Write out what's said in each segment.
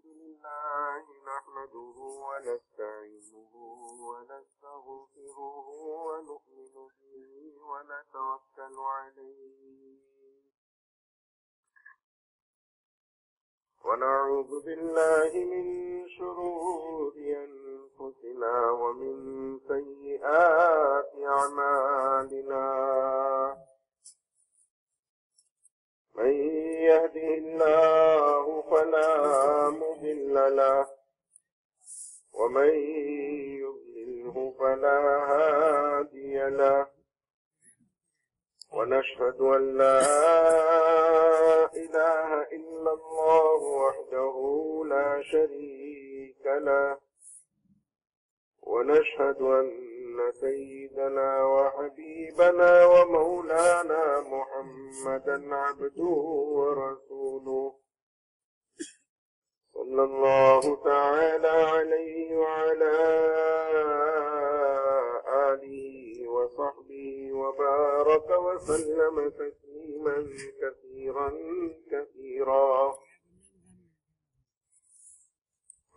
لله نحمده ونستعينه ونستغفره ونؤمن به ونتوكل عليه ونعوذ بالله من شرور أنفسنا ومن سيئات أعمالنا من يهده الله فلا مضل له ومن يضلله فلا هادي له ونشهد أن لا إله إلا الله وحده لا شريك له ونشهد أن سيدنا وحبيبنا ومولانا محمدا عبده ورسوله صلى الله تعالى عليه وعلى آله وصحبه وبارك وسلم تسليما كثيرا كثيرا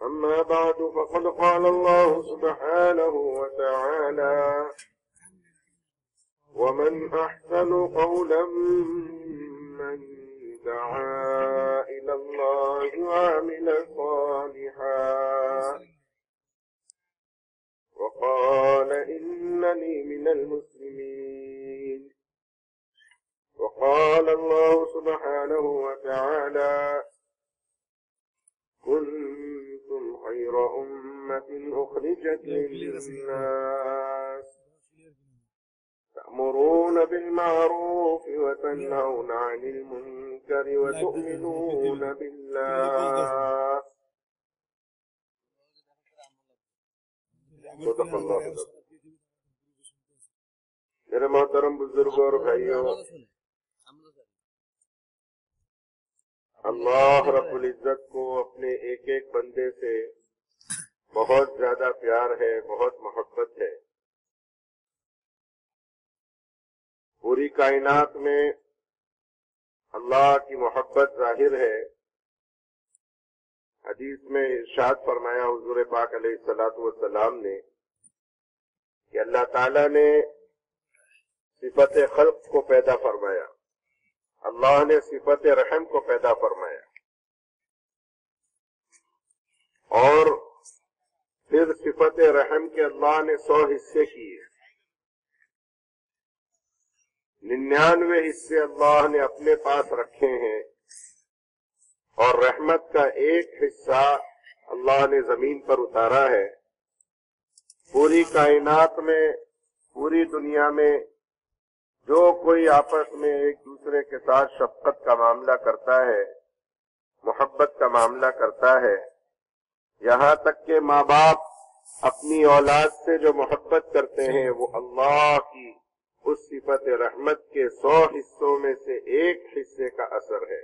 أما بعد فقد قال الله سبحانه وتعالى ومن أحسن قولا من دعا إلى الله وعمل صالحا وقال إنني من المسلمين وقال الله سبحانه وتعالى كنتم خير أمة أخرجت للناس تأمرون بالمعروف وتنهون عن المنكر وتؤمنون بالله صدق اللہ میرے محترم بزرگوں اور بھائیوں، اللہ رب العزت کو اپنے ایک ایک بندے سے بہت زیادہ پیار ہے، بہت محبت ہے۔ پوری کائنات میں اللہ کی محبت ظاہر ہے۔ حدیث میں ارشاد فرمایا حضور پاک علیہ الصلوۃ والسلام نے کہ اللہ تعالیٰ نے صفت خلق کو پیدا فرمایا، اللہ نے صفت رحم کو پیدا فرمایا، اور پھر صفت رحم کے اللہ نے 100 حصے کیے، 99 حصے اللہ نے اپنے پاس رکھے ہیں، اور رحمت کا ایک حصہ اللہ نے زمین پر اتارا ہے۔ پوری کائنات میں، پوری دنیا میں جو کوئی آپس میں ایک دوسرے کے ساتھ شفقت کا معاملہ کرتا ہے، محبت کا معاملہ کرتا ہے، یہاں تک کہ ماں باپ اپنی اولاد سے جو محبت کرتے ہیں وہ اللہ کی اس صفت رحمت کے 100 حصوں میں سے ایک حصے کا اثر ہے۔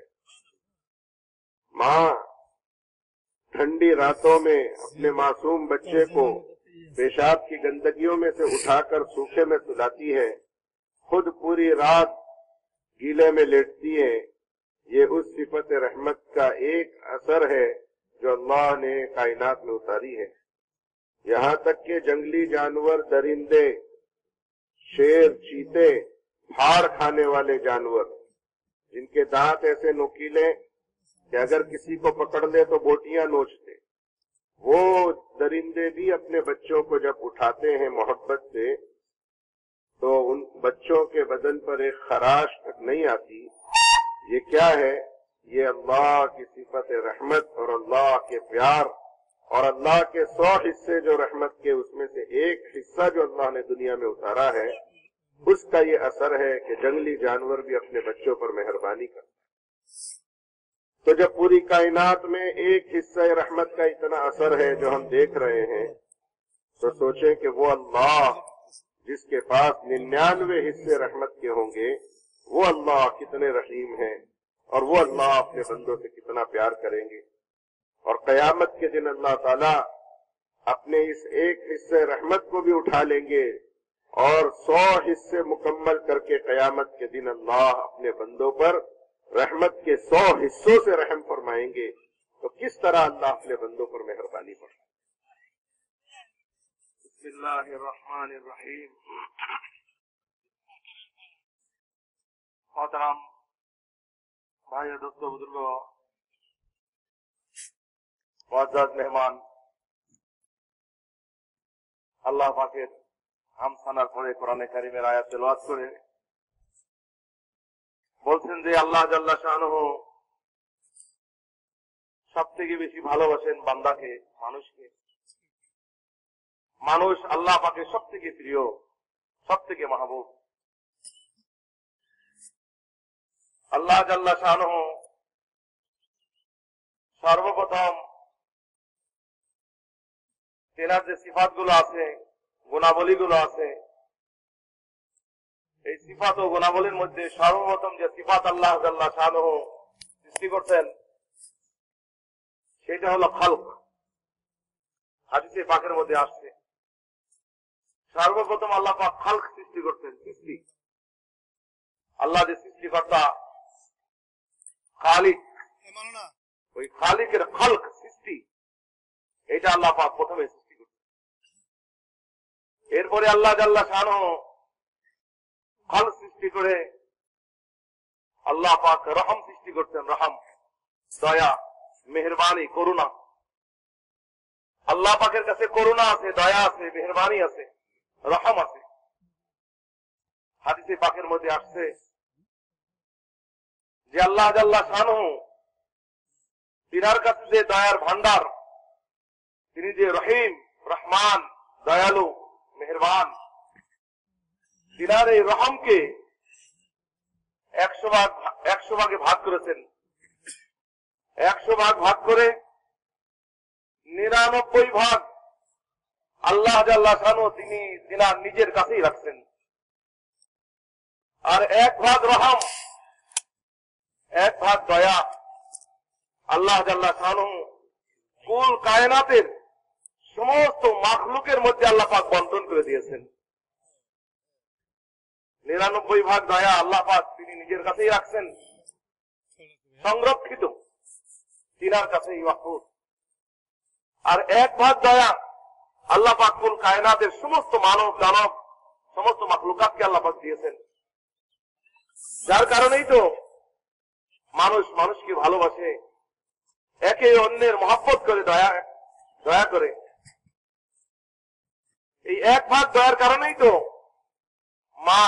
ماں ٹھنڈی راتوں میں اپنے معصوم بچے کو پیشاب کی گندگیوں میں سے اٹھا کر سوکھے میں سلاتی ہے، خود پوری رات گیلے میں لیٹتی ہے۔ یہ اس صفت رحمت کا ایک اثر ہے جو اللہ نے کائنات میں اتاری ہے۔ یہاں تک کہ جنگلی جانور، درندے، شیر، چیتے، پھاڑ کھانے والے جانور جن کے دانت ایسے نوکیلے کہ اگر کسی کو پکڑ لے تو بوٹیاں نوچتے، وہ درندے بھی اپنے بچوں کو جب اٹھاتے ہیں محبت سے تو ان بچوں کے بدن پر ایک خراش تک نہیں آتی۔ یہ کیا ہے؟ یہ اللہ کی صفت رحمت اور اللہ کے پیار اور اللہ کے 100 حصے جو رحمت کے، اس میں سے ایک حصہ جو اللہ نے دنیا میں اتارا ہے، اس کا یہ اثر ہے کہ جنگلی جانور بھی اپنے بچوں پر مہربانی کرتے۔ تو جب پوری کائنات میں ایک حصہ رحمت کا اتنا اثر ہے جو ہم دیکھ رہے ہیں، تو سوچیں کہ وہ اللہ جس کے پاس 99 حصے رحمت کے ہوں گے، وہ اللہ کتنے رحیم ہیں، اور وہ اللہ اپنے بندوں سے کتنا پیار کریں گے۔ اور قیامت کے دن اللہ تعالیٰ اپنے اس ایک حصے رحمت کو بھی اٹھا لیں گے، اور 100 حصے مکمل کر کے قیامت کے دن اللہ اپنے بندوں پر رحمت کے 100 حصوں سے رحم فرمائیں گے، तो किस तरह अल्लाह अपने बंदों पर मेहरबानी फरमाए। बिस्मिल्लाहिर्रहमानिर्रहीम। मोहतरम भाई दोस्तों बुजुर्गों मुअज़्ज़ज़ मेहमान, আল্লাহ পাকের হামসানার পরে কোরআনে কারিমের আয়াত তেলাওয়াত করে বলছেন যে আল্লাহ জাল্লা শাআনুহু সবথেকে বেশি ভালোবাসেন বান্দাকে, মানুষকে। মানুষ আল্লাহ পাকের সবথেকে প্রিয়, সবথেকে মাহবুব। আল্লাহ জাল্লা শাআনুহু সর্বপ্রথম তেনার যে সিফাতগুলো আছে, গুণাবলীগুলো আছে, এই সিফাত ও গুণাবলীর মধ্যে সর্বপ্রথম যে সিফাত আল্লাহ জাল্লা শাআনুহু সৃষ্টি করছেন সেটা হলো খালক। হাদিসে পাকের মধ্যে আসছে সর্বপ্রথম আল্লাহ পাক খালক সৃষ্টি করছেন, সৃষ্টি। আল্লাহ যে সৃষ্টিকর্তা খালিক, ওই খালিকের খালক সৃষ্টি, এটা আল্লাহ পাক প্রথমে সৃষ্টি করছেন। এরপরে আল্লাহ জাল্লা শাআনুহু খালক সৃষ্টি করে আল্লাহ পাক রহম সৃষ্টি করছেন, রহম, দয়া, মেহেরবানি, করুণা। আল্লাহ পাকের কাছে করুণা আছে, দয়া আছে, মেহেরবানি আছে, রহম আছে। হাদিসে পাকের মধ্যে আসছে যে আল্লাহ জাল্লা শাআনুহু তিনার কাছে যে দয়ার ভান্ডার, তিনি যে রহিম, রহমান, দয়ালু, মেহেরবান, তিনার এই রহমকে 100 ভাগে ভাগ করেছেন। 100 ভাগ করে 99 ভাগ আল্লাহ জাল্লা শাআনুহু তিনি তিনার নিজের কাছেই রাখছেন। আর 1 ভাগ রহম, 1 ভাগ দয়া আল্লাহ জাল্লা শাআনুহু কুল কায়নাতের সমস্ত মাখলুকের মধ্যে আল্লাহ পাক বন্টন করে দিয়েছেন। 99 ভাগ দয়া আল্লাহ পাক তিনি নিজের কাছেই রাখছেন, সংরক্ষিত, তিনার কাছেই মাহফুজ। আর 1 ভাগ দয়া আল্লাহ পাক কুল কায়নাতের সমস্ত মানব দানব, সমস্ত মাখলুকাতকে আল্লাহ পাক দিয়েছেন। যার কারণেই তো মানুষ মানুষকে ভালোবাসে, একে অন্যের মহব্বত করে, দয়া করে। এই 1 ভাগ দয়ার কারণেই তো মা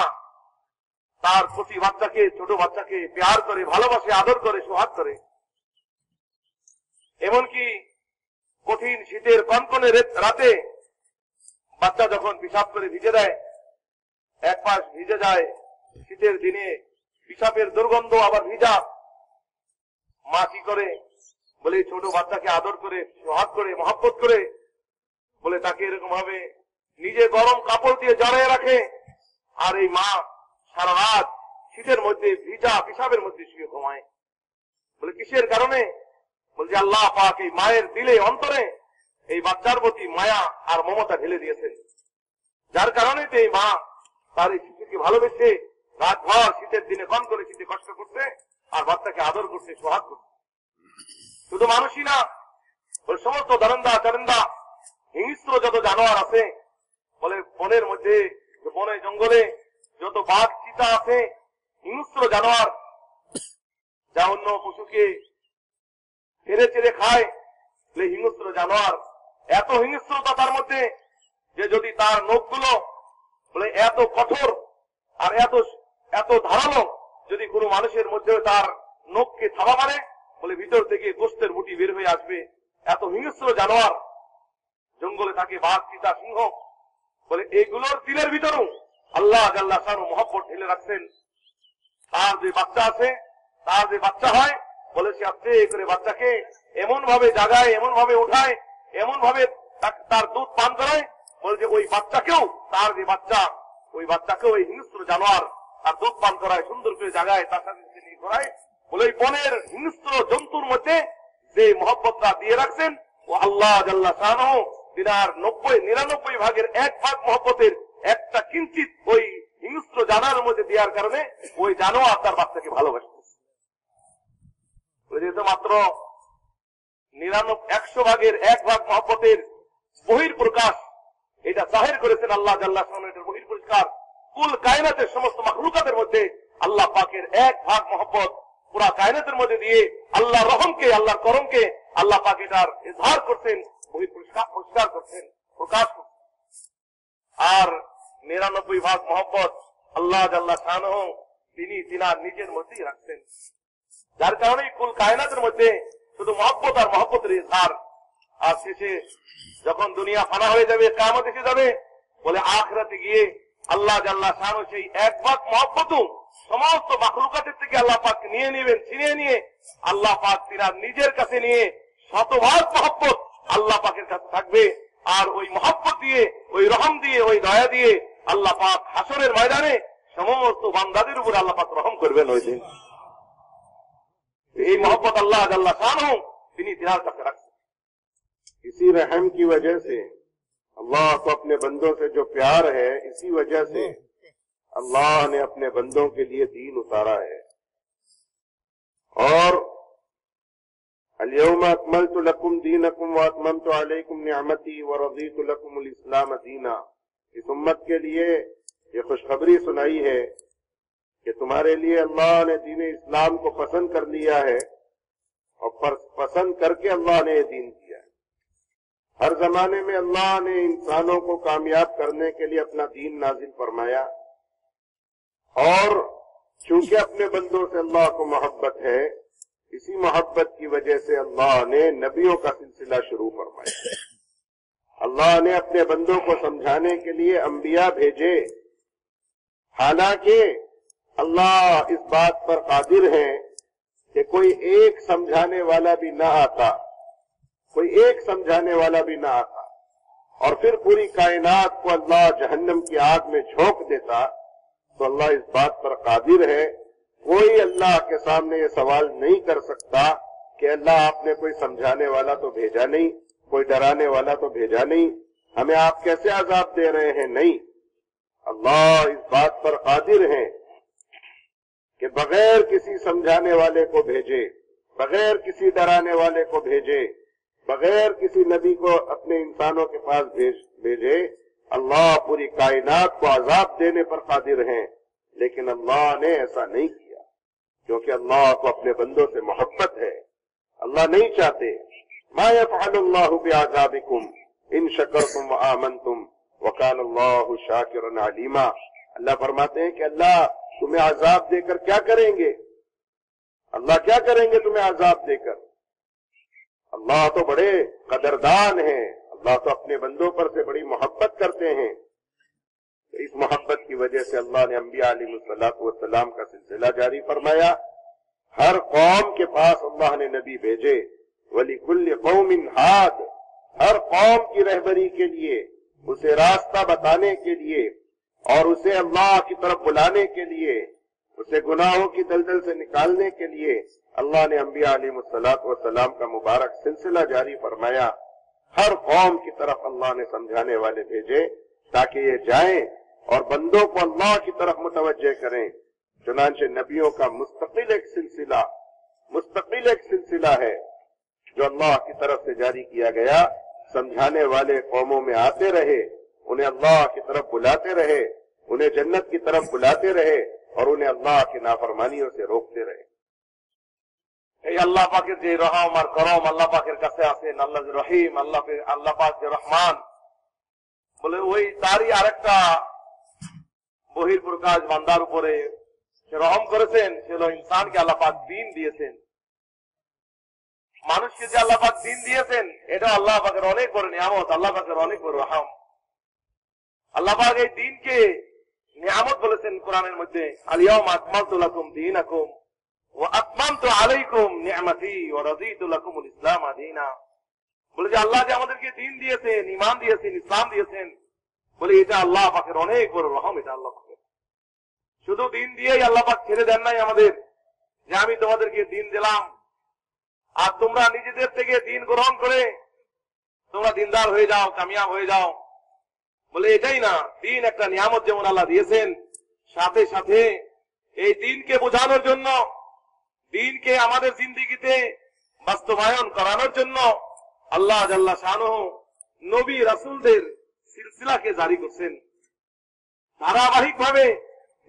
তার প্রতি বাচ্চাকে, ছোট বাচ্চাকে প্যার করে, ভালোবাসে, আদর করে, সোহাগ করে। এমনকি কঠিন শীতের কনকনে রাতে বাচ্চা যখন পিশাব করে ভিজে দেয়, 1 পাশ ভিজে যায়, শীতের দিনে পিশাবের দুর্গন্ধ আবার ভিজা, মা কি করে বলে ছোট বাচ্চাকে আদর করে, সোহাগ করে, মহব্বত করে, বলে তাকে এরকম ভাবে নিজে গরম কাপড় দিয়ে জড়িয়ে রাখে। আর এই মা সারা রাত শীতের মধ্যে ভিজা পিশাবের মধ্যে শুয়ে ঘুমায়। বলে কিসের কারণে? বলছে আল্লাহ পাক এই মায়ের দিলে, অন্তরে এই বাচ্চার প্রতি মায়া আর মমতা ঢেলে দিয়েছেন। যার কারণে তো এই মা তার এই শিশুকে ভালোবেসে রাত ভর শীতের দিনে কনকনে শীতে কষ্ট করছে আর বাচ্চাকে আদর করছে, সোহাগ করছে। শুধু মানুষই না, বলে সমস্ত দারন্দা চারন্দা হিংস্র যত জানোয়ার আছে, বলে বনের মধ্যে, বনে জঙ্গলে যত বাঘ চিতা আছে, হিংস্র জানোয়ার যা অন্য পশুকে ছেড়ে ছেড়ে খায়, হিংস্র জানোয়ার, এত হিংস্রতা তার মধ্যে যে যদি তার নখগুলো বলে এত কঠোর আর এত ধারালো, যদি কোনো মানুষের মধ্যে তার নখকে থাবা মারে, বলে ভিতর থেকে গোস্তের মুটি বের হয়ে আসবে। এত হিংস্র জানোয়ার জঙ্গলে থাকে, বাঘ চিতা সিংহ। বলে এগুলোর দিলের ভিতরেও আল্লাহ জাল্লা শাআনুহু মহব্বত ঢেলে রাখছেন। তার যে বাচ্চা আছে, তার যে বাচ্চা হয়, বলে সে আস্তে করে বাচ্চাকে এমন ভাবে জাগায়, এমন ভাবে উঠায়, এমন ভাবে তার দুধ পান করায়, বলে যে ওই বাচ্চাকেও, তার যে বাচ্চা, ওই বাচ্চাকেও ওই হিংস্র জানোয়ার তার দুধ পান করায়, সুন্দর করে জাগায়, তার সাথে নিয়ে ঘোরায়। বলে ওই বনের হিংস্র জন্তুর মধ্যে যে মহব্বতটা দিয়ে রাখছেন, ও আল্লাহ জাল্লা শাআনুহু তিনার 99 ভাগের 1 ভাগ মহব্বতের একটা কিঞ্চিত ওই হিংস্র জানোয়ারের মধ্যে দেওয়ার কারণে ওই জানোয়ার তার বাচ্চাকে ভালোবাসে। যেহেতু মাত্র 100 ভাগের 1 ভাগ মহব্বতের বহির প্রকাশ, এটা জাহির করেছেন আল্লাহ জাল্লাহ শাআনহু। এটার বহির পরিষ্কার কুল কায়নাতের সমস্ত মাখলুকাতের মধ্যে আল্লাহ পাকের 1 ভাগ মহব্বত পুরা কায়নাতের মধ্যে দিয়ে আল্লাহ রহমকে, আল্লাহর করমকে আল্লাহ পাক এটার ইজহার করছেন, বহির পরিষ্কার করছেন, প্রকাশ করছেন। আর 99 ভাগ মহব্বত আল্লাহ জাল্লাহ শাআনহু তিনি তিনার নিজের মধ্যেই রাখছেন, যার কারণে কুল কায়নাতের মধ্যে শুধু মহব্বত আর মহব্বতের ইজহার। আর শেষে যখন দুনিয়া ফানা হয়ে যাবে, কিয়ামত এসে যাবে, বলে আখিরাতে গিয়ে আল্লাহ জাল্লাহ শাআনহু সেই 1 ভাগ মহব্বত সমস্ত মাখলুকাতের থেকে আল্লাহ পাক নিয়ে নেবেন, ছিনিয়ে নিয়ে আল্লাহ পাক তিনার নিজের কাছে নিয়ে 100 ভাগ মহব্বত আল্লাহ পাকের কাছে থাকবে। আর ওই মহব্বত দিয়ে, ওই রহম দিয়ে, ওই দয়া দিয়ে আল্লাহ পাক হাসরের ময়দানে সমস্ত বান্দাদের উপর আল্লাহ পাক রহম করবেন ওই দিন। এই মহব্বত আল্লাহ জাল্লাহ শাআনহু তিনি তিনার কাছে রাখছেন। इसी रहम की वजह से अल्लाह को अपने बंदों से जो प्यार है, इसी वजह से अल्लाह ने अपने बंदों के लिए दीन उतारा है। और अल-यौम अकमलतु लकुम दीनकुम व अतममतु अलैकुम निअमती व रज़ीतु लकुमुल इस्लाम दीना। इस उम्मत के लिए ये खुशखबरी सुनाई है कि तुम्हारे लिए अल्लाह ने दीन इस्लाम को पसंद कर लिया है, और पसंद करके अल्लाह ने ये दीन दिया है। हर जमाने में अल्लाह ने इंसानों को कामयाब करने के लिए अपना दीन नाजिल फरमाया, और चूंकि अपने बंदों से अल्लाह को मोहब्बत है, इसी मोहब्बत की वजह से अल्लाह ने नबियों का सिलसिला शुरू फरमाया। अल्लाह ने अपने बंदों को समझाने के लिए अंबिया भेजे। हालांकि अल्लाह इस बात पर कादिर है कि कोई एक समझाने वाला भी न आता, कोई एक समझाने वाला भी ना आता, और फिर पूरी कायनात को अल्लाह जहन्नम की आग में झोंक देता, तो अल्लाह इस बात पर कादिर है। कोई अल्लाह के सामने ये सवाल नहीं कर सकता कि अल्लाह आपने कोई समझाने वाला तो भेजा नहीं, कोई डराने वाला तो भेजा नहीं, हमें आप कैसे अजाब दे रहे हैं। नहीं, अल्लाह इस बात पर कादिर है कि बगैर किसी समझाने वाले को भेजे, बगैर किसी डराने वाले को भेजे, बगैर किसी नबी को अपने इंसानों के पास भेजे, अल्लाह पूरी कायनात को अजाब देने पर कादिर हैं। लेकिन अल्लाह ने ऐसा नहीं किया, क्योंकि अल्लाह को अपने बंदों से मोहब्बत है। अल्लाह नहीं चाहते, मा यफ़अलुल्लाहु बिअज़ाबिकुम इन शकरतुम व आमनतुम व काना अल्लाहु शाकिरन अलीमा। अल्लाह फरमाते हैं कि अल्लाह तुम्हें अजाब देकर क्या करेंगे, अल्लाह क्या करेंगे तुम्हें अजाब देकर। अल्लाह तो बड़े कदरदान हैं, अल्लाह तो अपने बंदों पर से बड़ी मोहब्बत करते हैं। तो इस मोहब्बत की वजह से अल्लाह ने अंबिया अलैहिस्सलातु वस्सलाम का सिलसिला जारी फरमाया। हर कौम के पास अल्लाह ने नबी भेजे। वलिकुल्लि कौमिन हाद, हर कौम की रहबरी के लिए, उसे रास्ता बताने के लिए, और उसे अल्लाह की तरफ बुलाने के लिए, उसे गुनाहों की दलदल से निकालने के लिए अल्लाह ने अंबिया अलैहिस्सलातु वस्सलाम का मुबारक सिलसिला जारी फरमाया। हर कौम की तरफ अल्लाह ने समझाने वाले भेजे ताकि ये जाएं और बंदों को अल्लाह की तरफ मुतवज्जे करें। चुनांचे नबियों का मुस्तकिल एक सिलसिला है जो अल्लाह की तरफ से जारी किया गया। समझाने वाले कौमों में आते रहे, उन्हें अल्लाह की तरफ बुलाते रहे, उन्हें जन्नत की तरफ बुलाते रहे, और उन्हें अल्लाह की नाफरमानियों से रोकते रहे। এই আল্লাহ পাকের যে রহম আর করম আল্লাহ পাকের কাছে আছেন, আল্লাহ যে রহিম, আল্লাহ পাক যে রহমান, বলে ওই তারই আরেকটা বহির প্রকাশ বান্দার উপরে সে রহম করেছেন। সে হলো ইনসানকে আল্লাহ পাক দ্বীন দিয়েছেন। মানুষকে যে আল্লাহ পাক দ্বীন দিয়েছেন, এটা আল্লাহ পাকের অনেক বড় নিয়ামত, আল্লাহ পাকের অনেক বড় রহম। আল্লাহ পাক এই দ্বীনকে নিয়ামত বলেছেন কোরআনের মধ্যে, আল-ইয়াওমা আকমালতু লাকুম দীনাকুম ওয়া আতমামতু আলাইকুম নি'মাতি ওয়া রাযীতু লাকুমুল ইসলাম দীনা। বলে যে আল্লাহ যে আমাদেরকে দ্বীন দিয়েছেন, ঈমান দিয়েছেন, ইসলাম দিয়েছেন, বলে এটা আল্লাহ পাকের অনেক বড় রহম। এটা আল্লাহ পাকের শুধু দ্বীন দিয়েই আল্লাহ পাক ছেড়ে দেন নাই আমাদের, যে আমি তোমাদেরকে দ্বীন দিলাম আর তোমরা নিজেদের থেকে দ্বীন গ্রহণ করে তোমরা দিনদার হয়ে যাও, কামিয়াব হয়ে যাও। বলে এটাই না, দ্বীন একটা নিয়ামত যেমন আল্লাহ দিয়েছেন, সাথে সাথে এই দ্বীনকে বোঝানোর জন্য, দ্বীনকে আমাদের জিন্দেগিতে বাস্তবায়ন করানোর জন্য আল্লাহ জাল্লা শানুহু নবী রাসূলদের সিলসিলাকে জারি করছেন। ধারাবাহিকভাবে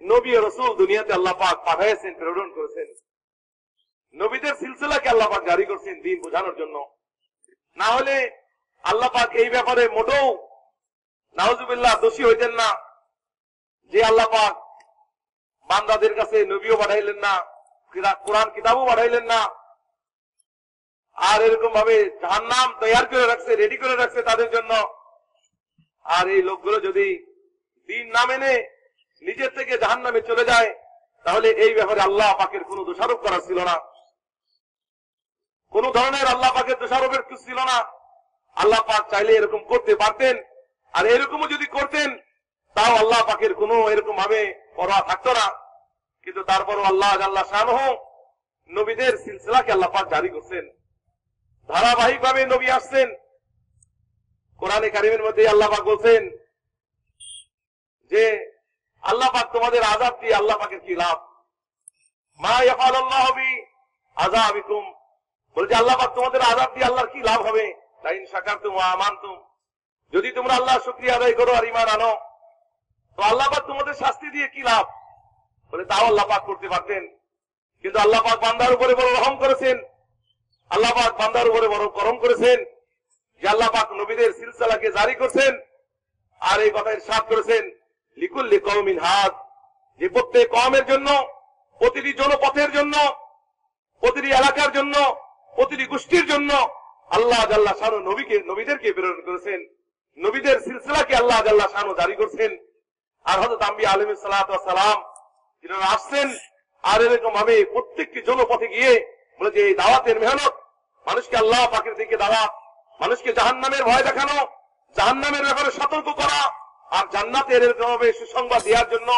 নবী ও রাসূল দুনিয়াতে আল্লাহ পাক পাঠাইছেন, প্রেরণ করেছেন। নবীদের সিলসিলাকে আল্লাহ পাক জারি করছেন দ্বীন বোঝানোর জন্য। না হলে আল্লাহ পাক এই ব্যাপারে মোটেও নাউজুবিল্লাহ দোষী হইতেন না যে আল্লাহ পাক বান্দাদের কাছে নবীও পাঠাইলেন না, কোরআন কিতাবও পাঠাইলেন না, আর এরকম ভাবে জাহান্নাম তৈরি করে রাখছে, রেডি করে রাখছে তাদের জন্য। আর এই লোকগুলো যদি দ্বীন না মেনে নিজের থেকে জাহান্নামে চলে যায়, তাহলে এই ব্যাপারে আল্লাহ পাকের কোনো দোষারোপ করার ছিল না, কোন ধরনের আল্লাহ পাকের দোষারোপের কিছু ছিল না। আল্লাহ পাক চাইলে এরকম করতে পারতেন, আর এরকমও যদি করতেন তাও আল্লাহ পাকের কোনো এরকম ভাবে পরোয়া থাকতো না। কিন্তু তারপরও আল্লাহ জাল্লা শানুহু নবীদের সিলসিলাকে আল্লাহ পাক জারি করছেন। ধারাবাহিকভাবে নবী আসছেন। কোরআনে কারিমের মধ্যে আল্লাহ পাক বলছেন যে আল্লাহ পাক তোমাদের আযাব দিয়ে আল্লাহ পাকের কি লাভ, মা ইয়াফালুল্লাহু বিআযাবিকুম, বলছে আল্লাহ পাক তোমাদের আযাব দিয়ে আল্লাহর কি লাভ হবে, লাইন শাকারতুম ওয়া আমানতুম, যদি তোমরা আল্লাহর শুকরিয়া আদায় করো আর ঈমান আনো, তো আল্লাহ পাক তোমাদের শাস্তি দিয়ে কি লাভ। বলে তাও আল্লাহ পাক করতে পারতেন, কিন্তু আল্লাহ পাক বান্দার উপরে বড় রহম করেছেন। আল্লাহ পাক বান্দার উপরে বড় করম করেছেন যে আল্লাহ পাক নবীদের সিলসিলাকে জারি করছেন। আর এই কথা ইরশাদ করেছেন লিকুল্লি কওমিন হাদ, যে প্রত্যেক কওমের জন্য, প্রতিটি জনপথের জন্য, প্রতিটি এলাকার জন্য, প্রতিটি গোষ্ঠীর জন্য আল্লাহ জাল্লা শানু নবীদেরকে প্রেরণ করেছেন। নবীদের সিলসিলাকে আল্লাহ জাল্লা শানু জারি করছেন। আর হযরত আম্বিয়া আলাইহিস সালাতু ওয়াস সালাম যিনারা আসছেন, আর এরকম ভাবে প্রত্যেকটি জনপথে গিয়ে বলে যে এই দাওয়াতের মেহনত, মানুষকে আল্লাহ পাকের দিকে দাওয়াত, মানুষকে জাহান্নামের ভয় দেখানো, জাহান্নামের ব্যাপারে সতর্ক করা, আর জান্নাতের এরকম ভাবে সুসংবাদ দেওয়ার জন্য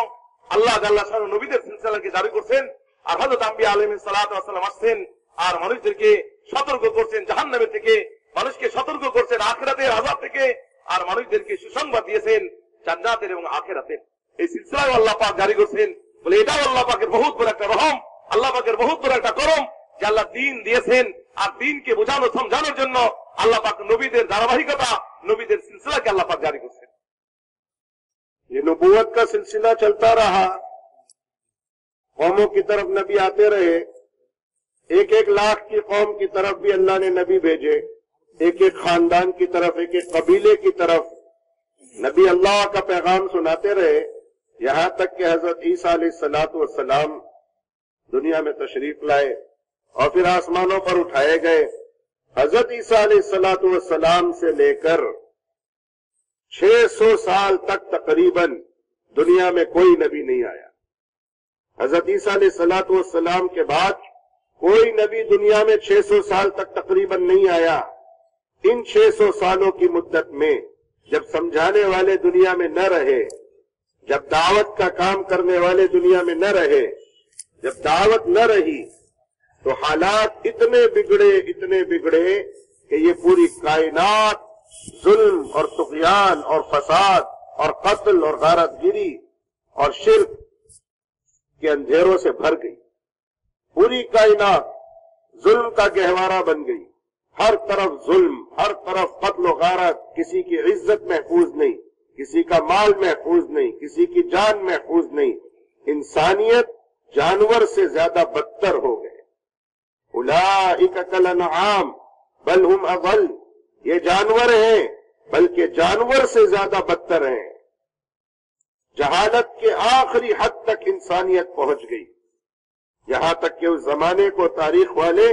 আল্লাহ জাল্লা শানু নবীদের সিলসিলাকে জারি করছেন। আর হযরত আম্বিয়া আলাইহিস সালাতু ওয়াস সালাম আসছেন আর মানুষদেরকে সতর্ক করছেন জাহান্নামের থেকে, মানুষকে সতর্ক করছেন আখিরাতের আযাব থেকে, আর মানুষদেরকে সুসংবাদ দিয়েছেন জান্নাতের এবং আখিরাতের। এই সিলসিলা আল্লাহ পাক জারি করছেন। বলে এটাও আল্লাহ পাকের বহুত বড় একটা রহম, আল্লাহ পাকের বহুত বড় একটা করম যে আল্লাহ দ্বীন দিয়েছেন। আর দ্বীনকে বোঝানো সমঝানোর জন্য আল্লাহ পাক নবীদের ধারাবাহিকতা, নবীদের সিলসিলাকে আল্লাহ পাক জারি করছেন। ये नबूवत का सिलसिला चलता रहा, कौमों की तरफ नबी आते रहे, एक एक लाख की कौम की तरफ भी अल्लाह ने नबी भेजे, एक एक खानदान की तरफ, एक एक कबीले की तरफ नबी अल्लाह का पैगाम सुनाते रहे, यहां तक कि हजरत ईसा अलैहिस्सलातु वस्सलाम दुनिया में तशरीफ लाए और फिर आसमानों पर उठाए गए। हजरत ईसा अलैहिस्सलातु वस्सलाम से लेकर 600 साल तक तकरीबन दुनिया में कोई नबी नहीं आया। हजरत ईसा अलैहिस्सलातु वस्सलाम के बाद कोई नबी दुनिया में 600 साल तक तकरीबन नहीं आया। इन 600 सालों की मुद्दत में जब समझाने वाले दुनिया में न रहे, जब दावत का काम करने वाले दुनिया में न रहे, जब दावत न रही, तो हालात इतने बिगड़े कि ये पूरी कायनात जुल्म और तुग़यान और फसाद और कत्ल और गारतगिरी और शिर्क के अंधेरों से भर गई। पूरी कायनात जुल्म का गहवारा बन गई। हर तरफ जुल्म, हर तरफ कत्ल और गारत, किसी की इज्जत महफूज नहीं, किसी का माल महफूज नहीं, किसी की जान महफूज नहीं। इंसानियत जानवर से ज्यादा बदतर हो गए। उलाइका कल अनआम बल हुम अज़ल, ये जानवर हैं बल्कि जानवर से ज्यादा बदतर हैं। जहालत के आखिरी हद तक इंसानियत पहुंच गई, यहां तक कि उस जमाने को तारीख वाले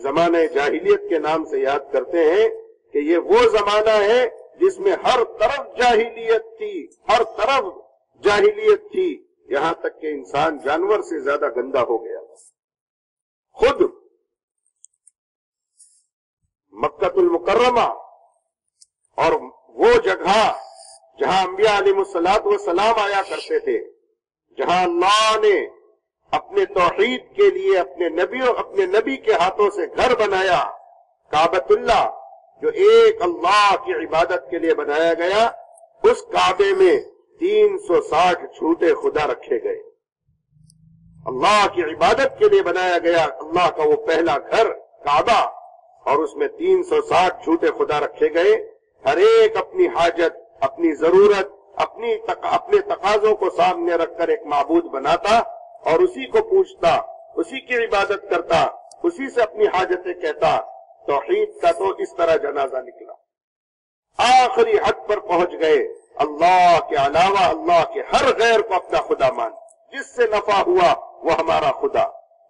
जमाने जाहिलियत के नाम से याद करते हैं कि ये वो जमाना है जिसमें हर तरफ जाहिलियत थी, हर तरफ जाहिलियत थी, यहां तक कि इंसान जानवर से ज्यादा गंदा हो गया। खुद मक्कतुल मुकर्रमा और वो जगह जहां अंबिया अलैहिस्सलातु वस्सलाम आया करते थे, जहां अल्लाह ने अपने तौहीद के लिए अपने नबी के हाथों से घर बनाया, काबतुल्लाह जो एक अल्लाह की इबादत के लिए बनाया गया, उस काबे में 360 झूठे खुदा रखे गए। अल्लाह की इबादत के लिए बनाया गया अल्लाह का वो पहला घर काबा, और उसमें 360 झूठे खुदा रखे गए। हर एक अपनी हाजत, अपनी जरूरत, अपने तकाजों को सामने रखकर एक माबूद बनाता और उसी को पूछता, उसी की इबादत करता, उसी से अपनी हाजतें कहता। तौहीद का तो इस तरह जनाजा निकला। आखिरी हद पर पहुंच गए। अल्लाह के अलावा अल्लाह के हर गैर को अपना खुदा मान। जिससे नफा हुआ वो हमारा खुदा,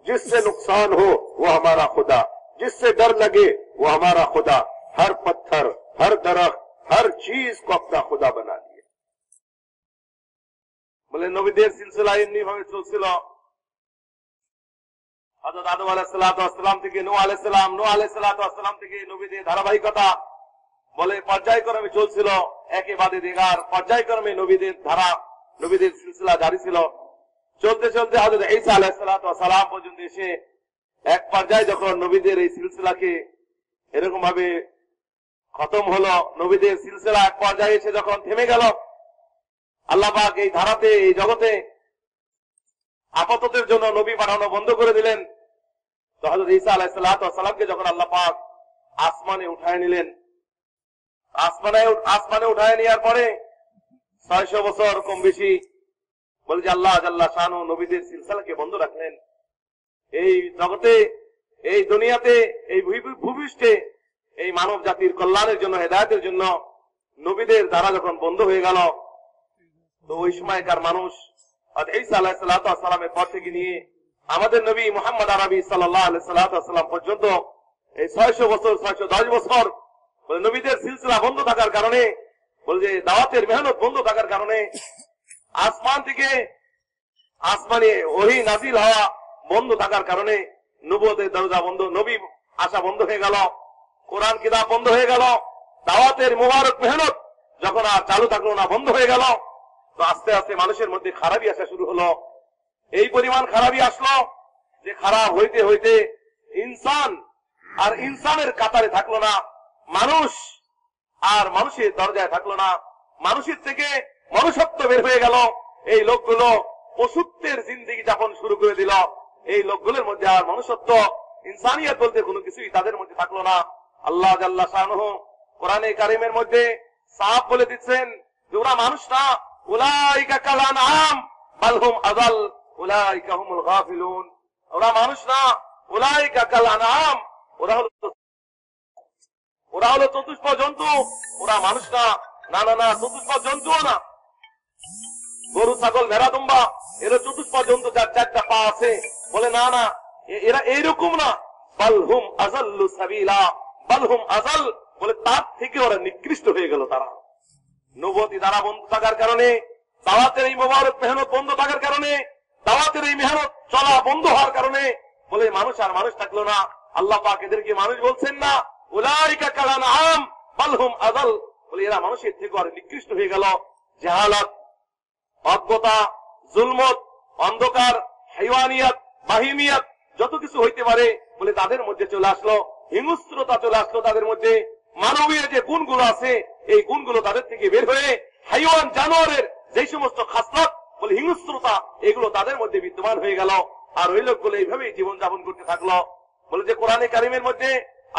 जिससे नुकसान हो वो हमारा खुदा, जिससे डर लगे वो हमारा खुदा। हर पत्थर, हर दरख्त, हर चीज को अपना खुदा बना लिया। বলে নবীদের সিলসিলা এমনি ভাবে চলছিল। হযরত আদম আলাইহিস সালাম থেকে নূহ আলাইহিস সালাম, নূহ আলাইহিস সালাম থেকে নবীদের ধারাবাহিকতা বলে পর্যায়ক্রমে চলছিল। একে বাদে দিগার পর্যায়ক্রমে নবীদের ধারা, নবীদের সিলসিলা জারি ছিল। চলতে চলতে হযরত ঈসা আলাইহিস সালাম পর্যন্ত এসে এক পর্যায়ে যখন নবীদের এই সিলসিলাকে এরকম ভাবে খতম হলো, নবীদের সিলসিলা এক পর্যায়ে এসে যখন থেমে গেল, আল্লাহ পাক এই ধারাতে, এই জগতে আপাততের জন্য নবী পাঠানো বন্ধ করে দিলেন। তো হযরত ঈসা আলাইহিস সালামকে যখন আল্লাহ পাক আসমানে উঠায় নিলেন, আসমানে উঠায় নেওয়ার পরে 600 বছর কম বেশি বলে যে আল্লাহ জাল্লা শানু নবীদের সিলসিলাকে বন্ধ রাখলেন। এই জগতে, এই দুনিয়াতে, এই ভূপৃষ্ঠে এই মানব জাতির কল্যাণের জন্য, হেদায়েতের জন্য নবীদের দ্বারা যখন বন্ধ হয়ে গেল, তো ওই সময়কার মানুষ ঈসা আলাইহিস সালামের পর থেকে নিয়ে আমাদের নবী মুহাম্মদ আরবি সাল্লাল্লাহু আলাইহি সাল্লাম পর্যন্ত এই 600 বছর, 610 বছর নবীদের সিলসিলা বন্ধ থাকার কারণে, বলে যে দাওয়াতের মেহনত বন্ধ থাকার কারণে আসমান থেকে আসমানে ওহী নাজিল হওয়া বন্ধ থাকার কারণে নবুয়তের দরজা বন্ধ, নবী আসা বন্ধ হয়ে গেল, কোরআন কিতাব বন্ধ হয়ে গেল, দাওয়াতের মুবারক মেহনত যখন আর চালু থাকলো না, বন্ধ হয়ে গেল। তো আস্তে আস্তে মানুষের মধ্যে খারাপি আসা শুরু হলো। এই পরিমাণ খারাপি আসলো যে খারাপ হইতে হইতে ইনসান আর ইনসানের কাতারে থাকলো না, মানুষ আর মানুষের দরজায় থাকলো না, মানুষের থেকে মনুষ্যত্ব বের হয়ে গেল। এই লোকগুলো পশুত্বের জিন্দেগি যাপন শুরু করে দিল। এই লোকগুলোর মধ্যে আর মনুষ্যত্ব, ইনসানিয়ত বলতে কোনো কিছুই তাদের মধ্যে থাকলো না। আল্লাহ জাল্লা শানুহু কোরআনে কারিমের মধ্যে সাফ বলে দিচ্ছেন যে ওরা মানুষ না, উলাইকা কাল আনআম বাল হুম আযাল উলাইকা হুমুল গাফিলুন। ওরা মানুষ না, উলাইকা কাল আনআম, ওরা হলো চতুষ্প জন্তু, ওরা মানুষ না। না না না, চতুষ্প জন্তুও না। গরু, ছাগল, ভেড়া, দুম্বা এরা চতুষ্প জন্তু, যার 4টা পা আছে। বলে না না, এরা এইরকম না। বাল হুম আযাল্লু সাবিলা, বাল হুম আযাল, বলে তার থেকে ওরা নিকৃষ্ট হয়ে গেল। তারা নবুয়তি দ্বারা বন্ধ থাকার কারণে, দাওয়াতের এই মুবারক মেহনত বন্ধ থাকার কারণে, দাওয়াতের এই মেহনত চলা বন্ধ হওয়ার কারণে বলে মানুষ আর মানুষ থাকলো না। আল্লাহ পাক এদেরকে মানুষ বলছেন না, উলাইকা কাল আনআম বাল হুম আযাল, বলে এরা মানুষের থেকে আর নিকৃষ্ট হয়ে গেল। জাহালাত, অজ্ঞতা, জুলমত, অন্ধকার, হাইওয়ানিয়াত, বাহিমিয়াত যত কিছু হইতে পারে বলে তাদের মধ্যে চলে আসলো। হিংস্রতা চলে আসলো তাদের মধ্যে। মানবীয় যে গুণগুলো আছে এই গুণগুলো তাদের থেকে বের হয়ে হাইওয়ান, জানোয়ারের যে সমস্ত খাসলত বলে হিংস্রতা, এগুলো তাদের মধ্যে বিদ্যমান হয়ে গেল। আর ওই লোকগুলো এইভাবেই জীবন যাপন করতে থাকলো। বলে যে কোরআনে কারিমের মধ্যে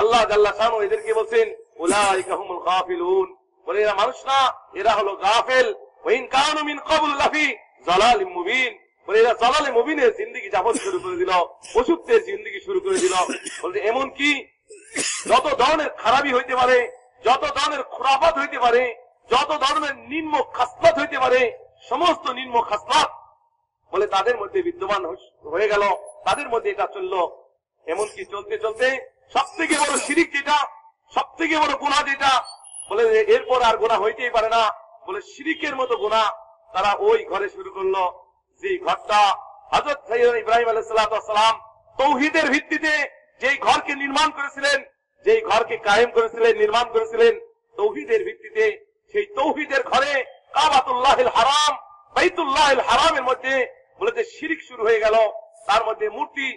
আল্লাহ জাল্লা শানু এদেরকে বলছেন উলাইকা হুমুল গাফিলুন, বলে এরা মানুষ না, এরা হলো গাফেল। ওয়াইন কানু মিন ক্বাবলু লাফি যালালিম মুবিন, বলে এরা জালালে মুবিনের জিন্দেগি যাপন শুরু করে দিল, পশুত্বের জিন্দেগি শুরু করে দিল। বলে এমন কি যত ধরনের খারাপি হইতে পারে, যত ধরনের খুরাফাত হইতে পারে, যত ধরনের নিম্ন খাসলাত হইতে পারে, সমস্ত নিম্ন খাসলাত বলে তাদের মধ্যে বিদ্যমান হয়ে গেল, তাদের মধ্যে এটা চললো। এমনকি চলতে চলতে সব থেকে বড় শিরিক যেটা, সব থেকে বড় গুনাহ যেটা, বলে এরপর আর গুনাহ হইতেই পারে না। বলে শিরিকের মতো গুনাহ তারা ওই ঘরে শুরু করলো, যে ঘরটা হযরত সাইয়্যিদনা ইব্রাহিম আলাইহিস সালাম তাওহীদের ভিত্তিতে যেই ঘরকে নির্মাণ করেছিলেন, যেই ঘরকে কায়েম করেছিলেন, নির্মাণ করেছিলেন তাওহীদের ভিত্তিতে, সেই তাওহীদের ঘরে কাবাতুল্লাহিল হারাম, বাইতুল্লাহিল হারামের মধ্যে বলে যে শিরিক শুরু হয়ে গেল। তার মধ্যে মূর্তি,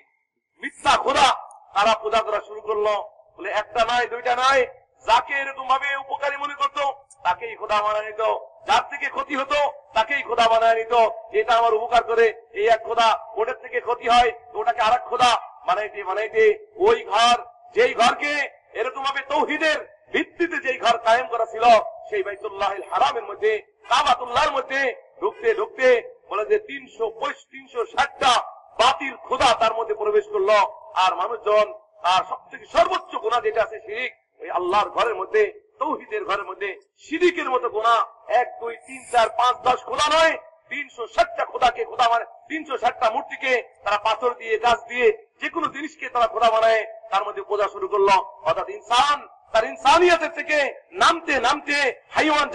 মিথ্যা খোদা তারা পূজা করা শুরু করলো। বলে একটা নয়, দুইটা নয়, যাকে এরকম ভাবে উপকারী মনে করতো তাকেই খোদা বানায় নিত, যার থেকে ক্ষতি হতো তাকেই খোদা বানায় নিত। এটা আমার উপকার করে, এই এক খোদা, ওটার থেকে ক্ষতি হয় ওটাকে আরেক খোদা বানাইতে বানাইতে ওই ঘর, যেই ঘরকে এরকম ভাবে তৌহিদের ভিত্তিতে যেই ঘর কায়েম করা ছিল সেই বাইতুল্লাহিল হারামের মধ্যে কাবাতুল্লাহর মধ্যে ঢুকতে ঢুকতে বলে যে 360টা বাতিল খোদা তার মধ্যে প্রবেশ করলো। আর মানুষজন আর সবথেকে সর্বোচ্চ গুনাহ যেটা আছে শিরিক, ওই আল্লাহর ঘরের মধ্যে তৌহিদের ঘরের মধ্যে শিরিকের মতো গুনাহ 1 2 3 4 5 10 খোদা নয়, 360টা খোদাকে খোদা মানে 360টা মূর্তিকে তারা পাথর দিয়ে গাছ দিয়ে যে কোনো জিনিসকে তারা খোদা বানায় তার মধ্যে পূজা শুরু করলো। অর্থাৎ ইনসান তার ইনসানিয়তের থেকে নামতে নামতে হাইওয়ান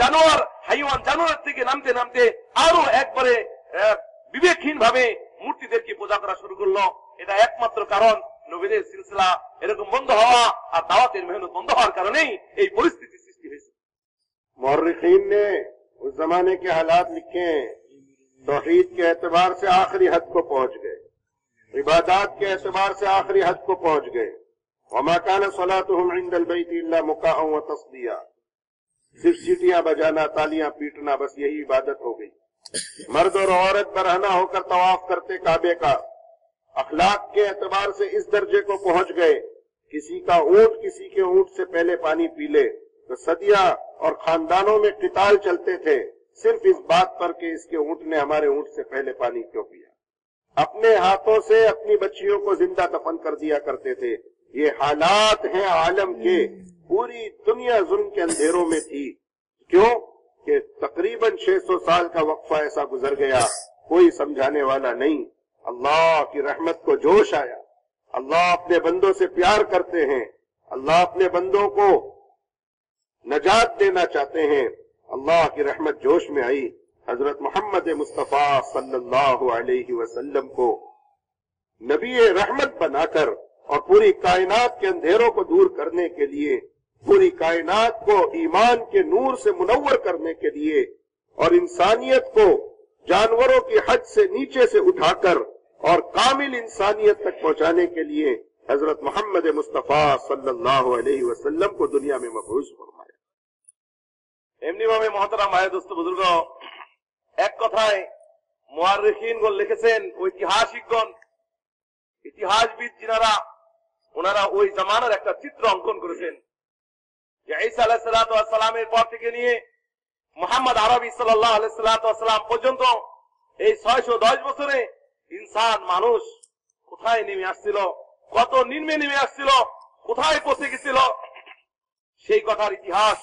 জানোয়ার থেকে নামতে নামতে আরো একবারে বিবেকহীন ভাবে মূর্তিদেরকে পূজা করা শুরু করলো। এটা একমাত্র কারণ নবীদের সিলসিলা এরকম বন্ধ হওয়া আর দাওয়াতের মেহনত বন্ধ হওয়ার কারণেই এই পরিস্থিতি সৃষ্টি হয়েছে। मुअर्रिखीन ने उस जमाने के हालात लिखे हैं, तौहीद के एतबार से आखिरी हद को पहुंच गए, इबादत के एतबार से आखिरी हद को पहुंच गए। वमा कान सलातुहुम इंदल बैत इल्ला मुकाअन व तस्दिया, सिर्फ सीटियां बजाना तालियां पीटना बस यही इबादत हो गई। मर्द और औरत बरहना होकर तवाफ करते काबे का। अखलाक के एतबार से इस दर्जे को पहुंच गए, किसी का ऊंट किसी के ऊंट से पहले पानी पी ले तो सदिया और खानदानों में किताल चलते थे सिर्फ इस बात पर कि इसके ऊंट ने हमारे ऊंट से पहले पानी क्यों पिया। अपने हाथों से अपनी बच्चियों को जिंदा दफन कर दिया करते थे। ये हालात हैं आलम के, पूरी दुनिया जुल्म के अंधेरों में थी। क्यों कि तकरीबन 600 साल का वक्फा ऐसा गुजर गया, कोई समझाने वाला नहीं। अल्लाह की रहमत को जोश आया, अल्लाह अपने बंदों से प्यार करते हैं, अल्लाह अपने बंदों को नजात देना चाहते हैं। अल्लाह की रहमत जोश में आई। हजरत मोहम्मद मुस्तफा सल्लल्लाहु अलैहि वसल्लम को नबी रहमत बनाकर और पूरी कायनात के अंधेरों को दूर करने के लिए, पूरी कायनात को ईमान के नूर से मुनव्वर करने के लिए और इंसानियत को जानवरों की हद से नीचे से उठाकर और कामिल इंसानियत तक पहुंचाने के लिए हजरत मोहम्मद मुस्तफा सल्लल्लाहु अलैहि वसल्लम को दुनिया में मबऊस फरमाया। এমনি ভাবে মহতারাম ভাই দোস্ত বুজুর্গ, এক কথায় মুআররিখিনগণ লিখেছেন, ঐতিহাসিকগণ ইতিহাসবিদ যিনারা ওনারা ওই জামানার একটা চিত্র অঙ্কন করেছেন যে ঈসা আলাইহিস সালাতু ওয়াস সালামের পর থেকে নিয়ে মুহাম্মদ আরবি সাল্লাল্লাহু আলাইহি সাল্লাতু ওয়াস সালাম পর্যন্ত এই 610 বছরে ইনসান মানুষ কোথায় নেমে আসছিল, কত নিম্নে নেমে আসছিল, কোথায় পৌঁছে গেছিল, সেই কথার ইতিহাস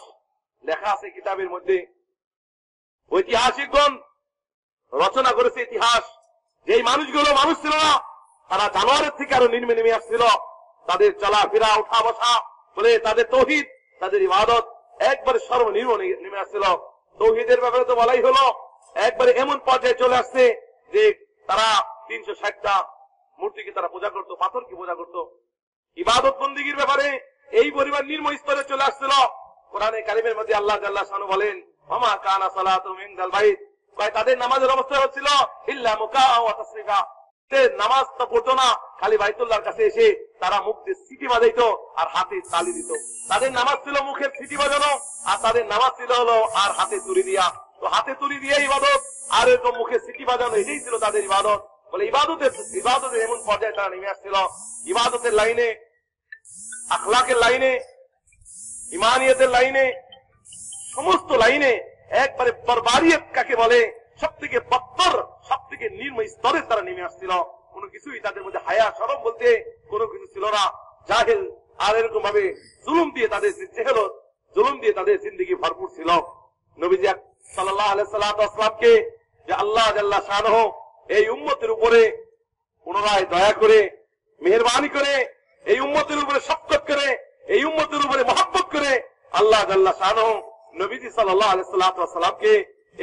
লেখা আছে কিতাবের মধ্যে। ঐতিহাসিকগণ রচনা করেছে ইতিহাস, যেই মানুষগুলো মানুষ ছিল না তারা জানোয়ারের থেকে আরো নিম্নে নেমে আসছিল। তাদের চলাফেরা উঠা বসা বলে তাদের তৌহিদ তাদের ইবাদত একবারে সর্বনিম্ন নেমে আসছিল। তৌহিদের ব্যাপারে তো বলাই হলো একবারে এমন পর্যায়ে চলে আসছে যে তারা 360টা মূর্তিকে তারা পূজা করত, পাথরকে পূজা করত। ইবাদত বন্দিগির ব্যাপারে এই পরিমাণ নিম্ন স্তরে চলে আসছিল। কোরআনে কারিমের মধ্যে আল্লাহ জাল্লা শানু বলেন, ওমা কানা সালাতুহুম ইনদাল বাইত, তাদের নামাজের অবস্থা হচ্ছিল ইল্লা মুকাআন ওয়া তাসরিফা, নামাজ তো পড়তো না, খালি বাইতুল্লাহর কাছে এসে তারা মুখ দিয়ে সিটি বাজাইতো আর হাতে তালি দিত। তাদের নামাজ ছিল মুখের সিটি বাজানো, আর তাদের নামাজ ছিল হলো আর হাতে তুলি দিয়া। তো হাতে তুলি দিয়ে ইবাদত আর এরকম মুখে সিটি বাজানো, এটাই ছিল তাদের ইবাদত। বলে ইবাদতের এমন পর্যায়ে তারা নেমে আসছিল। ইবাদতের লাইনে, আখলাকের লাইনে, ইমানিয়তের লাইনে, সমস্ত লাইনে একবারে বরবারিয়ত কাকে বলে সব থেকে বত্তর, সব থেকে নিম্ন স্তরে তারা নেমে আসছিল। কোনো কিছুই তাদের মধ্যে হায়া শরম বলতে কোনো কিছু ছিল না। জাহেল আর এরকম ভাবে জুলুম দিয়ে তাদের জিন্দেগি ভরপুর ছিল। নবীজি সাল্লাল্লাহু আলাইহি সাল্লামকে যে আল্লাহ জাল্লা শানহু এই উম্মতের উপরে পুনরায় দয়া করে, মেহেরবানি করে, এই উম্মতের উপরে শফকত করে, এই উম্মতের উপরে মহব্বত করে আল্লাহ জাল্লা শানহু নবীজি সাল্লাল্লাহু আলাইহি সাল্লামকে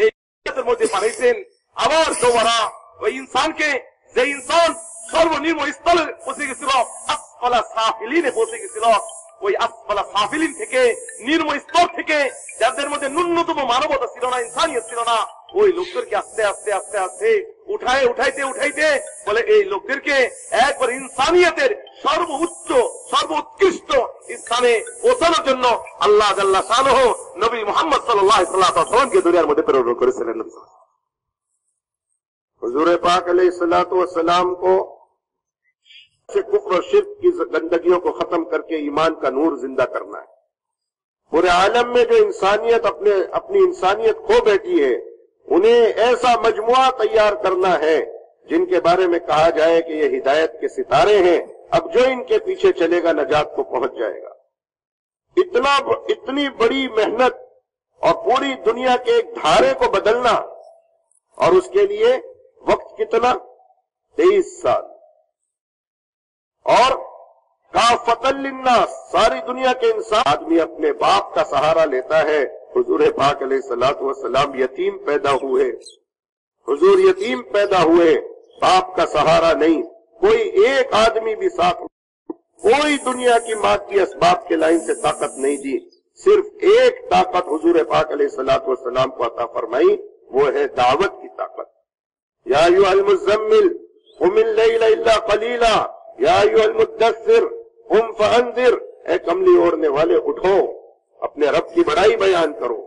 এই উম্মতের মধ্যে পাঠাইছেন। আবার দোবারা ওই ইনসানকে, যে ইনসান সর্বনিম্ন স্তরে পৌঁছে গেছিল, আসফালা সাফিলিনে পৌঁছে গেছিল, ওই আসফালা সাফিলিন থেকে, নিম্ন স্তর থেকে, যাদের মধ্যে ন্যূনতম মানবতা ছিল না, ইনসানিয়ত ছিল না, ওই লোকদেরকে আস্তে আস্তে আস্তে আস্তে উঠাইতে বলে এই লোকদেরকে একবার ইনসানিয়তের সর্বোচ্চ সর্বোৎকৃষ্ট স্থানে পৌঁছানোর জন্য আল্লাহ জাল্লা শানহু নবী মুহাম্মদ সাল্লাল্লাহু আলাইহি ওয়াসাল্লামকে দুনিয়ার মধ্যে প্রেরণ করেছিলেন। हुजूर पाक अलैहिस्सलातु वस्सलाम को से कुफ्र और शिर्क की गंदगियों को खत्म करके ईमान का नूर जिंदा करना है। पूरे आलम में जो इंसानियत अपनी इंसानियत खो बैठी है, उन्हें ऐसा मजमुआ तैयार करना है जिनके बारे में कहा जाए कि ये हिदायत के सितारे हैं, अब जो इनके पीछे चलेगा नजात को पहुंच जाएगा। इतनी बड़ी मेहनत और पूरी दुनिया के एक धारे को बदलना, और उसके लिए वक्त कितना, 23 साल। और काफतल लिन्नास, सारी दुनिया के इंसान। आदमी अपने बाप का सहारा लेता है। हुजूर पाक अलैहिस्सलातु वस्सलाम यतीम पैदा हुए, हुजूर यतीम पैदा हुए, बाप का सहारा नहीं, कोई एक आदमी भी साथ, कोई दुनिया की मादी असबाब के लाइन से ताकत नहीं दी, सिर्फ एक ताकत हुजूर पाक अलैहिस्सलातु वस्सलाम को अता फरमाई, वो है दावत की ताकत। या अय्युहल मुज़म्मिल कुमिल लैला इल्ला कलीला, या अय्युहल मुद्दस्सिर कुम फअंदिर, ए कमली ओढ़ने वाले उठो, अपने रब की बड़ाई बयान करो,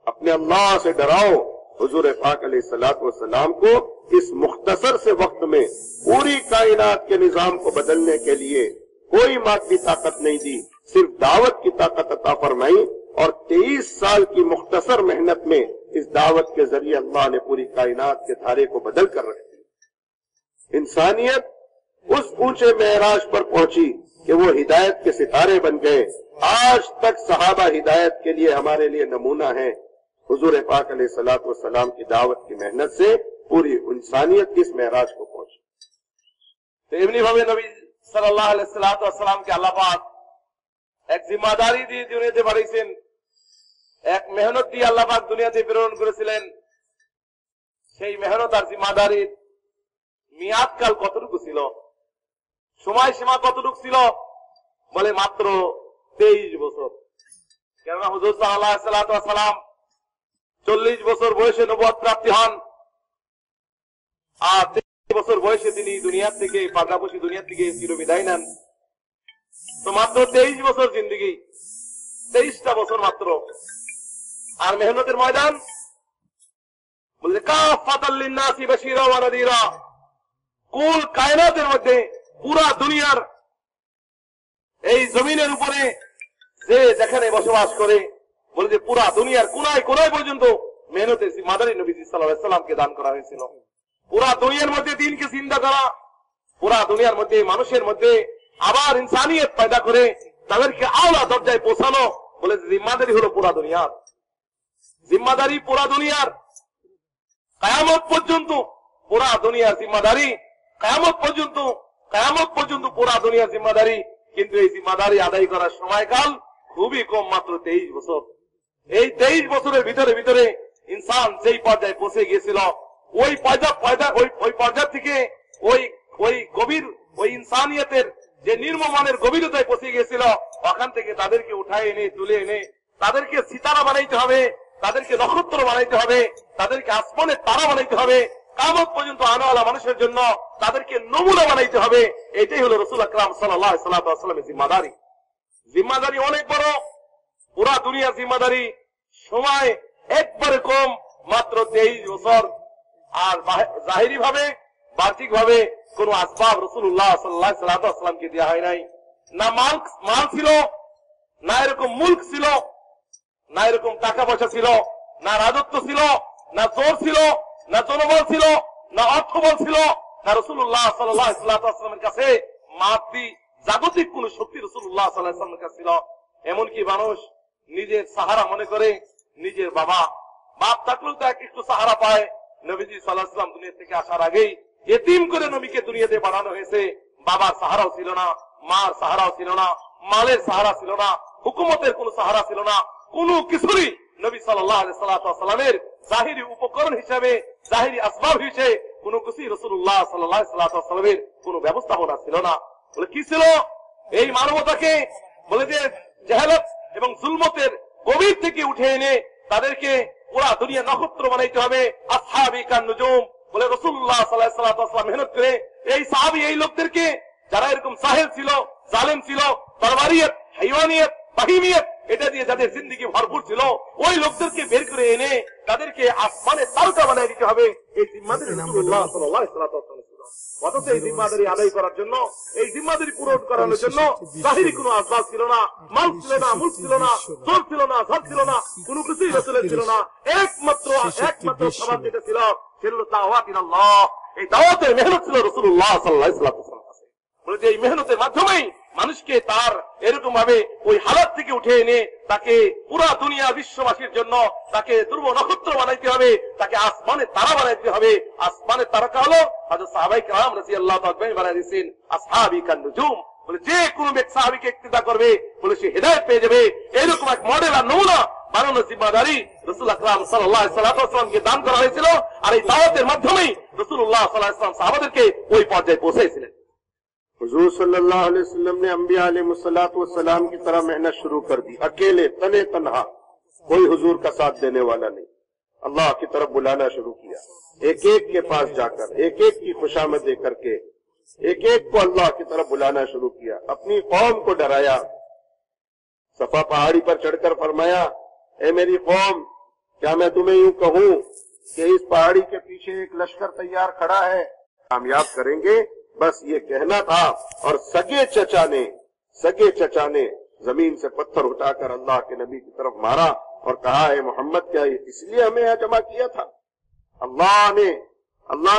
अपने अल्लाह से डराओ। हुजूर पाक अलैहिस्सलातु वस्सलाम को इस मुख्तसर से वक्त में पूरी कायनात के निजाम को बदलने के लिए कोई मादी ताकत नहीं दी, सिर्फ दावत की ताकत अता फरमाई। और 23 साल की मुख्तसर मेहनत में इस दावत के जरिए अल्लाह ने पूरी कायनात के धारे को बदल कर रख दिया। इंसानियत उस ऊंचे मेराज पर पहुंची कि वो हिदायत के सितारे बन गए। आज तक सहाबा हिदायत के लिए हमारे लिए नमूना है। हुजूर पाक अलैहिस्सलातु वस्सलाम की दावत की मेहनत से पूरी इंसानियत इस मेराज को पहुंची। तो एमनी भावे नबी সাল্লাল্লাহু আলাইহি ওয়াসাল্লামকে আল্লাহ পাক এক জিম্মাদারি দিয়ে দুনিয়াতে পাঠিয়েছেন, এক মেহনত দিয়ে আল্লাহ পাক দুনিয়াতে প্রেরণ করেছিলেন। সেই মেহনত আর জিম্মাদারির মেয়াদ কাল কতটুকু ছিল, সময় সীমা কতটুকু ছিল, বলে মাত্র 23 বছর। কেননা হুজুর সাল্লাল্লাহু আলাইহি ওয়াসাল্লাম 40 বছর বয়সে নবুয়ত প্রাপ্তি হন, আর 23 বছর বয়সে তিনি দুনিয়া থেকে পাগলাপোষী দুনিয়া থেকে চিরবিদায় নেন। তো মাত্র 23 বছর জিন্দেগি, 23টা বছর মাত্র। আর মেহনতের ময়দান বলে কাফাতাল লিন্নাসি বাশীরা ওয়া নাযীরা, কুল কায়নাতের মধ্যে পুরা দুনিয়ার এই জমিনের উপরে যে যেখানে বসবাস করে, বলে যে পুরা দুনিয়ার কোনায় কোনায় পর্যন্ত মেহনতের জিম্মাদারি নবীজি সাল্লাল্লাহু আলাইহি ওয়াসাল্লামকে দান করা হয়েছিল। পুরা দুনিয়ার মধ্যে দিনকে জিন্দা করা, পুরা দুনিয়ার মধ্যে মানুষের মধ্যে আবার ইনসানিয়ত পয়দা করে তাদেরকে আলা দরজায় পৌঁছানো, বলে জিম্মাদারি হলো পুরা দুনিয়ার। জিম্মাদারি পুরা দুনিয়ার, কিয়ামত পর্যন্ত পুরা দুনিয়ার জিম্মাদারি, কিয়ামত পর্যন্ত পুরা দুনিয়ার জিম্মাদারি। কিন্তু এই জিম্মাদারি আদায় করার সময়কাল খুবই কম, মাত্র 23 বছর। এই 23 বছরের ভিতরে ইনসান যেই পর্যায়ে পৌঁছে গিয়েছিল, ওই পর্যায় থেকে ওই গভীর ওই ইনসানিয়তের যে নির্মমানের গভীরতায় পৌঁছে গিয়েছিল, ওখান থেকে তাদেরকে উঠায় এনে তুলে এনে তাদেরকে সিতারা বানাইতে হবে, তাদেরকে নক্ষত্র বানাইতে হবে, তাদেরকে আসমানের তারা বানাইতে হবে, কিয়ামত পর্যন্ত আনাওয়ালা মানুষের জন্য তাদেরকে নমুনা বানাইতে হবে। এটাই হলো রাসূল আকরাম সাল্লাল্লাহু আলাইহি ওয়াসাল্লামের জিম্মাদারি। জিম্মাদারি অনেক বড়, পুরা দুনিয়ার জিম্মাদারি, সময় একবারে কম, মাত্র 23 বছর। আর জাহিরি ভাবে বাহ্যিক ভাবে কোন আসবাব রাসূলুল্লাহ সাল্লাল্লাহু আলাইহি ওয়াসাল্লামকে দেওয়া হয় নাই। না মাল ছিল, না এরকম মুলক ছিল, না এরকম টাকা পয়সা ছিল, না রাজত্ব ছিল, না জোর ছিল, না জনবল ছিল, না অর্থবল ছিল, না রাসূলুল্লাহ সাল্লাল্লাহু আলাইহি ওয়াসাল্লামের কাছে মাদি জাগতিক কোন শক্তি রাসূলুল্লাহ সাল্লাল্লাহু আলাইহি ওয়াসাল্লামের কাছে ছিল। এমনকি মানুষ নিজের সাহারা মনে করে, নিজের বাপ থাকলেও তো একটু সাহারা পায়। নবীজি সাল্লাল্লাহু আলাইহি ওয়াসাল্লাম দুনিয়া থেকে আসার আগেই ইতিম করে নবীকে দুনিয়াতে পাঠানো হয়েছে। বাবার সাহারাও ছিল না, মার সাহারাও ছিল না, মালের সাহারা ছিল না, হুকুমতের কোন সাহারা ছিল না, কোনো কিছুরই নবী সাল্লাল্লাহু আলাইহি ওয়াসাল্লামের জাহিরি উপকরণ হিসেবে, জাহিরি আসবাব হিসেবে কোনো কিছুই রাসূলুল্লাহ সাল্লাল্লাহু আলাইহি ওয়াসাল্লামের কোনো ব্যবস্থাপনা ছিল না। বলে কি ছিল? এই মানবতাকে বলে যে জাহালাত এবং জুলমতের গভীর থেকে উঠে এনে তাদেরকে পুরা দুনিয়া নক্ষত্র বানাইতে হবে। আসহাবি কান নুজুম, বলে রাসূলুল্লাহ সাল্লাল্লাহু আলাইহি ওয়াসাল্লাম মেহনত করে এই সাহাবী, এই লোকদেরকে যারা এরকম জাহেল ছিল, জালেম ছিল, তরবারিয়ত, হাইওয়ানিয়ত, বাহিমিয়ত এটা দিয়ে যাদের জিন্দেগি ভরপুর ছিল, ওই লোকদেরকে বের করে এনে তাদেরকে আসমানে তারকা বানিয়ে দিতে হবে। এই জিম্মাদারি রাসূলুল্লাহ সাল্লাল্লাহু আলাইহি ওয়াসাল্লাম। অথচ এই জিম্মাদারি আদায় করার জন্য, এই জিম্মাদারি পূরণ করানোর জন্য বাহিরি কোনো আসবাব ছিল না, মাল ছিল না, মুল্ক ছিল না, জোর ছিল না, ঝড় ছিল না, কোনো কিছুই রাসূলের ছিল না। একমাত্র স্বভাব যেটা ছিল সেটা হলো দাওয়াত ইলাল্লাহ। এই দাওয়াতের মেহনত ছিল রাসূলুল্লাহ সাল্লাল্লাহু আলাইহি ওয়াসাল্লাম কাছে। বলে যে এই মেহনতের মাধ্যমেই মানুষকে তার এরকম ভাবে ওই হালাত থেকে উঠে এনে তাকে পুরা দুনিয়া বিশ্ববাসীর জন্য তাকে ধ্রুব নক্ষত্র বানাইতে হবে, তাকে আসমানের তারা বানাইতে হবে। আসমানের তারকা হলো হযরত সাহাবায়ে কেরাম রাদিয়াল্লাহু তাআলা বানাই দিয়েছেন আসহাবি কান নুজুম। বলে যে কোনো ব্যক্তি সাহাবীকে ইক্তিদা করবে বলে সে হেদায়েত পেয়ে যাবে। এরকম এক মডেল আর নমুনা বানানোর জিম্মাদারি রাসূল আকরাম সাল্লাল্লাহু আলাইহি ওয়াসাল্লামকে দান করা হয়েছিল। আর এই দাওয়াতের মাধ্যমেই রাসূলুল্লাহ সাল্লাল্লাহু আলাইহি ওয়াসাল্লাম সাহাবাদেরকে ওই পর্যায়ে পৌঁছেছিলেন। हुजूर सल्लल्लाहु अलैहि वसल्लम ने अंबिया अलैहिस्सलाम की तरह मेहनत शुरू कर दी, अकेले तने तन्हा, कोई हुजूर का साथ देने वाला नहीं। अल्लाह की तरफ बुलाना शुरू किया, एक एक के पास जाकर, एक एक की खुशामद दे करके एक एक को अल्लाह की तरफ बुलाना शुरू किया। अपनी कौम को डराया, सफा पहाड़ी पर चढ़कर फरमाया, ए मेरी कौम, क्या मैं तुम्हें यूं कहूं कि इस पहाड़ी के पीछे एक लश्कर तैयार खड़ा है, कामयाब करेंगे? बस ये कहना था। और सगे चचा ने जमीन से पत्थर उठाकर अल्लाह के नबी की तरफ मारा और कहा, है मोहम्मद, क्या इसलिए हमें यहाँ जमा किया था? अल्लाह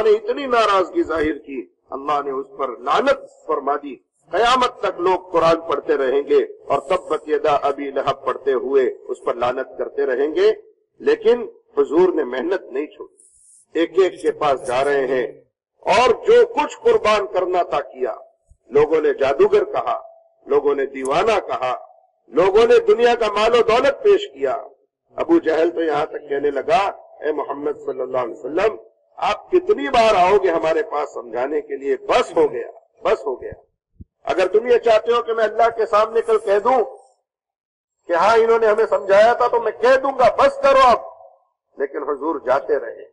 ने इतनी नाराजगी जाहिर की, अल्लाह ने उस पर लानत फरमा दी। कयामत तक लोग कुरान पढ़ते रहेंगे और तब्बत यदा अबी लहब पढ़ते हुए उस पर लानत करते रहेंगे। लेकिन हुजूर ने मेहनत नहीं छोड़ी, एक एक के पास जा रहे हैं और जो कुछ कुर्बान करना था किया। लोगों ने जादूगर कहा, लोगों ने दीवाना कहा, लोगों ने दुनिया का मालो दौलत पेश किया। अबू जहल तो यहाँ तक कहने लगा, ए मोहम्मद सल्लल्लाहु अलैहि वसल्लम, आप कितनी बार आओगे हमारे पास समझाने के लिए? बस हो गया, बस हो गया। अगर तुम ये चाहते हो कि मैं अल्लाह के सामने कल कह दूं कि हाँ इन्होंने हमें समझाया था, तो मैं कह दूंगा बस करो अब। लेकिन हुजूर जाते रहे,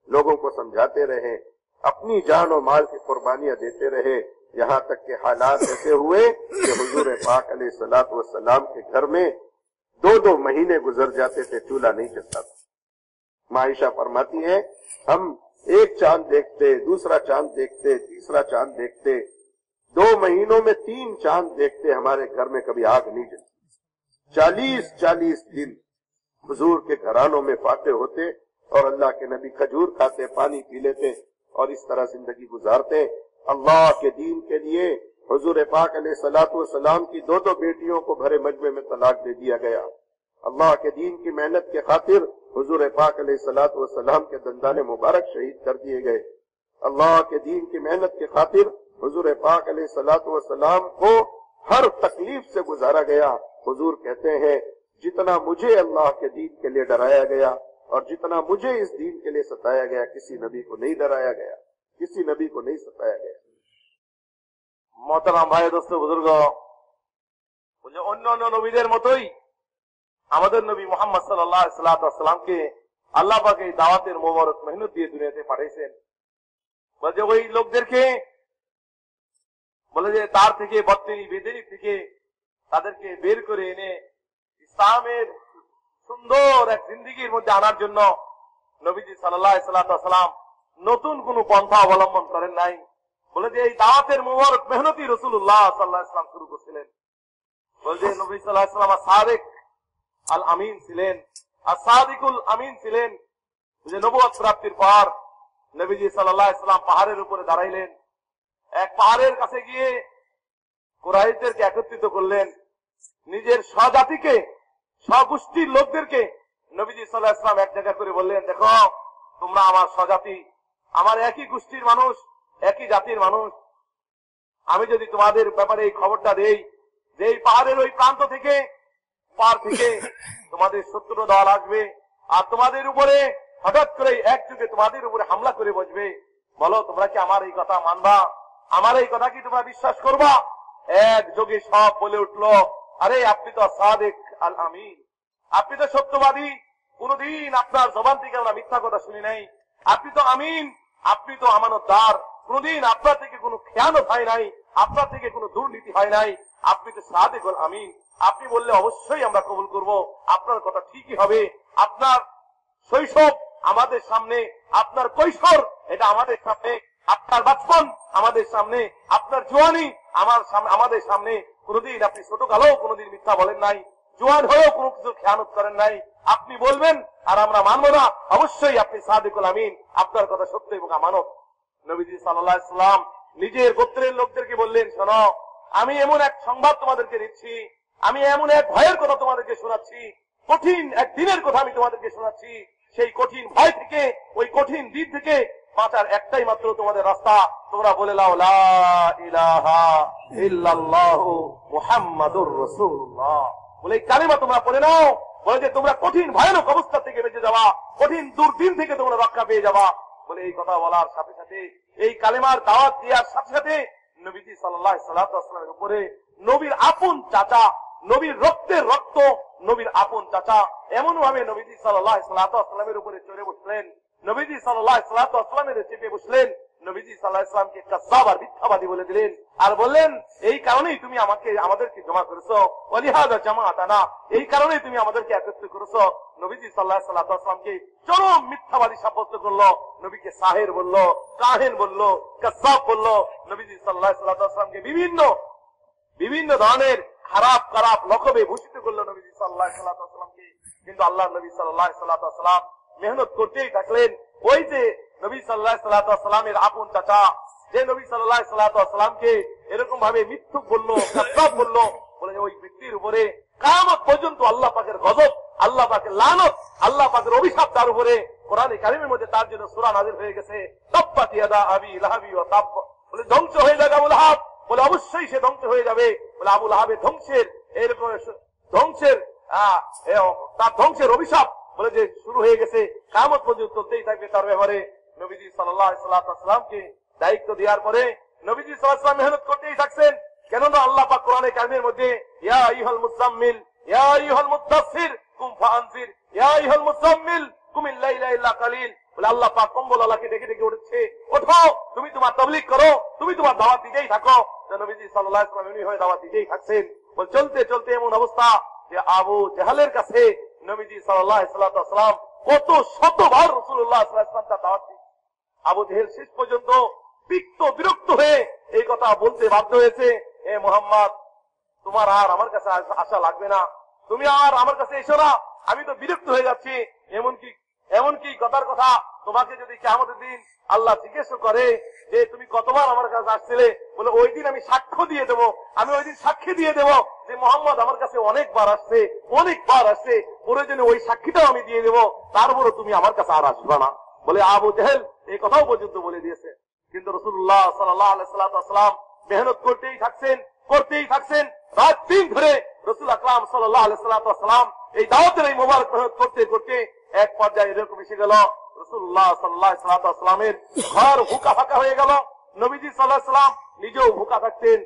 लोगों को समझाते रहे, अपनी जान और माल की कुर्बानियां देते रहे, यहाँ तक के हालात ऐसे हुए कि हुजूर पाक अलैहिस्सलातु वस्सलाम के घर में 2-2 महीने गुजर जाते थे, चूल्हा नहीं जलता था। माइशा फरमाती है, हम एक चांद देखते, दूसरा चांद देखते, तीसरा चांद देखते, 2 महीनों में 3 चांद देखते, हमारे घर में कभी आग नहीं जलती। 40-40 दिन हुजूर के घरानों में फाते होते और अल्लाह के नबी खजूर खाते, पानी पी लेते और इस तरह जिंदगी गुजारते। अल्लाह के दीन के लिए हुजूर पाक अलैहिस्सलातु वस्सलाम की 2-2 बेटियों को भरे मजमे में तलाक दे दिया गया। अल्लाह के दीन की मेहनत के खातिर हुजूर पाक अलैहिस्सलातु वस्सलाम के दंदाने मुबारक शहीद कर दिए गए। अल्लाह के दीन की मेहनत के खातिर हुजूर पाक अलैहिस्सलातु वस्सलाम को हर तकलीफ से गुजारा गया। हुजूर कहते हैं, जितना मुझे अल्लाह के दीन के लिए डराया गया और जितना मुझे इस दीन के लिए सताया गया, किसी नबी को नहीं डराया गया, किसी नबी को नहीं सताया गया। मोहतरम भाई, दोस्तों, बुजुर्ग, অন্য নবীদের মতোই আমাদের নবী মুহাম্মদ সাল্লাল্লাহু আলাইহি ওয়াসাল্লামকে আল্লাহ পাক এই দাওয়াতের মোবারক মেহনত দিয়ে দুনিয়াতে পাঠিয়েছেন। বলে যে ওই লোকদেরকে বলে যে তার থেকে বদতিনি বেদিনী থেকে তাদেরকে বের করে এনে ইসলামের সুন্দর এক জিন্দেগির মধ্যে আনার জন্য নবীজি সাল্লাল্লাহু আলাইহি ওয়াসাল্লাম নতুন কোন পন্থা অবলম্বন করেন নাই। বলে যে এই দাওয়াতের মুবারক মেহনতি রাসূলুল্লাহ সাল্লাল্লাহু আলাইহি ওয়াসাল্লাম শুরু করেছিলেন। বলে যে নবী সাল্লাল্লাহু আলাইহি ওয়াসাল্লাম সাদিক আল আমিন ছিলেন, as-সাদিকুল আমিন ছিলেন। যে নবুয়ত প্রাপ্তির পর নবীজি সাল্লাল্লাহু আলাইহি ওয়াসাল্লাম পাহাড়ের উপরে দাঁড়াইলেন, এক পাহাড়ের কাছে গিয়ে কুরাইশদেরকে একত্রিত করলেন, নিজের স্বজাতিকে, স্বগোষ্ঠীর লোকদেরকে নবীজি সাল্লাল্লাহু আলাইহি ওয়াসাল্লাম এক জায়গা করে বললেন, দেখো তোমরা আমার স্বজাতি, আমার একই গোষ্ঠীর মানুষ, একই জাতির মানুষ। আমি যদি তোমাদের ব্যাপারে এই খবরটা দেই যে এই পাহাড়ের ওই প্রান্ত থেকে পার থেকে তোমাদের শত্রু দল আসবে আর তোমাদের উপরে হঠাৎ করে একযুগে তোমাদের উপরে হামলা করে বসবে, বলো তোমরা কি আমার এই কথা মানবা? আমার এই কথা কি তোমরা বিশ্বাস করবা? একযোগে সব বলে উঠলো, আরে আপনি তো সাদিক আল আমিন, আপনি তো সত্যবাদী, কোনদিন আপনার জবান থেকে আমরা মিথ্যা কথা শুনি নাই। আপনি তো আমিন, আপনি তো আমানতদার, কোনদিন আপনার থেকে কোনো খেয়ানত হয় নাই, আপনার থেকে কোনো দুর্নীতি হয় নাই। আপনি তো সাদিক আল আমিন, আপনি বললে অবশ্যই আমরা কবুল করব, আপনার কথা ঠিকই হবে। আপনার শৈশব আমাদের সামনে, আপনার কৈশোর এটা আমাদের সামনে, আপনার বাচপন আমাদের সামনে, আপনার জোয়ানি আমাদের সামনে। কোনদিন আপনি ছোট কালেও কোনদিন মিথ্যা বলেন নাই, জোয়ান হয়েও কোনো কিছু খেয়ানত করেন নাই। আপনি বলবেন আর আমরা মানব না, অবশ্যই আপনি সাদিকুল আমিন, আপনার কথা সত্য এবং আমানত। নবীজি সাল্লাল্লাহু আলাইহি ওয়াসাল্লাম নিজের গোত্রের লোকদেরকে বললেন, শোনো, আমি এমন এক সংবাদ তোমাদেরকে দিচ্ছি, আমি এমন এক ভয়ের কথা তোমাদেরকে শোনাচ্ছি, কঠিন এক দিনের কথা আমি তোমাদেরকে শোনাচ্ছি। সেই কঠিন ভয় থেকে, ওই কঠিন দিন থেকে বাঁচার একটাই মাত্র তোমাদের রাস্তা, তোমরা বলে লাও লা ইলাহা ইল্লাল্লাহু মুহাম্মাদুর রাসূলুল্লাহ। বলে এই কালিমা তোমরা পড়ে নাও, বলে যে তোমরা কঠিন ভয়ানক অবস্থা থেকে বেঁচে যাওয়া, কঠিন দুর্দিন থেকে তোমরা রক্ষা পেয়ে যাওয়া। বলে এই কথা বলার সাথে সাথে, এই কালিমার দাওয়াত দেওয়ার সাথে সাথে নবীজি সাল্লাল্লাহু আলাইহি ওয়াসাল্লামের উপরে নবীর আপন চাচা, নবীর রক্তের রক্ত, নবীর আপন চাচা এমন ভাবে নবীজি সাল্লাল্লাহু আলাইহি ওয়াসাল্লামের উপরে চড়ে বসলেন, নবীজি সাল্লাল্লাহু আলাইহি ওয়াসাল্লামের চেপে বসলেন। নবীজি সাল্লাল্লাহু আলাইহি ওয়াসাল্লামকে কাযযাব আর মিথ্যাবাদী বলে দিলেন, আর বললেন এই কারণেই তুমি আমাদেরকে জমা করেছো, ওয়ালিহাযা জামাআতানা, এই কারণেই তুমি আমাদেরকে একত্রিত করেছো। নবীজি সাল্লাল্লাহু আলাইহি ওয়াসাল্লামকে চরম মিথ্যাবাদী সাব্যস্ত করলো, নবীকে সাহের বলল, কাহিন বলল, কাযযাব বলল। নবীজি সাল্লাল্লাহু আলাইহি ওয়াসাল্লামকে বিভিন্ন ধরনের খারাপ লকবে ভূষিত করলো নবীজি সাল্লাল্লাহু আলাইহি ওয়াসাল্লামকে। কিন্তু আল্লাহর নবী সাল্লাল্লাহু আলাইহি ওয়াসাল্লাম মেহনত করতেই থাকলেন। ওই যে নবী সাল্লাল্লাহু আলাইহি ওয়াসাল্লামের আপন চাচা, যে নবী সাল্লাল্লাহু আলাইহি ওয়াসাল্লামকে এরকম ভাবে মিথ্যুক বললো, কাযযাব বললো, বলে ওই ব্যক্তির উপরে কিয়ামত পর্যন্ত আল্লাহ পাকের গজব, আল্লাহ পাকের লানত, আল্লাহ পাকের অভিশাপ তার উপরে। কোরআনে কারিমের মধ্যে তার জন্য সূরা নাযিল হয়ে গেছে, তাব্বাত ইয়াদা আবি লাহাবি ওয়া তাব। বলে ধ্বংস হয়ে যাবে আবু লাহাব, বলে অবশ্যই সে ধ্বংস হয়ে যাবে। বলে আবু লাহাবের ধ্বংসের এরকম তার ধ্বংসের অভিশাপ বলে যে শুরু হয়ে গেছে, কিয়ামত পর্যন্ত চলতেই থাকবে তার ব্যাপারে। নবীজি সাল্লাল্লাহু আলাইহি ওয়াসাল্লামকে দায়িত্ব দেওয়ার পরে নবীজি সাল্লাল্লাহু আলাইহি ওয়াসাল্লাম মেহনত করতেই থাকছেন। কেননা আল্লাহ পাক কোরআনে কারিমের মধ্যে ইয়া আইয়ুহাল মুযাম্মিল ইয়া আইয়ুহাল মুদ্দাসসির কুম ফাআনজির ইয়া আইয়ুহাল মুযাম্মিল কুমিল লাইলা ইল্লা কালিল। বলে আল্লাহ পাক কম্বলওয়ালাকে ডেকে ডেকে উঠছে, ওঠো, তুমি তোমার তাবলীগ করো, তুমি তোমার দাওয়াত দিতেই থাকো। নবীজি সাল্লাল্লাহু আলাইহি ওয়াসাল্লাম এমনি হয়ে দাওয়াত দিতেই থাকছেন। বল চলতে চলতে এমন অবস্থা যে আবু জাহালের কাছে নবীজি সাল্লাল্লাহু আলাইহি ওয়াসাল্লাম কত শতবার রাসূলুল্লাহ সাল্লাল্লাহু আলাইহি ওয়াসাল্লাম তার দাওয়াত দিয়েছেন। আবু জাহেল শেষ পর্যন্ত বিরক্ত হয়ে এই কথা বলতে বাধ্য হয়েছে, হে মুহাম্মদ, তোমার আর আমার কাছে আসা লাগবে না, তুমি আর আমার কাছে এসো না, আমি তো বিরক্ত হয়ে যাচ্ছি। এমনকি কথার কথা, তোমাকে যদি কিয়ামতের দিন আল্লাহ জিজ্ঞেস করে যে তুমি কতবার আমার কাছে আসছিলে, বলে ওই দিন আমি সাক্ষ্য দিয়ে দেবো, আমি ওই দিন সাক্ষী দিয়ে দেবো যে মোহাম্মদ আমার কাছে অনেকবার আসছে, প্রয়োজনে ওই সাক্ষীটাও আমি দিয়ে দেবো, তারপরও তুমি আমার কাছে আর আসবে না। বলে আবু জাহেল এই কথাও পর্যন্ত বলে দিয়েছে। কিন্তু রাসূলুল্লাহ সাল্লাল্লাহু আলাইহি ওয়াসাল্লাম মেহনত করতেই থাকছেন রাত দিন ধরে। রাসূল আকরাম সাল্লাল্লাহু আলাইহি ওয়াসাল্লাম এই দাওয়াতের এই মোবারক মেহনত করতে করতে এক পর্যায়ে এরকম এসে গেল, রাসূলুল্লাহ সাল্লাল্লাহু আলাইহি ওয়াসাল্লামের ঘর ভুকা ফাঁকা হয়ে গেল। নবীজি সাল্লাল্লাহু আলাইহি ওয়াসাল্লাম নিজেও ভুকা থাকতেন,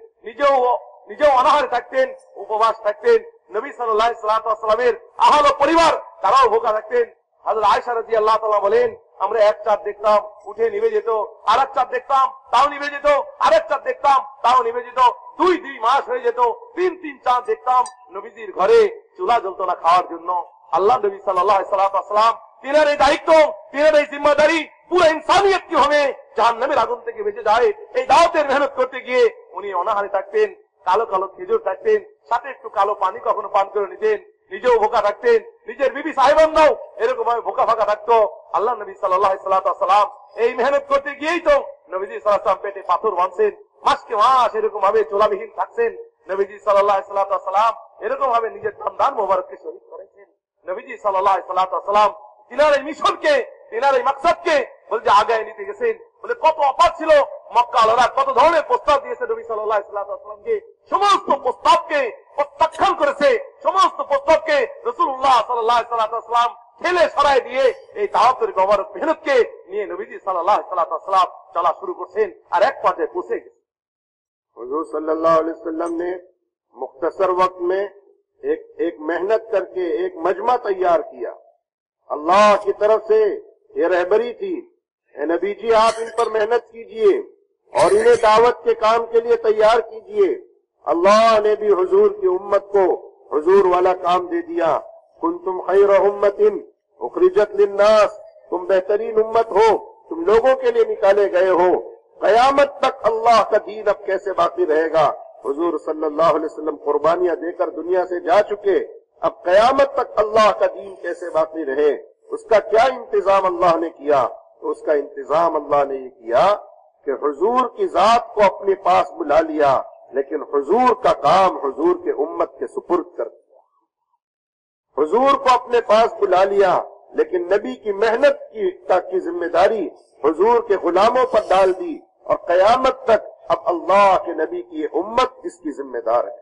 নিজেও অনাহারে থাকতেন, উপবাস থাকতেন। নবী সাল্লাল্লাহু আলাইহি ওয়াসাল্লামের আহল পরিবার তারাও ভুকা থাকতেন। হযরত আয়েশা রাদিয়াল্লাহু তাআলা বলেন, আমরা এক চাঁদ দেখতাম উঠে নিভে যেত, আর এক চাঁদ দেখতাম তাও নিভে যেত, আরেক চাঁদ দেখতাম তাও নিভে যেত, 2 মাস হয়ে যেত, 3 চাঁদ দেখতাম নবীজির ঘরে চুলা জ্বলতো না খাওয়ার জন্য। আল্লাহ নবী সাল্লাল্লাহু আলাইহি ওয়াসাল্লাম তিনার এই দায়িত্ব, তিনার এই জিম্মাদারি পুরো ইনসানিয়ত কিভাবে জাহান্নামের আগুন থেকে বেঁচে যায়, এই দাওয়াতের মেহনত করতে গিয়ে উনি অনাহারে থাকতেন, কালো খেজুর থাকতেন, সাথে একটু কালো পানি কখনো পান করে নিতেন, নিজেও ভোকা থাকতেন, নিজের বিবি সাহেবানরাও এরকম ভাবে ভোকা ফাঁকা থাকতো। আল্লাহ নবী সাল্লাল্লাহু আলাইহি ওয়াসাল্লাম এই মেহনত করতে গিয়েই তো নবীজি সাল্লাল্লাহু আলাইহি ওয়াসাল্লাম পেটে পাথর বাঁধছেন, মাসকে মাস এরকম ভাবে চোলাবিহীন থাকছেন। নবীজি সাল্লাল্লাহু আলাইহি ওয়াসাল্লাম এরকম ভাবে নিজের দান মোবারককে শহীদ করেছেন। নবীজি সাল্লাল্লাহু আলাইহি ওয়াসাল্লাম তিনার এই মিশনকে, তিনার এই মাকসাদকে বলতে আগায় নিতে গেছেন। বলে কত অফার ছিল, মক্কা আলারা কত ধরনের প্রস্তাব দিয়েছে নবী সাল্লাল্লাহু আলাইহি ওয়াসাল্লামকে, সমস্ত প্রস্তাবকে প্রত্যাখ্যান করেছে, সমস্ত প্রস্তাবকে রাসূলুল্লাহ সাল্লাল্লাহু আলাইহি ওয়াসাল্লাম ঠেলে সরাই দিয়ে এই দাওয়াতের মোবারক মেহনতকে নিয়ে নবীজি সাল্লাল্লাহু আলাইহি ওয়াসাল্লাম চলা শুরু করছেন, আর এক পর্যায়ে পৌঁছে গেছে। हुजूर सल्लल्लाहु अलैहि वसल्लम ने मुख्तसर वक्त में एक मेहनत करके एक मजमा तैयार किया। अल्लाह की तरफ से ये रहबरी थी, नबी जी आप इन पर मेहनत कीजिए और इन्हें दावत के काम के लिए तैयार कीजिए। अल्लाह ने भी हुजूर की उम्मत को हुजूर वाला काम दे दिया। कुंतुम खैर उम्मतिन उखरिजत लिन्नास, तुम बेहतरीन उम्मत हो, तुम लोगों के लिए निकाले गए हो। قیامت تک اللہ کا دین اب کیسے باقی رہے گا؟ حضور صلی اللہ علیہ وسلم قربانیاں دے کر دنیا سے جا چکے، اب قیامت تک اللہ کا دین کیسے باقی رہے؟ اس کا کیا انتظام اللہ نے کیا؟ تو اس کا انتظام اللہ نے یہ کیا کہ حضور کی ذات کو اپنے پاس بلا لیا، لیکن حضور کا کام حضور کے امت کے سپرد کر دیا۔ حضور کو اپنے پاس بلا لیا، لیکن نبی کی محنت کی ذمہ داری حضور کے غلاموں پر ڈال دی، اور قیامت تک اب اللہ کے نبی کی یہ امت اس کی ذمہ دار ہے۔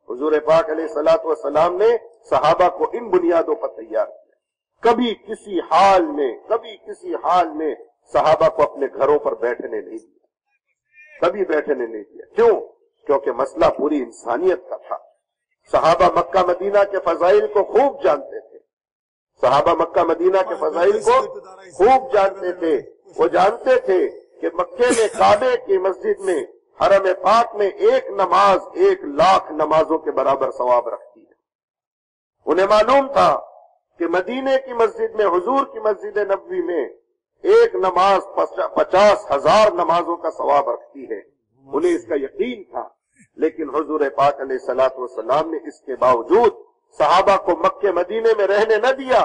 حضور پاک علیہ الصلوۃ والسلام نے صحابہ کو ان بنیادوں پر تیار کیا۔ کبھی کسی حال میں صحابہ کو اپنے گھروں پر بیٹھنے نہیں دیا، کبھی بیٹھنے نہیں دیا۔ کیوں؟ کیونکہ مسئلہ پوری انسانیت کا تھا۔ صحابہ مکہ مدینہ کے فضائل کو خوب جانتے تھے، صحابہ مکہ مدینہ کے فضائل کو خوب جانتے تھے۔ وہ جانتے تھے کہ مکے میں کعبے کی مسجد میں حرم پاک میں ایک نماز 1,00,000 نمازوں کے برابر ثواب رکھتی ہے۔ انہیں معلوم تھا کہ مدینے کی مسجد میں، حضور کی مسجد نبوی میں ایک نماز 50,000 نمازوں کا ثواب رکھتی ہے۔ انہیں اس کا یقین تھا، لیکن حضور پاک علیہ الصلوۃ والسلام نے اس کے باوجود صحابہ کو مکے مدینے میں رہنے نہ دیا،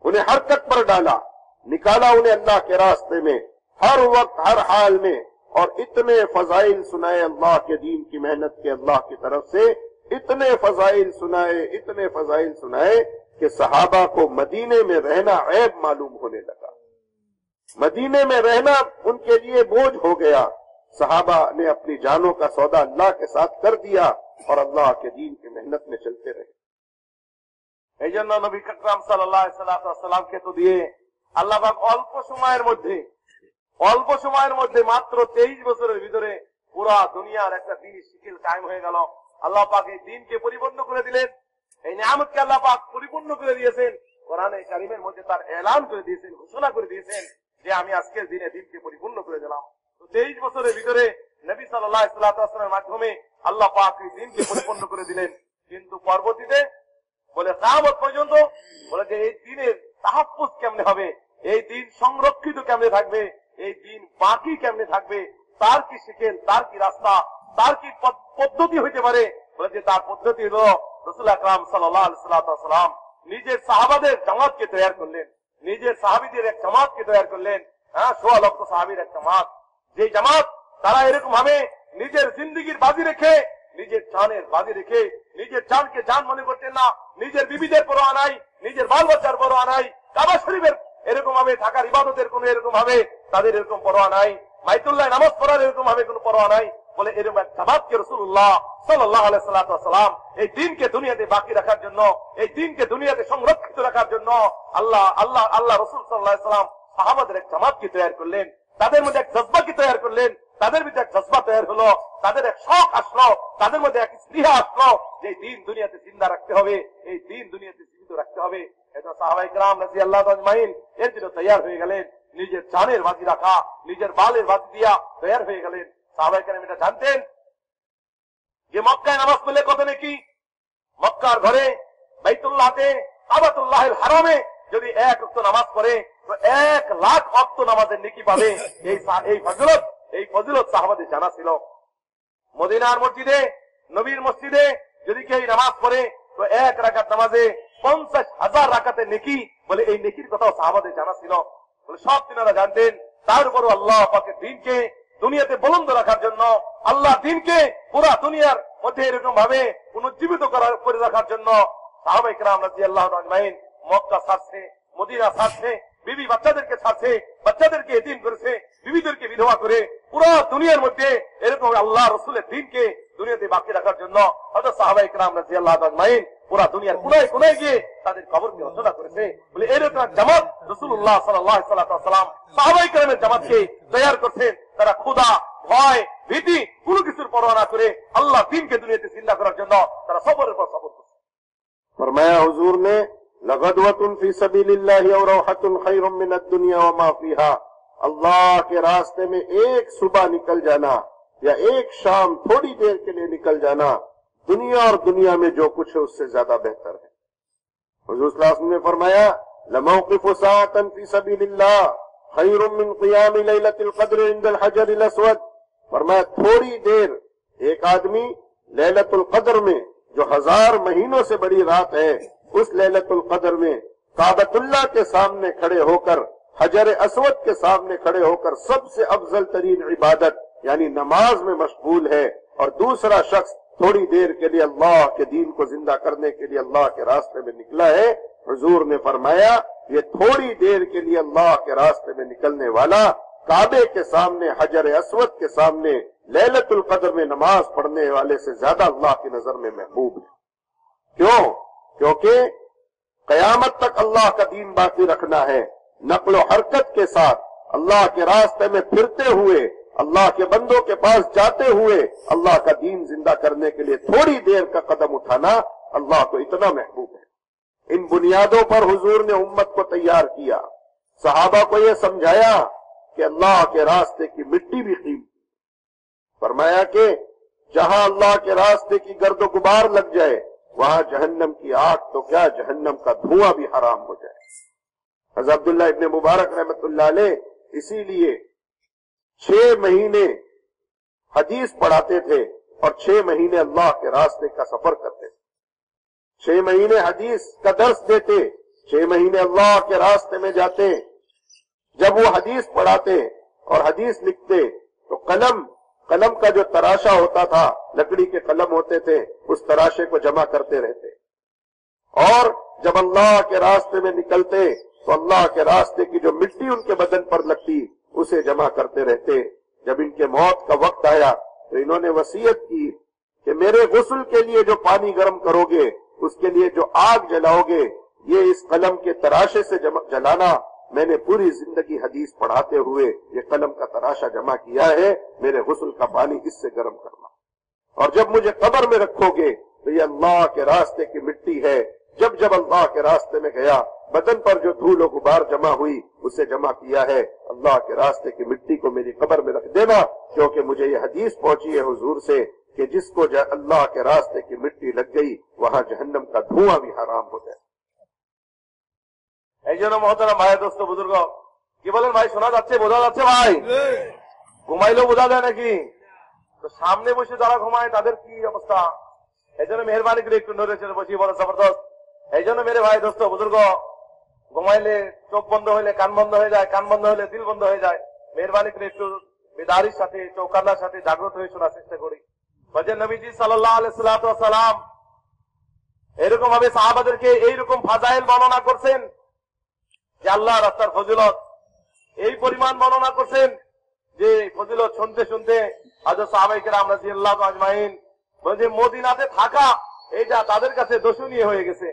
انہیں حرکت پر ڈالا، نکالا انہیں اللہ کے راستے میں ہر وقت ہر حال میں، اور اتنے فضائل سنائے اللہ کے دین کی محنت کے، اللہ کی طرف سے اتنے فضائل سنائے کہ صحابہ کو مدینے میں رہنا عیب معلوم ہونے لگا، مدینے میں رہنا ان کے لیے بوجھ ہو گیا۔ صحابہ نے اپنی جانوں کا سودا اللہ کے ساتھ کر دیا اور اللہ کے دین کی محنت میں چلتے رہے۔ এই জন্য নবী আকরাম সাল্লাল্লাহু আলাইহি ওয়াসাল্লাম কে তো দিয়ে আল্লাহ পাক অল্প সময়ের মধ্যে মাত্র 23 বছরের ভিতরে পুরা দুনিয়ার একটা দ্বীনি শিকল কায়েম হয়ে গেল। আল্লাহ পাক এই দ্বীনকে পরিপূর্ণ করে দিলেন, এই নিয়ামতকে আল্লাহ পাক পরিপূর্ণ করে দিয়েছেন। কোরআনে কারীমের মধ্যে তার এলান করে দিয়েছেন, ঘোষণা করে দিয়েছেন যে আমি আজকের দিনে দ্বীনকে পরিপূর্ণ করে দিলাম। তো 23 বছরের ভিতরে নবী সাল্লাল্লাহু আলাইহি ওয়াসাল্লামের মাধ্যমে আল্লাহ পাক এই দ্বীনকে পরিপূর্ণ করে দিলেন। কিন্তু পরবর্তীতে বলে কিয়ামত পর্যন্ত বলে যে এই দ্বীনের তাহাফ্ফুজ কেমনে হবে, এই দ্বীন সংরক্ষিত কেমনে থাকবে, এই দ্বীন বাকি কেমনে থাকবে, তার কি শিকেল, তার কি রাস্তা, তার কি পদ্ধতি হইতে পারে? বলে যে তার পদ্ধতি হলো রাসূল আকরাম সাল্লাল্লাহু আলাইহি ওয়াসাল্লাম নিজের সাহাবাদের জামাতকে তৈরি করলেন, নিজের সাহাবীদের এক জামাতকে তৈরি করলেন। 16 লক্ষ সাহাবীর এক জামাত, যে জামাত তারা এরকম ভাবে নিজের জিন্দেগির বাজি রেখে, নিজের জানের বাজি রেখে, নিজের জানকে জান মনে করতেন না, নিজের বিবিদের পরোয়া নাই, নিজের বাল বাচ্চার পরোয়া নাই, কাবা শরীফের এরকম ভাবে থাকার ইবাদতের কোন এরকম ভাবে তাদের এরকম পরোয়া নাই, বাইতুল্লাহ নামাজ পড়ার এরকম ভাবে কোনো পরোয়া নাই। বলে এরকম এক জামাতকে রাসূলুল্লাহ সাল্লাল্লাহু আলাইহি ওয়াসাল্লাম এই দ্বীনকে দুনিয়াতে বাকি রাখার জন্য, এই দ্বীনকে দুনিয়াতে সংরক্ষিত রাখার জন্য আল্লাহ রাসূল সাল্লাল্লাহু আলাইহি ওয়াসাল্লাম সাহাবাদের এক জামাতকে তৈরি করলেন, তাদের মধ্যে এক জজবাকে তৈরি করলেন, তাদের মধ্যে এক জজবা তৈরি হলো, তাদের এক শখ আসলো, তাদের মধ্যে এক স্পৃহা আসলো যে এই দ্বীন দুনিয়াতে জিন্দা রাখতে হবে, এই দ্বীন দুনিয়াতে জীবিত রাখতে হবে। এটা সাহাবায়ে কেরাম রাদিয়াল্লাহু আজমাইন এর জন্য তৈরি হয়ে গেলেন, নিজের জানের বাজি রাখা, নিজের বালের বাজি দিয়া তৈরি হয়ে গেলেন। সাহাবায়ে কেরাম এটা জানতেন যে মক্কায় নামাজ পড়লে কত নেকি, মক্কার ঘরে বাইতুল্লাহতে কাবাতুল্লাহিল হারামে যদি 1 ওয়াক্ত নামাজ পড়ে তো 1,00,000 ওয়াক্ত নামাজের নেকি পাবে। এই ফজিলত সাহাবাদের জানা ছিল। মদিনার মসজিদে, নবীর মসজিদে যদি কেউ নামাজ পড়ে তো 1 রাকাত নামাজে 50,000 রাকাতের নেকি, বলে এই নেকির কথাও সাহাবাদের জানা ছিল। বলে সব তিনারা জানতেন। তার উপরও আল্লাহ পাকের দ্বীনকে দুনিয়াতে বুলন্দ রাখার জন্য, আল্লাহ দ্বীনকে পুরা দুনিয়ার মধ্যে এরকম ভাবে পুনর্জীবিত করে রাখার জন্য সাহাবায়ে কেরাম রাদিয়াল্লাহু আজমাইন মক্কা ছাড়ছে, মদিনা ছাড়ছে, বিবি বাচ্চাদেরকে ছাড়ছে, বাচ্চাদেরকে এতিম করেছে, বিবিদেরকে বিধবা করে পুরো দুনিয়ার মধ্যে এরকম আল্লাহ রাসূলের দ্বীনকে দুনিয়াতে বাকি রাখার জন্য হযরত সাহাবায়ে কেরাম রাদিয়াল্লাহু আজমাইন পুরো দুনিয়ার কোনায় কোনায় গিয়ে তাদের কবরকে রচনা করেছে। বলে এরকম জামাত রাসূলুল্লাহ সাল্লাল্লাহু আলাইহি ওয়াসাল্লাম সাহাবায়ে কেরামের জামাতকে তৈরি করছেন। তারা ক্ষুধা, ভয়, ভীতি কোনো কিছুর পরোয়া না করে আল্লাহ দ্বীনকে দুনিয়াতে জিন্দা করার জন্য তারা সবরের পর সবর করছে। फरमाया हुजूर ने लगदवतुन फी सबीलिल्लाहि व रौहतुन खैरुम मिन दुनिया व मा फीहा, अल्लाह के रास्ते में एक सुबह निकल जाना या एक शाम थोड़ी देर के लिए निकल जाना दुनिया और दुनिया में जो कुछ है उससे ज्यादा बेहतर है। हुजूर सल्लल्लाहु अलैहि वसल्लम ने फरमाया लमौक़िफ़ु साअतन फी सबीलिल्लाह खैरुम मिन क़ियाम लैलतिल क़द्र इंदल हजरिल अस्वद। फरमाया थोड़ी देर एक आदमी लैलतुल क़द्र में, जो 1000 महीनों से बड़ी रात है, उस लैलतुल क़द्र में काबतुल्लाह के सामने खड़े होकर, हजर अस्वद के सामने खड़े होकर सबसे अफजल तरीन इबादत यानी नमाज में मशगूल है। और दूसरा शख्स थोड़ी देर के लिए अल्लाह के दीन को जिंदा करने के लिए अल्लाह के रास्ते में निकला है। हुजूर ने फरमाया ये थोड़ी देर के लिए अल्लाह के रास्ते में निकलने वाला काबे के सामने, हजर अस्वद के सामने लैलतुल क़द्र में नमाज पढ़ने वाले से ज्यादा अल्लाह की नजर में महबूब है। क्यों? क्योंकि कयामत तक अल्लाह का दीन बाकी रखना है। नक्लो हरकत के साथ अल्लाह के रास्ते में फिरते हुए, अल्लाह के बंदों के पास जाते हुए अल्लाह का दीन जिंदा करने के लिए थोड़ी देर का कदम उठाना अल्लाह को इतना महबूब है। इन बुनियादों पर हुजूर ने उम्मत को तैयार किया। सहाबा को यह समझाया कि अल्लाह के रास्ते की मिट्टी भी कीमती। फरमाया कि जहां अल्लाह के रास्ते की गर्द गुबार लग जाए वहां जहन्नम की आग तो क्या, जहन्नम का धुआं भी हराम हो जाए। हज़रत अब्दुल्लाह इब्ने मुबारक रहमतुल्लाह अलैह इसीलिए 6 महीने हदीस पढ़ाते थे और 6 महीने अल्लाह के रास्ते का सफर करते थे। 6 महीने हदीस का दर्स देते, 6 महीने अल्लाह के रास्ते में जाते। जब वो हदीस पढ़ाते और हदीस लिखते तो कलम का जो तराशा होता था, लकड़ी के कलम होते थे, उस तराशे को जमा करते रहते। और जब अल्लाह के रास्ते में निकलते तो अल्लाह के रास्ते की जो मिट्टी उनके बदन पर लगती उसे जमा करते रहते। जब इनके मौत का वक्त आया तो इन्होंने वसीयत की कि मेरे गुस्ल के लिए जो पानी गर्म करोगे, उसके लिए जो आग जलाओगे, ये इस कलम के तराशे से जलाना। मैंने पूरी जिंदगी हदीस पढ़ाते हुए ये कलम का तराशा जमा किया है, मेरे गुस्ल का पानी इससे गर्म करना। और जब मुझे कब्र में रखोगे तो ये अल्लाह के रास्ते की मिट्टी है। जब जब अल्लाह के रास्ते में गया, बदन पर जो धूल और गुबार जमा हुई उसे जमा किया है। अल्लाह के रास्ते की मिट्टी को मेरी कब्र में रख देना, क्योंकि मुझे ये हदीस पहुंची है हुजूर से कि जिसको अल्लाह के रास्ते की मिट्टी लग गई वहां जहन्नम का धुआं भी हराम हो जाए। এই জন্য মহতারাম ভাই, দোস্ত, বুজুর্গ, কি বলেন ভাই? শোনা যাচ্ছে, বোঝা যাচ্ছে ভাই? ঘুমাইলেও বোঝা যায় নাকি? তো সামনে বসে যারা ঘুমায় তাদের কি অবস্থা? এই জন্য মেহরবানি করে একটু নড়ে চড়ে বসি, বড় জবরদস্ত। এই জন্য মেরে ভাই, দোস্ত, বুজুর্গ, ঘুমাইলে চোখ বন্ধ হইলে কান বন্ধ হয়ে যায়, কান বন্ধ হইলে দিল বন্ধ হয়ে যায়। মেহরবানি করে একটু বেদারির সাথে, চৌকান্নার সাথে জাগ্রত হয়ে শোনার চেষ্টা করি। বলছেন নবীজি সাল্লাল্লাহু আলাইহি ওয়াসাল্লাম এরকম ভাবে সাহাবাদেরকে এইরকম ফাজাইল বর্ণনা করছেন যে আল্লাহ রাস্তার ফজিলত এই পরিমাণ বর্ণনা করছেন যে ফজিলত শুনতে শুনতে হযরত সাহাবায়ে কেরাম রাদিয়াল্লাহু আজমাইন বলে মদিনাতে থাকা এটা তাদের কাছে দর্শনীয় হয়ে গেছে।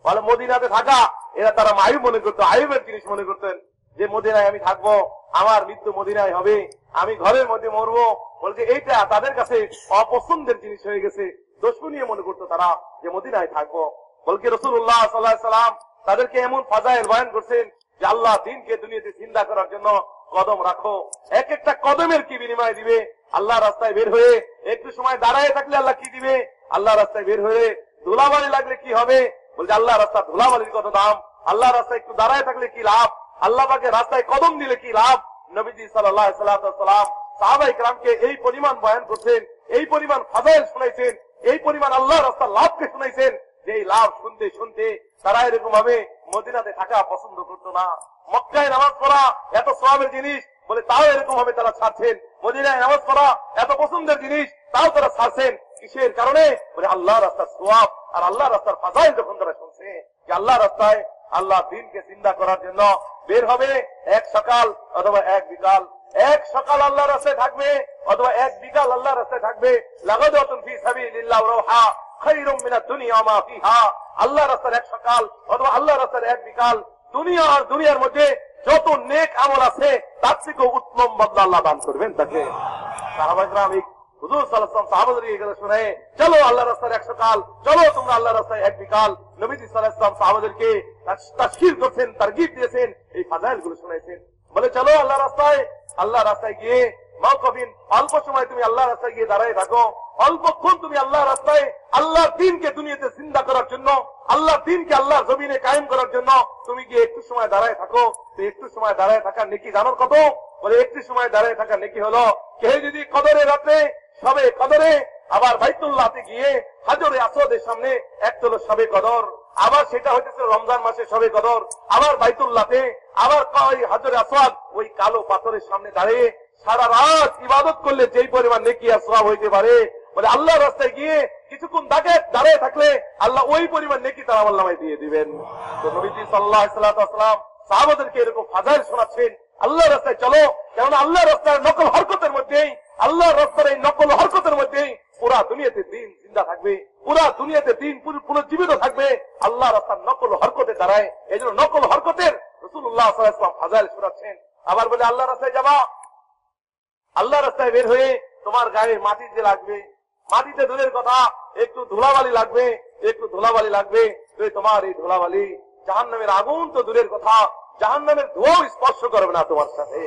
বলে মদিনাতে থাকা এরা তারা মায়ুব মনে করতো, আয়ুবের জিনিস মনে করতেন যে মদিনায় আমি থাকবো, আমার মৃত্যু মদিনায় হবে, আমি ঘরের মধ্যে মরবো। বলছে এইটা তাদের কাছে অপছন্দের জিনিস হয়ে গেছে, দর্শনীয় মনে করতো তারা যে মদিনায় থাকবো। বলকে রাসূলুল্লাহ সাল্লাল্লাহু আলাইহি ওয়াসাল্লাম তাদেরকে এমন ফাজাইল বয়ান করছেন যে আল্লাহ দ্বীনকে দুনিয়াতে জিন্দা করার জন্য কদম রাখো। এক একটা কদমের কি বিনিময় দিবে? আল্লাহ রাস্তায় বের হয়ে একটু সময় দাঁড়ায় থাকলে আল্লাহ কি দিবে? আল্লাহ রাস্তায় বের হয়ে ধুলাবালি লাগলে কি হবে? বলছে আল্লাহ রাস্তার ধুলাবালির কত দাম, আল্লাহ রাস্তায় একটু দাঁড়ায় থাকলে কি লাভ, আল্লাহ পাকে রাস্তায় কদম দিলে কি লাভ। নবীজি সাল্লাল্লাহু আলাইহি ওয়াসাল্লাম সাহাবায়ে কেরামকে এই পরিমাণ বয়ান করছেন, এই পরিমাণ ফাজাইল শুনাইছেন, এই পরিমাণ আল্লাহ রাস্তার লাভকে শুনাইছেন যে এই লাভ শুনতে শুনতে তারা এরকম ভাবে মদিনাতে থাকা পছন্দ করতো না। মক্কায় নামাজ পড়া এত সওয়াবের জিনিস, বলে তাও এরকম ভাবে তারা ছাড়ছেন। মদিনায় নামাজ পড়া এত পছন্দের জিনিস, তাও তারা ছাড়ছেন। কিসের কারণে? বলে আল্লাহ রাস্তার সওয়াব আর আল্লাহ রাস্তার ফাজাইল যখন তারা শুনছে যে আল্লাহ রাস্তায় আল্লাহ দ্বীনকে জিন্দা করার জন্য বের হবে, এক সকাল অথবা এক বিকাল, এক সকাল আল্লাহ রাস্তায় থাকবে অথবা এক বিকাল আল্লাহ রাস্তায় থাকবে। লাগাদাতুন ফি সাবিলিল্লাহ রাহা খায়রুম মিনাদ দুনিয়া ওয়া মা ফিহা। আল্লাহ রাস্তার এক সকাল অথবা আল্লাহ রাস্তার এক বিকাল, দুনিয়া আর দুনিয়ার মধ্যে যত নেক আমল আছে তার থেকে উত্তম বদলা আল্লাহ দান করবেন তাকে। সাহাবায়ে কেরাম হুজুর সাল্লাল্লাহু আলাইহি ওয়াসাল্লাম সাহাবাদেরকে এগুলো শুনে, চলো আল্লাহ রাস্তার এক সকাল, চলো তোমরা আল্লাহ রাস্তায় এক বিকাল। নবীজি সাল্লাল্লাহু আলাইহি ওয়াসাল্লাম সাহাবাদেরকে তাশকির করছেন, তারগীব দিয়েছেন, এই ফাজাইল গুলো শুনাইছেন। বলে চলো আল্লাহ রাস্তায় গিয়ে মাওকাফিন, অল্প সময় তুমি আল্লাহর রাস্তায় গিয়ে দাঁড়ায় থাকো, অল্পক্ষণ তুমি আল্লাহর রাস্তায় আল্লাহর দ্বীনকে দুনিয়াতে জিন্দা করার জন্য, আল্লাহর দ্বীনকে আল্লাহর জমিনে কায়েম করার জন্য তুমি গিয়ে একটু সময় দাঁড়ায় থাকো। তো একটু সময় দাঁড়ায় থাকার নেকি জানোর কত? বলে একটু সময় দাঁড়ায় থাকার নেকি হলো, কেউ যদি কদরে রাতে সবে কদরে আবার বাইতুল্লাহতে গিয়ে হাজরে আসওয়াদের সামনে একটা হলো সবে কদর, আবার সেটা হইতেছে রমজান মাসে সবে কদর, আবার বাইতুল্লাহতে, আবার হাজরে আসওয়াদ ওই কালো পাথরের সামনে দাঁড়িয়ে সারা রাত ইবাদত করলে যেই পরিমাণ নেকি আর সওয়াব হইতে পারে, বলে আল্লাহর রাস্তায় গিয়ে কিছুক্ষণ দাঁড়িয়ে থাকলে আল্লাহ ওই পরিমাণ নেকি তার আমলনামায় দিয়ে দিবেন। তো নবীজি সাল্লাল্লাহু আলাইহি ওয়াসাল্লাম সাহাবাদেরকে এরকম ফাজাইল শোনাচ্ছেন, আল্লাহর রাস্তায় চলো, কেননা আল্লাহর রাস্তার নকল হরকতের মধ্যেই, আল্লাহর রাস্তার এই নকল হরকতের মধ্যেই পুরা দুনিয়াতে দিন জিন্দা থাকবে, পুরা দুনিয়াতে দিন পুনর্জীবিত থাকবে আল্লাহ রাস্তার নকল হরকতে দাঁড়ায়। এই জন্য নকল হরকতের রাসূলুল্লাহ সাল্লাল্লাহু আলাইহি ওয়াসাল্লাম ফাজাইল শোনাচ্ছেন। আবার বলে আল্লাহ রাস্তায় যাবা, আল্লাহ রাস্তায় বের হয়ে তোমার গায়ে মাটি যে লাগবে, মাটিতে দূরের কথা একটু ধুলাবালি লাগবে, একটু ধুলাবালি লাগবে, তোমার এই ধুলাবালি জাহান্নামের আগুন তো দূরের কথা, জাহান্নামের ধোঁয়াও স্পর্শ করবে না তোমার সাথে।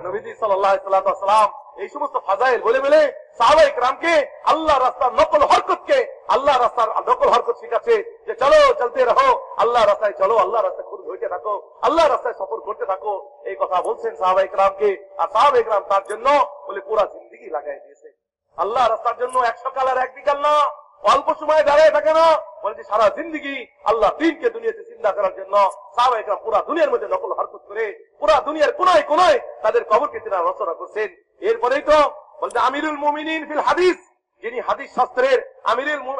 নবীজি সাল্লাল্লাহু আলাইহি ওয়াসাল্লাম এই সমস্ত ফাজাইল বলে বলে সাহাবায়ে কেরামকে আল্লাহ রাস্তার নকল হরকতকে, আল্লাহ রাস্তার নকল হরকত শিখাচ্ছে যে চলো, চলতে রহো, আল্লাহ রাস্তায় চলো, আল্লাহ রাস্তায় খুদ হইতে থাকো, আল্লাহ রাস্তায় সফর করতে থাকো, এই কথা বলছেন সাহাবায়ে কেরামকে। আর সাহাবায়ে কেরাম তার জন্য বলে পুরা জিন্দেগি লাগাই দিয়েছে আল্লাহ রাস্তার জন্য। এক সকাল আর এক বিকাল না, অল্প সময় দাঁড়িয়ে থাকে না, বলছে সারা জিন্দেগি আল্লাহ দ্বীনকে দুনিয়াতে জিন্দা করার জন্য সাহাবায়ে কেরাম পুরা দুনিয়ার মধ্যে নকল হরকত করে পুরা দুনিয়ার কোনায় কোনায় তাদের কবরকে তিনি রচনা করছেন। এরপরেই তো বলতে আমিরুল মুমিনিন ফিল হাদিস, যিনি হাদিস শাস্ত্রের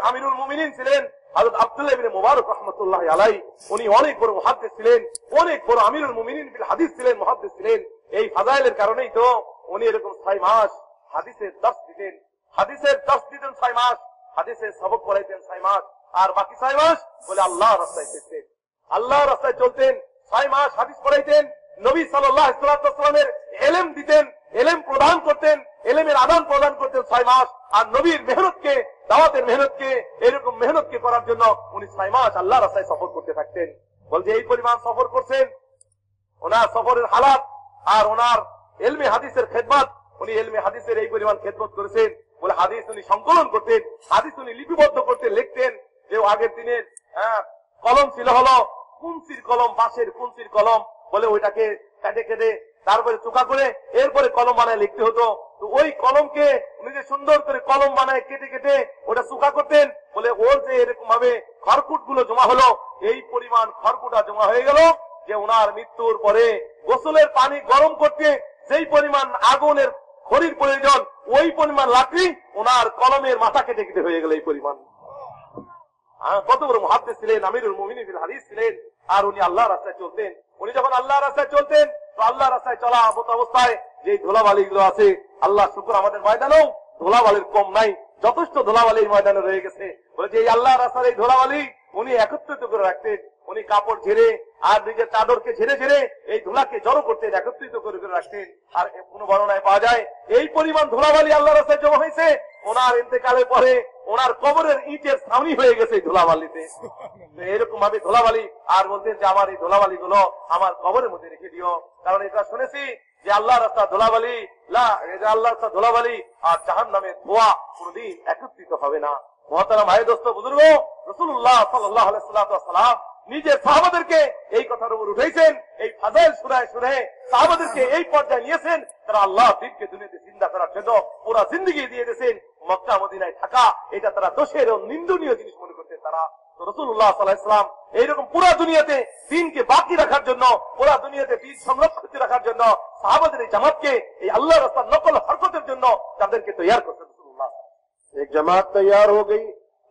আমিরুল মুমিনিন ছিলেন হযরত আব্দুল্লাহ ইবনে মুবারক রাহমাতুল্লাহি আলাইহি, উনি অনেক বড় মুহাদ্দিস ছিলেন, অনেক বড় আমিরুল মুমিনিন ফিল হাদিস ছিলেন, মুহাদ্দিস ছিলেন। এই ফাজাইলের কারণেই তো উনি এরকম 6 মাস হাদিসের দর্স দিতেন, হাদিসের দর্স দিতেন 6 মাস, হাদিসের সবক পড়াইতেন 6 মাস, আর বাকি 6 মাস বলে আল্লাহ রাস্তায় চলতেন, আল্লাহ রাস্তায় চলতেন। 6 মাস হাদিস পড়াইতেন, নবী সাল্লাল্লাহু আলাইহি ওয়াসাল্লামের ইলম দিতেন, ইলম প্রদান করতেন, ইলমের আদান প্রদান করতেন 6 মাস। আর নবীর মেহনতকে, দাওয়াতের মেহনতকে, এরকম মেহনতকে করার জন্য উনি 6 মাস আল্লাহ রাস্তায় সফর করতে থাকতেন। বলতে এই পরিমাণ সফর করছেন, ওনার সফরের হালাত আর ওনার ইলমে হাদিসের খেদমত, উনি ইলমে হাদিসের এই পরিমাণ খেদমত করেছেন। বলে হাদিস উনি সংকলন করতেন, হাদিস উনি লিপিবদ্ধ করতেন, লিখতেন। যে আগের দিনের কলম ছিল হলো কুঞ্চির কলম, বাঁশের কুঞ্চির কলম, বলে ওইটাকে কেটে কেটে তারপরে চোখা করে এরপরে কলম বানায় লিখতে হতো। তো ওই কলমকে উনি যে সুন্দর করে কলম বানায় কেটে কেটে ওটা চোখা করতেন। বলে ওর যে এরকম ভাবে খড়কুট গুলো জমা হলো, এই পরিমাণ খড়কুটা জমা হয়ে গেল যে ওনার মৃত্যুর পরে গোসলের পানি গরম করতে যেই পরিমাণ আগুনের খড়ির প্রয়োজন, ওই পরিমাণ লাকড়ি ওনার কলমের মাথা কেটে কেটে হয়ে গেল এই পরিমাণ। কত বড় মুহাদ্দিস ছিলেন, আমিরুল মুমিনিন ফিল হাদিস ছিলেন। আর উনি আল্লাহর রাস্তায় চলতেন। উনি যখন আল্লাহর রাস্তায় চলতেন, তো আল্লাহর রাস্তায় চলা অবস্থায় যে ধুলাবালি গুলো আছে, আল্লাহ শুকর আমাদের ময়দানেও ধুলাবালির কম নাই, যথেষ্ট ধুলাবালি ময়দানে রয়ে গেছে। বলে যে এই আল্লাহর রাস্তার এই ধুলাবালি উনি একত্রিত করে রাখতেন। উনি কাপড় ঝেড়ে আর নিজের চাদরকে ঝেড়ে ঝেড়ে এই ধুলাকে জড়ো করতেন, একত্রিত করে রাখতেন। আর কোন বর্ণনায় পাওয়া যায় এই পরিমাণ ধুলাবালি আল্লাহর রাস্তায় জমা হয়েছে, ওনার ইন্তেকালের পরে ওনার কবরের ইটের ছাউনি হয়ে গেছে এই ধুলাবালিতে। এরকম ভাবে ধুলাবালি, আর বলতেন যে আমার এই ধুলাবালি গুলো আমার কবরের মধ্যে রেখে দিও, কারণ এটা শুনেছি যে আল্লাহ রাস্তা ধুলাবালি আল্লাহ রাস্তা ধুলাবালি আর জাহান্নামের ধোঁয়া কোনদিন একত্রিত হবে না। মহতারাম ভাই, দোস্ত, বুজুর্গ, রাসূলুল্লাহ সাল্লাল্লাহু আলাইহি ওয়াসাল্লাম নিজের সাহাবাদেরকে এই কথার উপর উঠেছেন, এই ফাজাইল শুনায় শুনে সাহাবাদেরকে এই পর্যায়ে নিয়েছেন। তারা আল্লাহ দ্বীনকে দুনিয়াতে জিন্দা করার জন্য পুরা জিন্দগি দিয়ে দিয়েছেন। মক্কা মদিনায় থাকা এটা তারা দোষের ও নিন্দনীয় জিনিস মনে করতেন তারা। তো রাসূলুল্লাহ সাল্লাল্লাহু আলাইহি ওয়াসাল্লাম এইরকম পুরা দুনিয়াতে দ্বীনকে বাকি রাখার জন্য, পুরা দুনিয়াতে দ্বীন সংরক্ষিত রাখার জন্য সাহাবাদের এই জামাতকে এই আল্লাহর রাস্তার নকল হরকতের জন্য তাদেরকে তৈয়ার করতেন রাসূলুল্লাহ। एक जमात तैयार हो गई,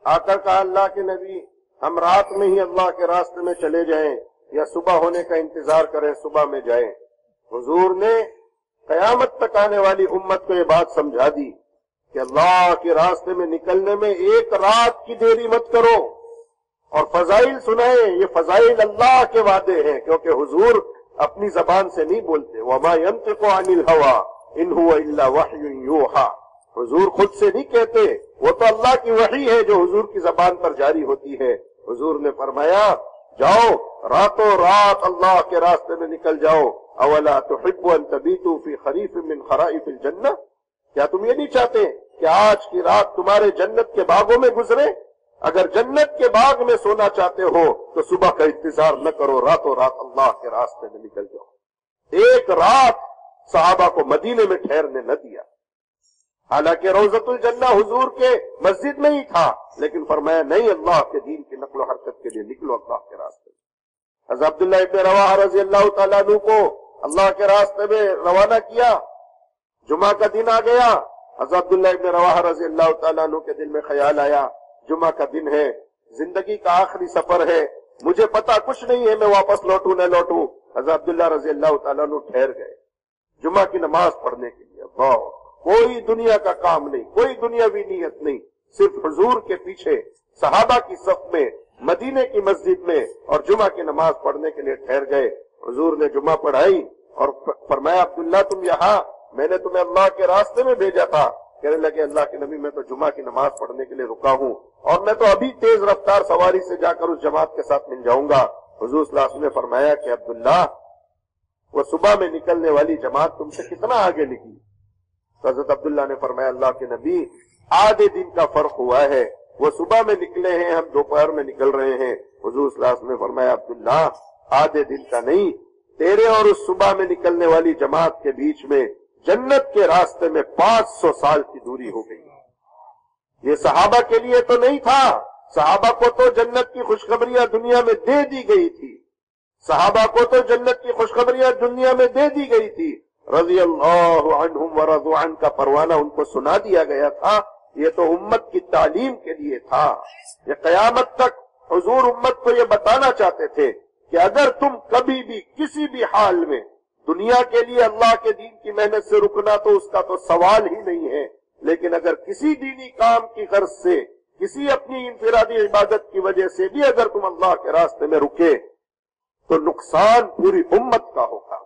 आकर कहा अल्लाह के नबी हम रात में ही अल्लाह के रास्ते में चले जाएं या सुबह होने का इंतजार करें, सुबह में जाएं। हुजूर ने कयामत तक आने वाली उम्मत को ये बात समझा दी कि अल्लाह के रास्ते में निकलने में एक रात की देरी मत करो। और फजाइल सुनाए, ये फजाइल अल्लाह के वादे हैं, क्योंकि हुजूर अपनी जबान से नहीं बोलते। वमा यंतिकु अनिल हवा इन हुवा इल्ला वह्युन यूहा। हुजूर खुद से नहीं कहते, वो तो अल्लाह की वही है जो हुजूर की जबान पर जारी होती है। हुजूर ने फरमाया जाओ रातों रात अल्लाह के रास्ते में निकल जाओ, अवला तुहिब्बु अन तबीतु फी खरीफ मिन खराइफिल जन्नह, क्या तुम ये नहीं चाहते कि आज की रात तुम्हारे जन्नत के बागों में गुजरे? अगर जन्नत के बाग में सोना चाहते हो तो सुबह का इंतजार न करो, रातों रात अल्लाह के रास्ते में निकल जाओ। एक रात सहाबा को मदीने में ठहरने न दिया, हालांकि रोज़तुल जन्नह हुजूर के मस्जिद में ही था, लेकिन फरमाया नहीं, अल्लाह के दीन की नक्लो हरकत के लिए निकलो अल्लाह के रास्ते में। हज़रत अब्दुल्लाह इब्न रवाहा रज़ी अल्लाह तआला अन्हु को अल्लाह के रास्ते में रवाना किया। जुमा का दिन आ गया। हज़रत अब्दुल्लाह इब्न रवाहा रज़ी अल्लाह तआला अन्हु के दिल में ख्याल आया, जुमा का दिन है, जिंदगी का आखिरी सफर है, मुझे पता कुछ नहीं है मैं वापस लौटूं न लौटूं। हज़रत अब्दुल्लाह रज़ी अल्लाह तआला अन्हु ठहर गए जुमा की नमाज पढ़ने के लिए। अल्लाह, कोई दुनिया का काम नहीं, कोई दुनियावी नीयत नहीं, सिर्फ हुजूर के पीछे सहाबा की सफ में मदीने की मस्जिद में और जुमा की नमाज पढ़ने के लिए ठहर गए। हुजूर ने जुमा पढ़ाई और फरमाया, अब्दुल्ला तुम यहाँ, मैंने तुम्हें अल्लाह के रास्ते में भेजा था। कहने लगे, अल्लाह के नबी मैं तो जुमा की नमाज पढ़ने के लिए रुका हूँ और मैं तो अभी तेज रफ्तार सवारी से जाकर उस जमात के साथ मिल जाऊंगा। हुजूर सल्लल्लाहु अलैहि वसल्लम ने फरमाया कि अब्दुल्ला, वो सुबह में निकलने वाली जमात तुमसे कितना आगे निकली? तो हज़रत अब्दुल्ला ने फरमाया, अल्लाह के नबी आधे दिन का फर्क हुआ है, वो सुबह में निकले हैं, हम दोपहर में निकल रहे हैं। हुजूर सल्लल्लाहु अलैहि वसल्लम ने फरमाया, अब्दुल्ला आधे दिन का नहीं, तेरे और उस सुबह में निकलने वाली जमात के बीच में जन्नत के रास्ते में 500 साल की दूरी हो गई। ये सहाबा के लिए तो नहीं था, सहाबा को तो जन्नत की खुशखबरियां दुनिया में दे दी गई थी, सहाबा को तो जन्नत की खुशखबरियां दुनिया में दे दी गई थी। रज़ी अल्लाहु अन्हुम व रज़ू अन का परवाना उनको सुना दिया गया था। ये तो उम्मत की तालीम के लिए था। ये कयामत तक हुजूर उम्मत को ये बताना चाहते थे कि अगर तुम कभी भी किसी भी हाल में दुनिया के लिए अल्लाह के दीन की मेहनत से रुकना तो उसका तो सवाल ही नहीं है, लेकिन अगर किसी दीनी काम की गर्ज से, किसी अपनी इंफरादी इबादत की वजह से भी अगर तुम अल्लाह के रास्ते में रुके तो नुकसान पूरी उम्मत का होगा,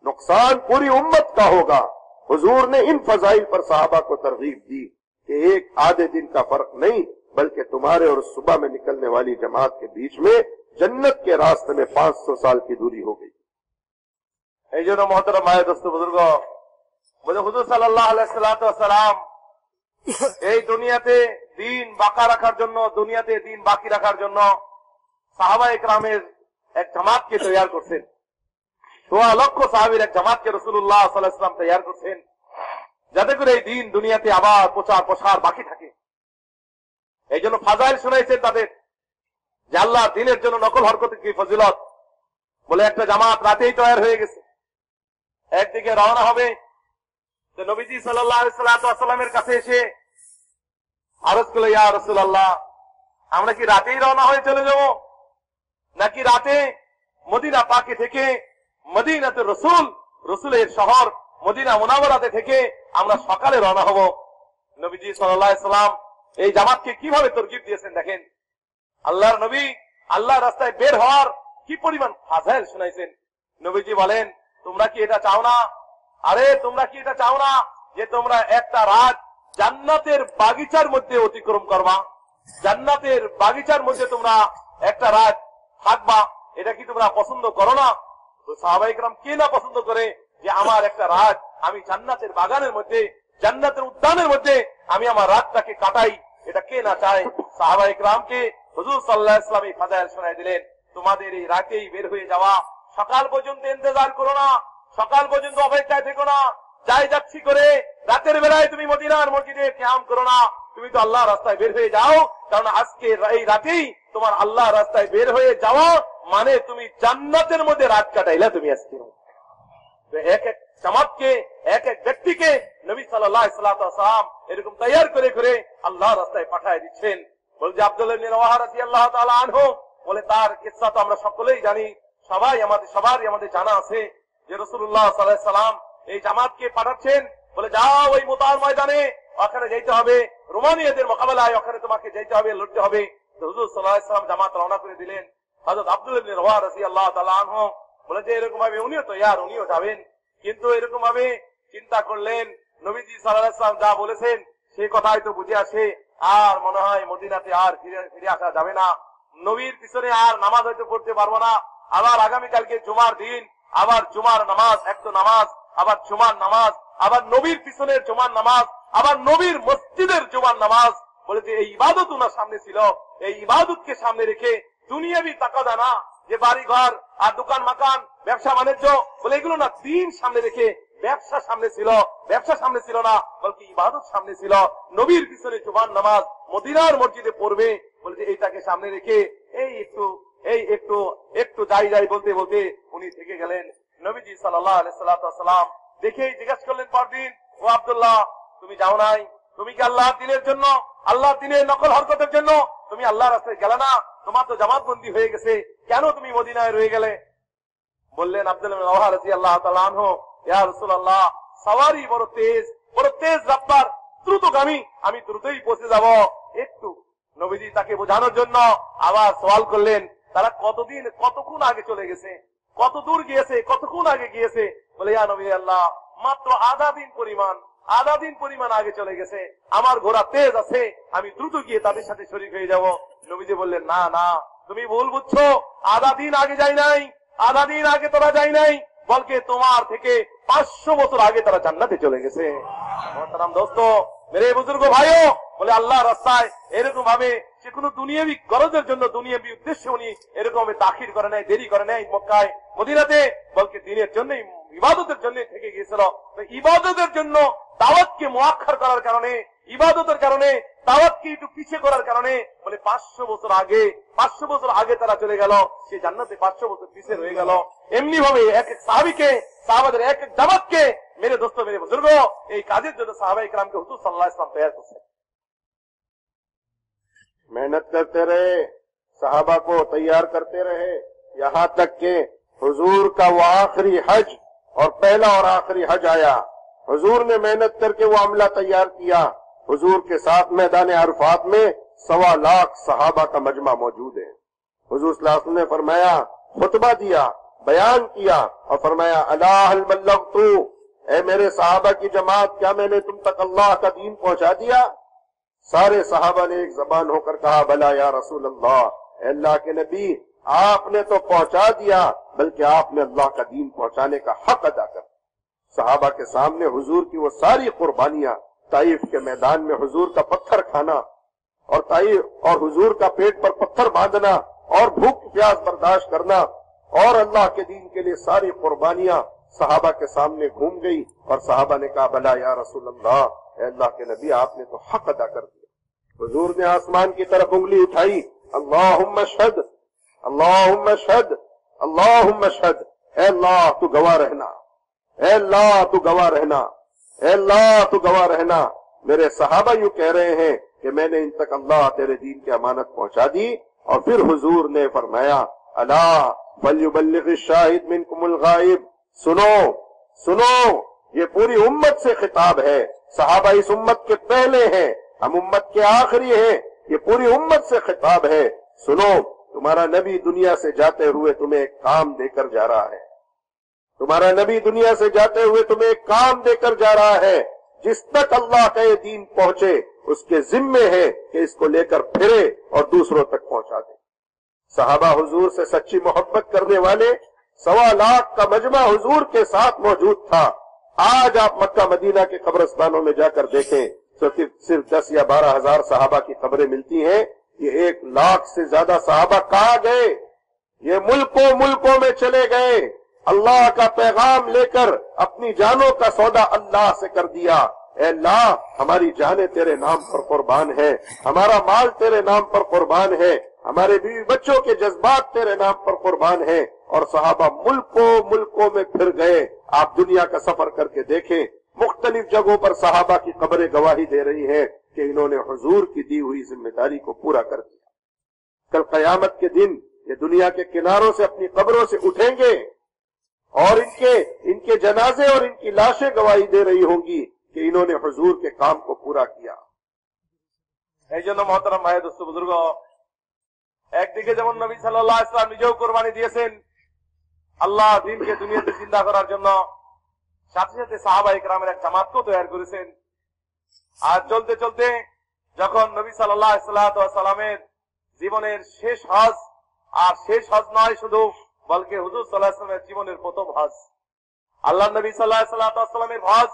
नुकसान पूरी उम्मत का होगा। हुजूर ने इन फजाइल पर सहाबा को तरगीब दी कि एक आधे दिन का फर्क नहीं, बल्कि तुम्हारे और सुबह में निकलने वाली जमात के बीच में जन्नत के रास्ते में 500 साल की दूरी हो गई। এই জন্য মহতরম মায়ের দোস্ত বুজুর্গ, বলে হুজুর সাল্লাল্লাহু আলাইহি ওয়াসাল্লাম এই দুনিয়াতে দিন বাঁকা রাখার জন্য, দুনিয়াতে দিন বাকি রাখার জন্য সাহাবায়ে কেরামের এক জামাতকে তৈরি করছেন। 16 লক্ষ সাহাবীর এক জামাতকে রাসূলুল্লাহ সাল্লাল্লাহু আলাইহি ওয়াসাল্লাম তৈরি করছেন, যাতে করে এই দিন দুনিয়াতে আবার প্রচার প্রসার বাকি থাকে। এই জন্য ফাজাইল শুনাইছেন তাদের যে আল্লাহর দ্বীনের জন্য নকল হরকতের কি ফজিলত। বলে একটা জামাত রাতেই তৈরি হয়ে গেছে, একদিকে রওনা হবে, তো নবীজি সাল্লাল্লাহু আলাইহি ওয়াসাল্লামের কাছে এসে আরজ করল, ইয়া রাসূলুল্লাহ, আমরা কি রাতেই রওনা হয়ে চলে যাব, নাকি রাতে মদিনা পাকে থেকে মদিনাতে রসুলের শহর মদিনা মুনাওয়ারাতে থেকে আমরা সকালে রওনা হব? নবীজি সাল্লাল্লাহু আলাইহি ওয়াসাল্লাম এই জামাতকে কিভাবে তরগিব দিয়েছেন দেখেন। আল্লাহর নবী আল্লাহর রাস্তায় বের হওয়ার কি পরিমাণ ফাজাইল শুনাইছেন। নবীজি বলেন, তোমরা কি এটা চাও না? আরে তোমরা কি এটা চাও না যে তোমরা একটা রাত জান্নাতের বাগিচার মধ্যে অতিক্রম করবা, জান্নাতের বাগিচার মধ্যে তোমরা একটা রাত থাকবা? এটা কি তোমরা পছন্দ করো না? তো সাহাবায়ে কেরাম কে না পছন্দ করে যে আমার একটা রাত আমি জান্নাতের বাগানের মধ্যে, জান্নাতের উদ্যানের মধ্যে আমি আমার রাতটাকে কাটাই, এটা কে না চায়? সাহাবায়ে কেরামকে হুজুর সাল্লাল্লাহু আলাইহি ওয়াসাল্লাম এই ফাজাইল শোনায় দিলেন, তোমাদের এই রাতেই বের হয়ে যাওয়া, সকাল পর্যন্ত ইন্তজার করো না, সকাল পর্যন্ত অপেক্ষায় থেকো না, যাই যাচ্ছি করে রাতের বেলায় তুমি মদিনার মসজিদে কিয়াম করো না, তুমি তো আল্লাহর রাস্তায় বের হয়ে যাও। কারণ আজকে এই রাতেই তোমার আল্লাহর রাস্তায় বের হয়ে যাওয়া মানে তুমি জান্নাতের মধ্যে রাত কাটাইলা তুমি আজকে। এক এক জামাতকে, এক এক ব্যক্তিকে নবী সাল্লাল্লাহু আলাইহি ওয়াসাল্লাম এরকম তৈরি করে করে আল্লাহর রাস্তায় পাঠিয়ে দিচ্ছেন। বলছে আব্দুল্লাহ ইবনে রওয়াহা রাদিয়াল্লাহু তাআলা আনহু, বলে তার কিসসা তো আমরা সকলেই জানি, সবারই আমাদের জানা আছে যে রাসূলুল্লাহ সাল্লাল্লাহু আলাইহি ওয়াসাল্লাম এই জামাতকে পাঠাচ্ছেন, বলে যাও ওই মুতার ময়দানে, ওখানে যেতে হবে, রোমানিয়াদের মোকাবেলায় ওখানে তোমাকে যেতে হবে, লড়তে হবে। হুজুর সাল্লাল্লাহু আলাইহি ওয়াসাল্লাম জামাত রওনা করে দিলেন। হযরত আব্দুল্লাহ ইবনে রওয়াহা রাদিয়াল্লাহু তাআলা আনহু বলে যে এরকম ভাবে উনিও তো উনিও যাবেন, কিন্তু এরকম ভাবে চিন্তা করলেন নবীজি সাল্লাল্লাহু আলাইহি ওয়াসাল্লাম যা বলেছেন সেই কথাই তো বুঝে আসে, আর মনে হয় মদিনাতে আর ফিরে আসা যাবে না, নবীর পিছনে আর নামাজ হয়তো পড়তে পারবো না, আবার আগামীকালকে জুমার দিন আবার জুমার নামাজ একটা নামাজ, আবার জুমার নামাজ, আবার নবীর পিছনের জুমার নামাজ, আবার নবীর মসজিদের জুমার নামাজ। বলে যে এই ইবাদত উনার সামনে ছিল, এই ইবাদতকে সামনে রেখে দুনিয়াবি তাকাদা না, যে বাড়ি ঘর আর দোকান মাকান ব্যবসা বাণিজ্য, বলে এগুলো না, দিন সামনে রেখে ব্যবসা সামনে ছিল, ব্যবসা সামনে ছিল না, বলকি ইবাদত সামনে ছিল। নবীর পিছনে জুমার নামাজ মদিনার মসজিদে পড়বে, বলে যে এইটাকে সামনে রেখে এই একটু যাই বলতে বলতে উনি থেকে গেলেন। নবীজি সাল্লাল্লাহু আলাইহি সাল্লাম দেখেই জিজ্ঞাসা করলেন পরদিন, ও আব্দুল্লাহ, তুমি যাও নাই? তুমি কি আল্লাহর দিনের জন্য, আল্লাহর দিনের নকল হরকতের জন্য তুমি আল্লাহর রাস্তায় গেলে না? তোমার তো জামাতবন্দি হয়ে গেছে, কেন তুমি মদিনায় রয়ে গেলে? বললেন আব্দুল্লাহ ইবনে রাওয়াহা রাদিয়াল্লাহু তাআলা আনহু, ইয়া রাসূলুল্লাহ, সওয়ারি বড় তেজ রাফতার, দ্রুতগামী, আমি দ্রুতই পৌঁছে যাব। একটু নবীজি তাকে বোঝানোর জন্য আবার সওয়াল করলেন, তারা কতক্ষণ আগে চলে গেছে, কত দূর গিয়েছে, কতক্ষণ আগে গিয়েছে? বলে, ইয়া নবী আল্লাহ, মাত্র আধা দিন পরিমাণ আগে চলে গেছে, আমার ঘোড়া তেজ আছে, আমি দ্রুত গিয়ে তাদের সাথে শরীক হয়ে যাব। নবীজি বললেন, না না, তুমি ভুল বুঝছো, আধা দিন আগে যাই নাই, আধা দিন আগে তোরা যাই নাই, বলকে তোমার থেকে 500 বছর আগে তারা জান্নাতে চলে গেছে। মোহতারাম দোস্ত, মেরে বুজুর্গ ভাইও, বলে আল্লাহ রাস্তায় এরকম ভাবে যে কোনো দুনিয়াবি গরজের জন্য, দুনিয়াবি উদ্দেশ্যে উনি এরকম তাখির করে নাই, দেরি করে নাই মক্কায় মদিনাতে, বলকে দিনের জন্যই, ইবাদতের জন্য থেকে গিয়েছিল। ইবাদতের জন্য দাওয়াতকে মুআক্খার করার কারণে, ইবাদতের কারণে দাওয়াতকে একটু পিছিয়ে করার কারণে, বলে 500 বছর আগে তারা চলে গেল, সে জান্নাতে 500 বছর পিছিয়ে রয়ে গেল। এমনি ভাবে এক এক সাহাবীকে, সাহাবাদের এক এক জামাতকে, মেরে দোস্ত, মেরে বুজুর্গ, এই কাজের জন্য সাহাবায়ে কেরামকে হুজুর সাল্লাল্লাহু আলাইহি ওয়াসাল্লাম তৈয়ার করছেন। मेहनत करते रहे, सहाबा को तैयार करते रहे, यहाँ तक के हुजूर का वो आखिरी हज और पहला और आखिरी हज आया। हुजूर ने मेहनत करके वो अमला तैयार किया। हुजूर के साथ मैदान अरफात में 1.25 लाख सहाबा का मजमा मौजूद है। हुजूर सल्लल्लाहु अलैहि वसल्लम ने फरमाया, खुतबा दिया, बयान किया और फरमाया, अला हल बल्लगतु, ऐ मेरे सहाबा की जमात, क्या मैंने तुम तक अल्लाह का दीन पहुंचा दिया? सारे सहाबा ने एक जबान होकर कहा, भला या रसूल अल्लाह, अल्लाह के नबी, आपने तो पहुंचा दिया, बल्कि आपने अल्लाह का दीन पहुंचाने का हक अदा कर। सहाबा के सामने हुजूर की वो सारी कुर्बानियां, ताइफ के मैदान में हुजूर का पत्थर खाना और ताइफ और हुजूर का पेट पर पत्थर बांधना और भूख प्यास बर्दाश्त करना और अल्लाह के दीन के लिए सारी कुर्बानियां सहाबा के सामने घूम गई। और सहाबा ने कहा, भला या रसूल अल्लाह, अल्लाह के नबी, आपने तो हक अदा कर दिया। हुजूर ने आसमान की तरफ उंगली उठाई, अल्लाहुम्मा शहद, अल्लाहुम्मा शहद, अल्लाहुम्मा शहद, ऐ अल्लाह तू गवाह रहना, ऐ अल्लाह तू गवाह रहना, ऐ अल्लाह तू गवाह रहना। मेरे सहाबा यूं कह रहे हैं कि मैंने इन तक अल्लाह तेरे दीन की अमानत पहुंचा दी। और फिर हुजूर ने फरमाया, अला फल्युबल्लिगिश शाहिद मिनकुमुल गायब, सुनो सुनो, ये पूरी उम्मत से खिताब है। सहाबा इस उम्मत के पहले हैं, हम उम्मत के आखिरी हैं, ये पूरी उम्मत से खिताब है। सुनो, तुम्हारा नबी दुनिया से जाते हुए तुम्हें एक काम देकर जा रहा है, तुम्हारा नबी दुनिया से जाते हुए तुम्हें एक काम देकर जा रहा है, जिस तक अल्लाह का ये दीन पहुंचे उसके जिम्मे है कि इसको लेकर फिरे और दूसरों तक पहुंचा दे। सहाबा हुजूर से सच्ची मोहब्बत करने वाले 1.25 लाख का मजमा हुजूर के साथ मौजूद था। आज आप मक्का मदीना के कब्रिस्तानों में जाकर देखें तो सिर्फ 10 या 12 हजार सहाबा की खबरें मिलती हैं। ये 1 लाख से ज्यादा सहाबा कहाँ गए? ये मुल्कों में चले गए, अल्लाह का पैगाम लेकर अपनी जानों का सौदा अल्लाह से कर दिया। ऐ अल्लाह, हमारी जानें तेरे नाम पर कुर्बान है, हमारा माल तेरे नाम पर कुर्बान है, हमारे बीवी बच्चों के जज्बात तेरे नाम पर कुर्बान है। और सहाबा मुल्कों में फिर गए। आप दुनिया का सफर करके देखें, मुख्तलिफ जगहों पर सहाबा की कब्रें गवाही दे रही हैं कि इन्होंने हुजूर की दी हुई जिम्मेदारी को पूरा कर दिया। कल कयामत के दिन ये दुनिया के किनारों से अपनी कब्रों से उठेंगे और इनके जनाजे और इनकी लाशें गवाही दे रही होंगी कि इन्होंने हुजूर के काम को पूरा किया। এই জন্য মহতরম ভাই, দোস্ত, বুজুর্গ, একদিকে যেমন নবী সাল্লাল্লাহু আলাইহি ওয়াসাল্লাম নিজেও কোরবানি দিয়েছেন আল্লাহ দ্বীনকে দুনিয়াতে জিন্দা করার জন্য, সাথে সাথে সাহাবায়ে কেরামের এক জামাতকেও তৈরি করেছেন। আর চলতে চলতে যখন নবী সাল্লাল্লাহু আলাইহি ওয়াসাল্লামের জীবনের শেষ হজ, আর শেষ হজ নয় শুধু, বলকে হুজুর সাল্লাল্লাহু আলাইহি ওয়াসাল্লামের জীবনের প্রথম হজ, আল্লাহ নবী সাল্লাল্লাহু আলাইহি ওয়াসাল্লামের হজ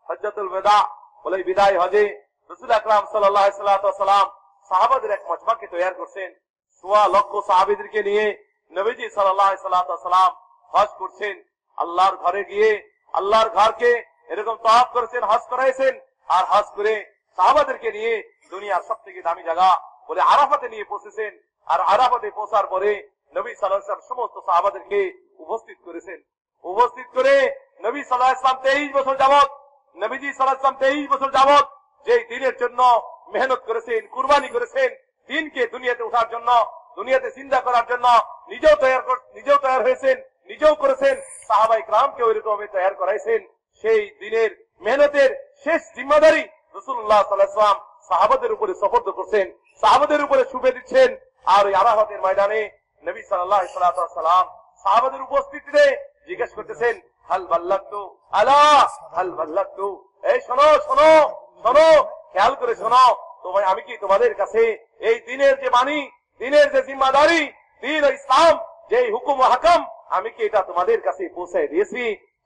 হজ্জাতুল ওয়াদা বলে বিদায় হজে রাসূল আকরাম সাল্লাল্লাহু আলাইহি ওয়াসাল্লাম সাহাবাদের এক মজমাকে তৈরি করছেন। 1.25 লক্ষ সাহাবীদেরকে নিয়ে নবীজি সাল্লাল্লাহু আলাইহি ওয়াসাল্লাম হজ করছেন। আল্লাহর ঘরে গিয়ে আল্লাহর ঘরকে এরকম তাওয়াফ করেছেন, হজ করাইছেন, আর হজ করে সাহাবাদেরকে নিয়ে দুনিয়ার সবথেকে দামি জায়গা বলে আরাফাতে নিয়ে পৌঁছেছেন। আর আরাফাতে পৌঁছার পরে নবী সাল্লাল্লাহু আলাইহি ওয়াসাল্লাম সমস্ত সাহাবাদেরকে উপস্থিত করেছেন। উপস্থিত করে নবী সাল্লাল্লাহু আলাইহি ওয়াসাল্লাম 23 বছর যাবত, নবীজি সাল্লাল্লাহু আলাইহি ওয়াসাল্লাম 23 বছর যাবত যে দ্বীনের জন্য মেহনত করেছেন, কুরবানি করেছেন, দ্বীনকে দুনিয়াতে ওঠার জন্য, দুনিয়াতে জিন্দা করার জন্য নিজেও তৈরি হয়েছেন, নিজেও করেছেন, সাহাবায়ে কেরামকে ওইরকম ভাবে তৈরি করাইছেন। সেই দ্বীনের মেহনতের শেষ জিম্মাদারি রাসূলুল্লাহ সাল্লাল্লাহু আলাইহি ওয়াসাল্লাম সাহাবাদের উপরে সুপর্দ করছেন, সাহাবাদের উপরে শুভে দিচ্ছেন। আর ওই আরাফাতের ময়দানে নবী সাল্লাল্লাহু আলাইহি ওয়াসাল্লাম সাহাবাদের উপস্থিতিতে জিজ্ঞেস করতেছেন, হাল বাল্লাগতু আলা হাল বাল্লাগতু, এই শোনো শোনো শোনো, খেয়াল করে শোনো, তোমায় আমি কি তোমাদের কাছে এই দ্বীনের যে বাণী, দ্বীনের যে জিম্মাদারি, দ্বীন ও ইসলাম যে হুকুম ও হাকাম, আমি কি এটা তোমাদের কাছে পৌঁছে দিয়েছি?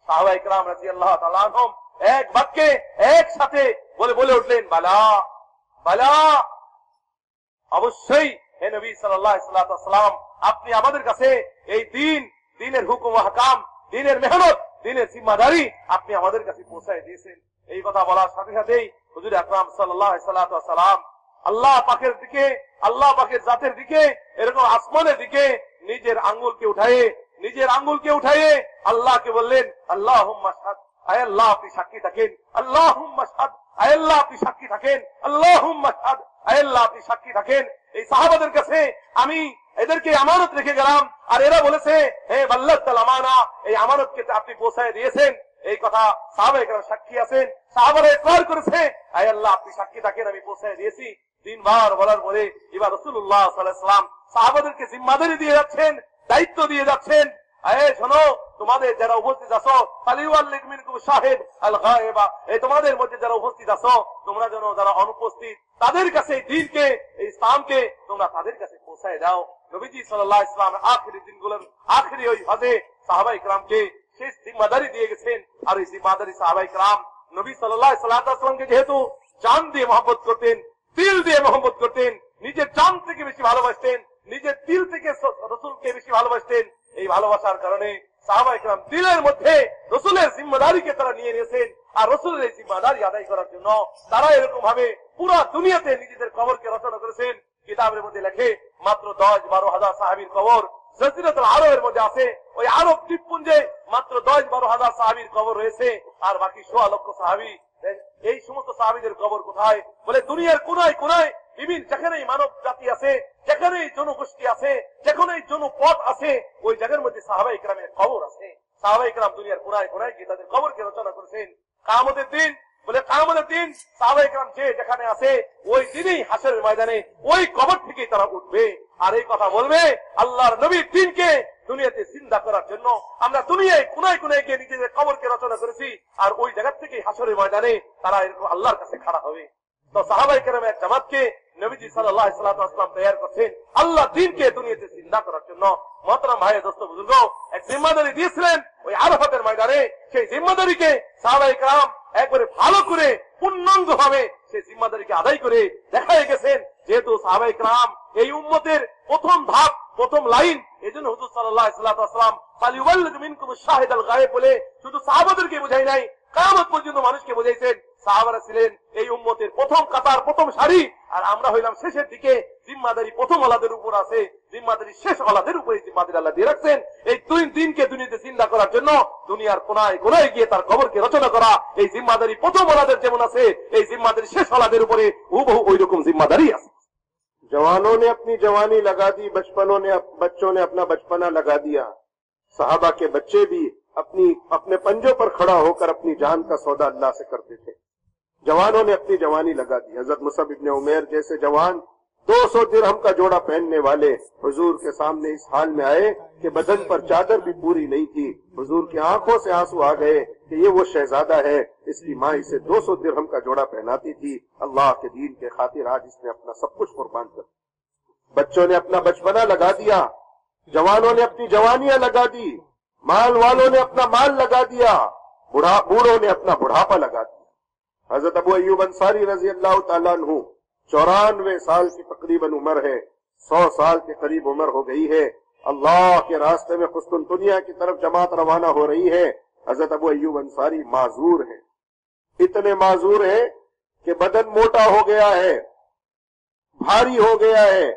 সাহাবায়ে কেরাম রাদিয়াল্লাহু তাআলা আনহুম এক বাক্যে একসাথে বলে উঠলেন, বালা বালা, অবশ্যই হে নবী সাল্লাল্লাহু আলাইহি ওয়াসাল্লাম, আপনি আমাদের কাছে এই দ্বীনের হুকুম ও হাকাম, দ্বীনের মেহনত, দ্বীনের জিম্মাদারি আপনি আমাদের কাছে পৌঁছায় দিয়েছেন। এই কথা বলার সাথে সাথেই হুজুর আকরাম সাল্লাল্লাহু আলাইহি ওয়াসাল্লাম আল্লাহ পাকের দিকে, আল্লাহ পাকের জাতের দিকে, এরকম আসমানের দিকে নিজের আঙ্গুলকে উঠায়ে আল্লাহকে বললেন, আল্লাহুম্মা শাহাদ, আয় আল্লাহ আপনি সাক্ষী থাকেন, আল্লাহুম্মা শাহাদ, আয় আল্লাহ আপনি সাক্ষী থাকেন, আল্লাহুম্মা শাহাদ, আয় আল্লাহ আপনি সাক্ষী থাকেন। এই সাহাবাদের কাছে আমি এদেরকে আমানত রেখে গেলাম, আর এরা বলেছে, হে বাল্লাগতাল আমানা, এই আমানতকে আপনি পৌঁছায় দিয়েছেন। এই কথা সাহাবায়ে কেরাম সাক্ষী আছেন, সাহাবারা ইকরার করেছে, আয় আল্লাহ আপনি সাক্ষী থাকেন, আমি পৌঁছায় দিয়েছি। 3 বার বলার পরে এবার রাসূলুল্লাহ সাল্লাল্লাহু আলাইহি ওয়াসাল্লাম সাহাবাদেরকে জিম্মাদারি দিয়ে যাচ্ছেন, দায়িত্ব দিয়ে যাচ্ছেন। এই শোনো, তোমাদের যারা উপস্থিত আছো, ফালিওয়াল্লিক মিনকুম শাহিদ আল গায়বা, এই তোমাদের মধ্যে যারা উপস্থিত আছো, তোমরা যেন যারা অনুপস্থিত তাদের কাছে দ্বীনকে, এই ইসলামকে তোমরা তাদের কাছে পৌঁছায় দাও। নবীজি সাল্লাল্লাহু আলাইহি ওয়াসাল্লাম আখিরি দিনগুলোর আখিরি ওই হজে সাহাবায়ে কেরামকে শেষ জিম্মাদারি দিয়ে গেছেন। আর এই জিম্মাদারি সাহাবায়ে কেরাম নবী সাল্লাল্লাহু আলাইহি ওয়াসাল্লামকে যেহেতু জান দিয়ে মহব্বত করতেন, দিল দিয়ে মহব্বত করতেন, নিজের জান থেকে বেশি ভালোবাসতেন, নিজের দিল থেকে রাসূলকে বেশি ভালোবাসতেন, এই ভালোবাসার কারণে সাহাবায়ে কেরাম দিলের মধ্যে রাসূলের জিম্মাদারিকে তারা নিয়ে নিয়েছেন। আর রাসূলের এই জিম্মাদারি আদায় করার জন্য তারা এরকম ভাবে পুরো দুনিয়াতে নিজেদের কবরকে রচনা করেছেন। কিতাবের মধ্যে লেখে মাত্র 10-12 হাজার সাহাবীর কবর জাজিরাতুল আরবের মধ্যে আছে। ওই আরব দ্বীপপুঞ্জে মাত্র 10-12 হাজার সাহাবীর কবর রয়েছে, আর বাকি 1.25 লক্ষ সাহাবী। এই সমস্ত সাহাবীদের কবর কোথায়? বলে দুনিয়ার কোনায় কোনায়, বিভিন্ন যেখানেই মানব জাতি আছে, যেখানেই জনগোষ্ঠী আছে, যেখানেই জনপদ আছে, ওই জায়গার মধ্যে সাহাবায়ে কেরামের কবর আছে। সাহাবায়ে কেরাম দুনিয়ার কোনায় কোনায় গিয়ে তাদের কবরকে রচনা করেছেন। কিয়ামতের দিন, বলে কিয়ামতের দিন সাহাবায়ে কেরাম যে যেখানে আছে, ওই দিনই হাসরের ময়দানে ওই কবর থেকেই তারা উঠবে, আর এই কথা বলবে, আল্লাহর নবীর দ্বীনকে দুনিয়াতে জিন্দা করার জন্য আমরা দুনিয়ায় কোনায় কোনায় গিয়ে নিজেদের কবরকে রচনা করেছি, আর ওই জায়গা থেকেই হাসরের ময়দানে তারা এরকম আল্লাহর কাছে খাড়া হবে। তো সাহাবায়ে কেরামের এক জামাতকে নবীজি সাল্লাল্লাহু আলাইহি ওয়াসাল্লাম তৈরি করছেন আল্লাহ দ্বীনকে দুনিয়াতে জিন্দা করার জন্য। মোহতারাম ভাই, দোস্ত বুজুর্গ, এক জিম্মাদারি দিয়েছিলেন ওই আরাফাতের ময়দানে। সেই জিম্মাদারিকে সাহাবায়ে কেরাম একবারে ভালো করে পূর্ণাঙ্গ ভাবে সেই জিম্মাদারিকে আদায় করে দেখায় গেছেন। যেহেতু সাহাবায়ে কেরাম এই উম্মতের প্রথম ধাপ, প্রথম লাইন, এজন্য হুজুর সাল্লাল্লাহু আলাইহি ওয়াসাল্লাম ফালিওয়াল্লিক মিনকুম শাহিদ আল গায়ব বলে শুধু সাহাবাদেরকে বোঝাই নাই, কিয়ামত পর্যন্ত মানুষকে বোঝাইছেন। সাহাবারা ছিলেন এই উম্মতের প্রথম কাতার, প্রথম সারি, আর আমরা হইলাম শেষের দিকে। জিম্মাদারি প্রথম ওয়ালাদের উপর আছে, জিম্মাদারি শেষ ওয়ালাদের উপরে জিম্মাদারি আল্লাহ দিয়ে রাখছেন। এই দুই দিনকে দুনিয়াতে জিন্দা করার জন্য দুনিয়ার কোনায় কোনায় গিয়ে তার কবরকে রচনা করা, এই জিম্মাদারি প্রথম ওয়ালাদের যেমন আছে, এই জিম্মাদারি শেষ ওয়ালাদের উপরে হুবহু ওই রকম জিম্মাদারি আছে। जवानों ने अपनी जवानी लगा दी, बच्चों ने अपना बचपना लगा दिया। सहाबा के बच्चे भी अपने पंजों पर खड़ा होकर अपनी जान का सौदा अल्लाह से करते थे। जवानों ने अपनी जवानी लगा दी। हजरत मुसअब इब्न उमैर जैसे जवान 200 दिरहम का जोड़ा पहनने वाले हुजूर के सामने इस हाल में आए कि बदन पर चादर भी पूरी नहीं थी। हुजूर की आंखों से आंसू आ गए कि ये वो शहजादा है, इसकी माँ इसे 200 दिरहम का जोड़ा पहनाती थी। अल्लाह के दीन के खातिर आज इसने अपना सब कुछ कुर्बान कर। बच्चों ने अपना बचपना लगा दिया, जवानों ने अपनी जवानियां लगा दी, माल वालों ने अपना माल लगा दिया, बूढ़ों ने अपना बुढ़ापा लगा दिया। हजरत अबू अय्यूब अंसारी रजी अल्लाह तआला अन्हु 94 साल की तकरीबन उम्र है, 100 साल के करीब उम्र हो गई है। अल्लाह के रास्ते में कुस्तुनतुनिया की तरफ जमात रवाना हो रही है। हजरत अबू अय्यूब अंसारी माजूर है, इतने माजूर है कि बदन मोटा हो गया है, भारी हो गया है,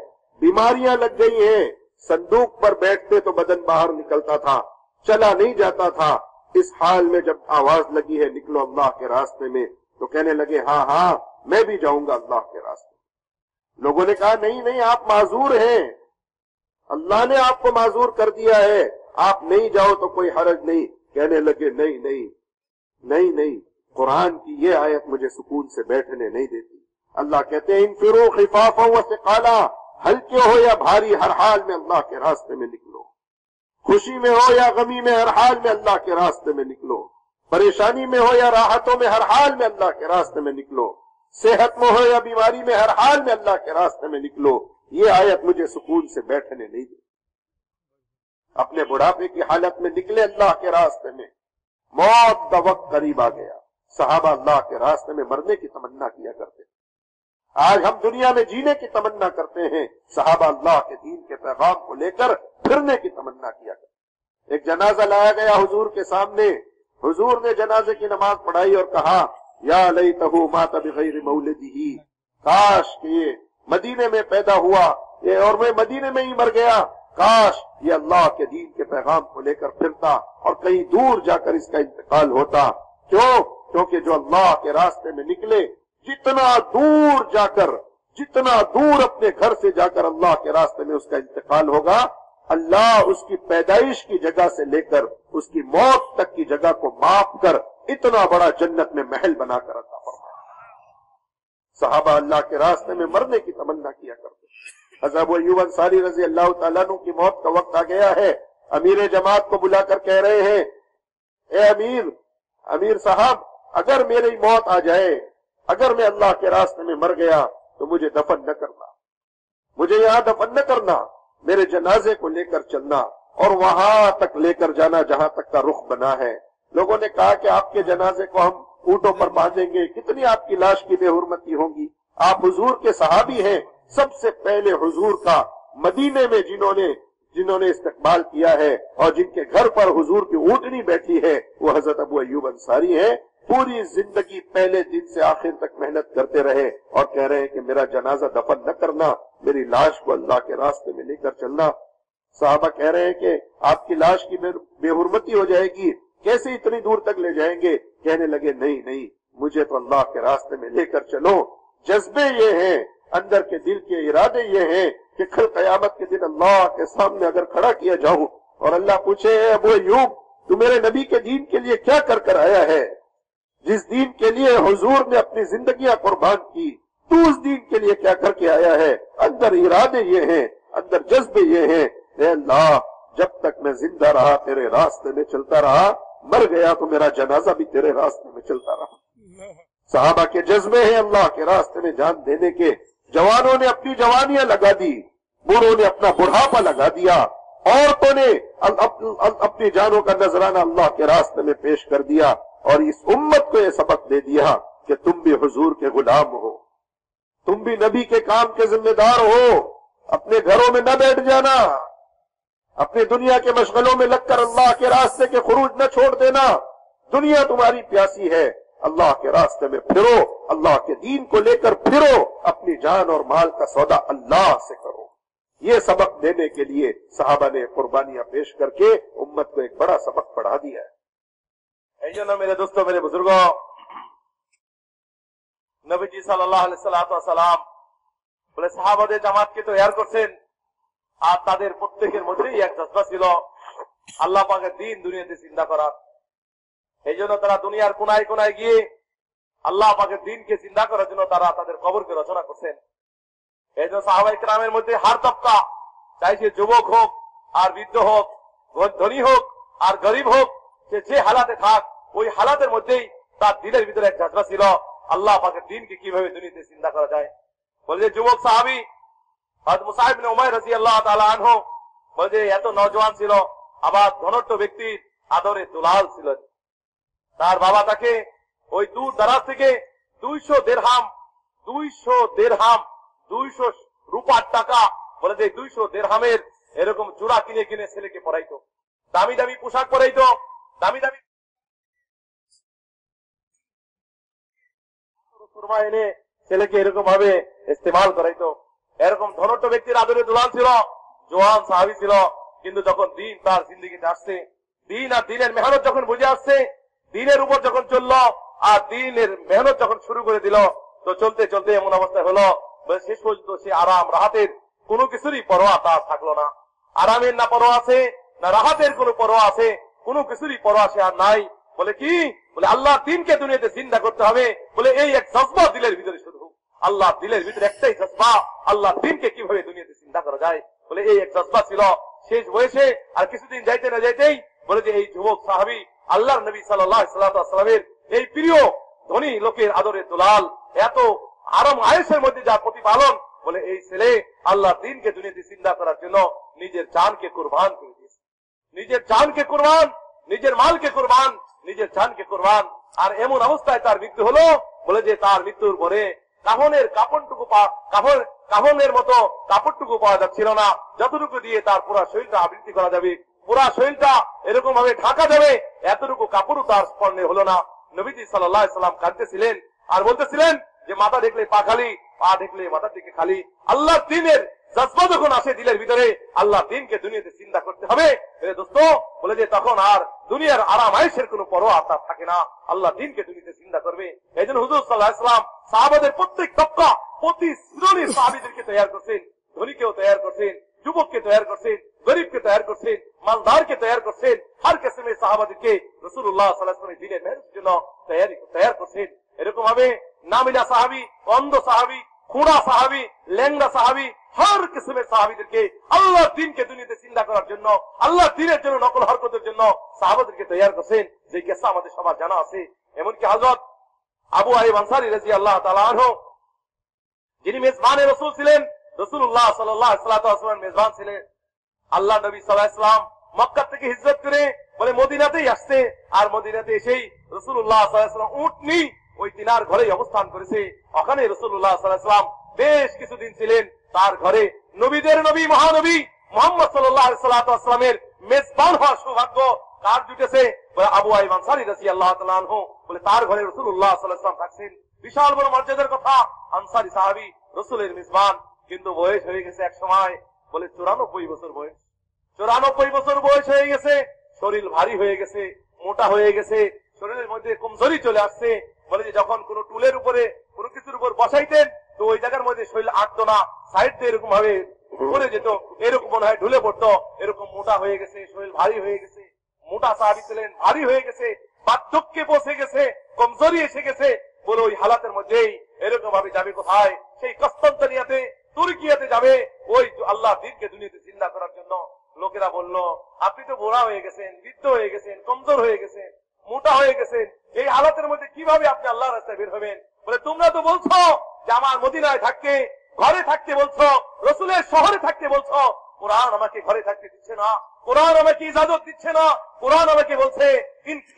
बीमारियां लग गई हैं। संदूक पर बैठते तो बदन बाहर निकलता था, चला नहीं जाता था। इस हाल में जब आवाज लगी है निकलो अल्लाह के रास्ते में, तो कहने लगे हाँ हाँ मैं भी जाऊंगा अल्लाह के रास्ते में। लोगों ने कहा नहीं नहीं, आप माजूर हैं, अल्लाह ने आपको माजूर कर दिया है, आप नहीं जाओ तो कोई हरज नहीं। कहने लगे नहीं नहीं नहीं नहीं, कुरान की ये आयत मुझे सुकून से बैठने नहीं देती। अल्लाह कहते हैं इनफिरू खिफाफा व सिकाला, हल्के हो या भारी हर हाल में अल्लाह के रास्ते में निकलो। खुशी में हो या गमी में हर हाल में अल्लाह के रास्ते में निकलो। परेशानी में हो या राहतों में हर हाल में अल्लाह के रास्ते में निकलो। सेहत में हो या बीमारी में हर हाल में अल्लाह के रास्ते में निकलो। ये आयत मुझे सुकून से बैठने नहीं दी। अपने बुढ़ापे की हालत में निकले अल्लाह के रास्ते में, मौत का वक्त करीब आ गया। सहाबा अल्लाह के रास्ते में मरने की तमन्ना किया करते। आज हम दुनिया में जीने की तमन्ना करते हैं, सहाबा अल्लाह के दीन के पैगाम को लेकर फिरने की तमन्ना किया करते। एक जनाजा लाया गया हुजूर के सामने, हुजूर ने जनाजे की नमाज पढ़ाई और कहा या लैतहु माता बिगैर मौलिदिही, काश कि ये मदीने में पैदा हुआ ये और मैं मदीने में ही मर गया। काश ये अल्लाह के दीन के पैगाम को लेकर फिरता और कहीं दूर जाकर इसका इंतकाल होता। क्यों? क्योंकि जो अल्लाह के रास्ते में निकले, जितना दूर जाकर, जितना दूर अपने घर से जाकर अल्लाह के रास्ते में उसका इंतकाल होगा, अल्लाह उसकी पैदाइश की जगह से लेकर उसकी मौत तक की जगह को माप कर इतना बड़ा जन्नत में महल बनाकर अता फरमाया। सहाबा अल्लाह के रास्ते में मरने की तमन्ना किया करते। हज़रत अबू अय्यूब अंसारी रजी अल्लाह तआला अन्हु की मौत का वक्त आ गया है। अमीर जमात को बुलाकर कह रहे हैं, ए अमीर साहब, अगर मेरी मौत आ जाए, अगर मैं अल्लाह के रास्ते में मर गया तो मुझे दफन न करना, मुझे यहाँ दफन न करना, मेरे जनाजे को लेकर चलना और वहां तक लेकर जाना जहां तक का रुख बना है। लोगों ने कहा कि आपके जनाजे को हम ऊंटों पर बांधेंगे, कितनी आपकी लाश की बेहुरमती होगी। आप हुजूर के सहाबी हैं। सबसे पहले हुजूर का मदीने में जिन्होंने इस्तकबाल किया है और जिनके घर पर हुजूर की ऊंटनी बैठी है, वो हजरत अबू अय्यूब अंसारी है। पूरी जिंदगी पहले दिन से आखिर तक मेहनत करते रहे और कह रहे हैं कि मेरा जनाजा दफन न करना, मेरी लाश को अल्लाह के रास्ते में लेकर चलना। साहबा कह रहे हैं कि आपकी लाश की बेहुरमती हो जाएगी, कैसे इतनी दूर तक ले जाएंगे? कहने लगे नहीं नहीं, मुझे तो अल्लाह के रास्ते में लेकर चलो। जज्बे ये हैं, अंदर के दिल के इरादे ये हैं कि कल कयामत के दिन अल्लाह के सामने अगर खड़ा किया जाऊं और अल्लाह पूछे अबू अय्यूब तू मेरे नबी के दीन के लिए क्या कर कर आया है? जिस दीन के लिए हुजूर ने अपनी जिंदगियां कुर्बान की, तू उस दीन के लिए क्या करके आया है? अंदर इरादे ये हैं, अंदर जज्बे ये हैं, ए अल्लाह जब तक मैं जिंदा रहा तेरे रास्ते में चलता रहा, मर गया तो मेरा जनाजा भी तेरे रास्ते में चलता रहा। सहाबा के जज्बे हैं अल्लाह के रास्ते में जान देने के। जवानों ने अपनी जवानियां लगा दी, बूढ़ों ने अपना बुढ़ापा लगा दिया, औरतों ने अपनी जानों का नजराना अल्लाह के रास्ते में पेश कर दिया और इस उम्मत को यह सबक दे दिया कि तुम भी हुजूर के गुलाम हो, तुम भी नबी के काम के जिम्मेदार हो। अपने घरों में न बैठ जाना, अपने दुनिया के मशगलों में लगकर अल्लाह के रास्ते के खुरूज न छोड़ देना। दुनिया तुम्हारी प्यासी है, अल्लाह के रास्ते में फिरो, अल्लाह के दीन को लेकर फिरो, अपनी जान और माल का सौदा अल्लाह से करो। ये सबक देने के लिए सहाबा ने कुर्बानियां पेश करके उम्मत को एक बड़ा सबक पढ़ा दिया है। ना मेरे दोस्तों, मेरे बुजुर्गों, नबीजी साल्लाल्लाहु अलैहि वसल्लम বলে সাহাবাদের জামাতকে তৈরি করছেন আর তাদের প্রত্যেকের মধ্যেই এক জজ্বা ছিল আল্লাহ পাকের দ্বীন দুনিয়াতে চিন্তা করার। এইজন্য তারা দুনিয়ার কোনায় কোনায় গিয়ে আল্লাহ পাকের দ্বীনকে চিন্তা করার জন্য তারা তাদের কবরকে রচনা করছেন। এইজন্য সাহাবায়ে কেরামের মধ্যে হার তবকা, চাই সে যুবক হোক আর বৃদ্ধ হোক, ধনী হোক আর গরিব হোক, সে যে হালাতে থাক ওই হালাতের মধ্যেই তার দিলের ভিতরে এক জজ্বা ছিল আল্লাহ পাকের দ্বীনকে কিভাবে দুনিয়াতে চিন্তা করা যায়। বলে যে যুবক সাহাবী হযরত মুসআব ইবনে উমাইর রাদিয়াল্লাহু তাআলা আনহু বলে যে এত নওজোয়ান ছিল, আবার ধনট্য ব্যক্তির আদরে দুলাল ছিল। তার বাবা তাকে ওই দূর দারাজ থেকে 200 দেরহাম 200 রূপার টাকা, বলে যে 200 দেরহামের এরকম চূড়া কিনে কিনে ছেলেকে পড়াইতো, দামি দামি পোশাক পরাইতো, দামি দামি সুরমা এনে ছেলেকে এরকম ভাবে ইস্তেমাল করাইতো। এরকম ধনট্য ব্যক্তির আদরে দুলাল ছিল, জোয়ান সাহাবী ছিল। কিন্তু যখন দিন তার জিন্দেগিতে আসছে, দিন আর দিনের মেহনত যখন বুঝে আসছে, দিনের উপর যখন চললো আর দিনের মেহনত যখন শুরু করে দিল, তো চলতে চলতে এমন অবস্থা হলো শেষ পর্যন্ত সে আরাম রাহাতের কোনো কিছুরই পরোয়া তার থাকলো না। আরামের না পরোয়া আছে, না রাহাতের কোনো পরোয়া আছে, কোনো কিছুরই পরোয়া সে আর নাই। বলে কি, বলে আল্লাহ দিনকে দুনিয়াতে চিন্তা করতে হবে। বলে এই এক জজবা দিলের ভিতরে শুধু, আল্লাহ দিলের ভিতরে একটাই জজবা, আল্লাহ দিনকে কিভাবে দুনিয়াতে চিন্তা করা যায়। বলে এই এক জজবা ছিল। শেষ বয়সে আর কিছুদিন যাইতে না যাইতেই বলে যে এই যুবক সাহাবী আল্লাহর নবী সাল্লাল্লাহু আলাইহি ওয়াসাল্লামের এই প্রিয় ধনী লোকের আদরের দুলাল, এত আরাম আয়েশের মধ্যে যা প্রতিপালন, বলে এই ছেলে আল্লাহ দিনকে দুনিয়াতে চিন্তা করার জন্য নিজের জানকে কুরবান করে দিয়েছে। নিজের জানকে কুরবান, নিজের মালকে কুরবান, নিজের জানকে কুরবান। আর এমন অবস্থায় তার মৃত্যু হলো, বলে যে তার মৃত্যুর পরে কাফনের কাফনের মতো কাপড়টুকু পাওয়া যাচ্ছিল না, যতটুকু দিয়ে তার পুরা শরীরটা আবৃত্তি করা যাবে, পুরা শরীরটা এরকম ভাবে ঢাকা যাবে, এতটুকু কাপড়ও তার স্পর্ণে হলো না। নবীজি সাল্লাল্লাহু আলাইহি ওয়াসাল্লাম কাঁদতেছিলেন আর বলতেছিলেন যে মাথা দেখলে পা খালি, পা দেখলে মাথার দিকে খালি। আল্লাহ দিনের জজবা যখন আসে দিলের ভিতরে, আল্লাহ দিনকে দুনিয়াতে চিন্তা করতে হবে দোস্ত, বলে যে তখন আর দুনিয়ার আরাম আয়েশের কোনো পরোয়া তার থাকে না, আল্লাহ দিনকে দুনিয়াতে চিন্তা করবে। এই জন্য হুজুর সাল্লাল্লাহু আলাইহি ওয়াসাল্লাম সাহাবাদের প্রত্যেক তবকা, প্রতি শ্রেণীর সাহাবীদেরকে তৈরি করছেন। ধনীকেও তৈরি করছেন, যুবককে তৈরি করছেন, গরিবকে তৈরি করছেন, মালদারকে তৈরি করছেন। হর কিসমের সাহাবাদেরকে রাসূলুল্লাহ সাল্লাল্লাহু আলাইহি ওয়াসাল্লাম দিনের মেহনতের জন্য তৈরি করছেন। এরকম ভাবে নামিলা সাহাবী, অন্ধ সাহাবী, খুঁড়া সাহাবী, ল্যাংড়া সাহাবী, হর কিসমের সাহাবীদেরকে আল্লাহ দিনকে দুনিয়াতে চিন্তা করার জন্য, আল্লাহ দিনের জন্য নকল হরকতের জন্য সাহাবাদেরকে তৈরি করছেন, যে কেসা আমাদের সবার জানা আছে। এমনকি হযরত আবু আইয়ুব আনসারী রাদিয়াল্লাহু তাআলা আনহু, যিনি মেজবানে রাসূল ছিলেন, রাসূলুল্লাহ সাল্লাল্লাহু আলাইহি ওয়াসাল্লাম মেজবান ছিলেন। আল্লাহ নবী সাল্লাল্লাহু আলাইহি ওয়াসাল্লাম মক্কা থেকে হিজরত করে বলে মদিনাতেই আসছে, আর মদিনাতে এসেই রাসূলুল্লাহ সাল্লাল্লাহু আলাইহি ওয়াসাল্লাম উটনি ওই তিনার ঘরেই অবস্থান করেছে। ওখানে রাসূলুল্লাহ সাল্লাল্লাহু আলাইহি ওয়াসাল্লাম বেশ কিছুদিন ছিলেন তার ঘরে। নবীদের নবী মহানবী মুহাম্মদ সাল্লাল্লাহু আলাইহি ওয়াসাল্লামের মেজবান হওয়ার সৌভাগ্য কার জুটেছে? বলে আবু আইয়ুব আনসারী রাদিয়াল্লাহু তাআলা আনহু, বলে তার ঘরে রাসূলুল্লাহ সাল্লাল্লাহু আলাইহি ওয়াসাল্লাম থাকছেন। বিশাল বড় মর্যাদার কথা, আনসারী সাহাবী, রাসূলের মেজবান। কিন্তু বয়স হয়ে গেছে এক সময়, বলে 94 বছর বয়স, 94 বছর বয়স হয়ে গেছে, শরীর ভারী হয়ে গেছে, মোটা হয়ে গেছে, শরীরের মধ্যে কমজোরি চলে আসছে। বলে যে যখন কোন টুলের উপরে কোনো কিছুর উপর বসাইতেন, তো ওই জায়গার মধ্যে শরীর আটতো না, সাইড দিয়ে এরকম ভাবে পড়ে যেত, এরকম মনে হয় ঢুলে পড়তো। এরকম মোটা হয়ে গেছে, শরীর ভারী হয়ে গেছে, মোটা সাহাবী ছিলেন, ভারী হয়ে গেছে, বার্ধক্যে পৌঁছে গেছে, কমজোরি এসে গেছে। বলে ওই হালাতের মধ্যেই এরকম ভাবে যাবে কোথায়? সেই কস্তান্তনিয়াতে, তুর্কিয়াতে যাবে, ওই আল্লাহ দিনকে দুনিয়াতে চিন্তা করার জন্য। লোকেরা বলল, আপনি তো বুড়া হয়ে গেছেন, বৃদ্ধ হয়ে গেছেন, কমজোর হয়ে গেছেন, মোটা হয়ে গেছেন, এই হালাতের মধ্যে কিভাবে আপনি আল্লাহর রাস্তায় বের হবেন? বলে তোমরা তো বলছো যে আমার মদিনায় থাকতে, ঘরে থাকতে বলছো, রাসূলের শহরে থাকতে বলছো, কোরআন আমাকে ঘরে থাকতে দিচ্ছে না, কোরআন আমাকে ইজাজত দিচ্ছে না। কোরআন আমাকে বলছে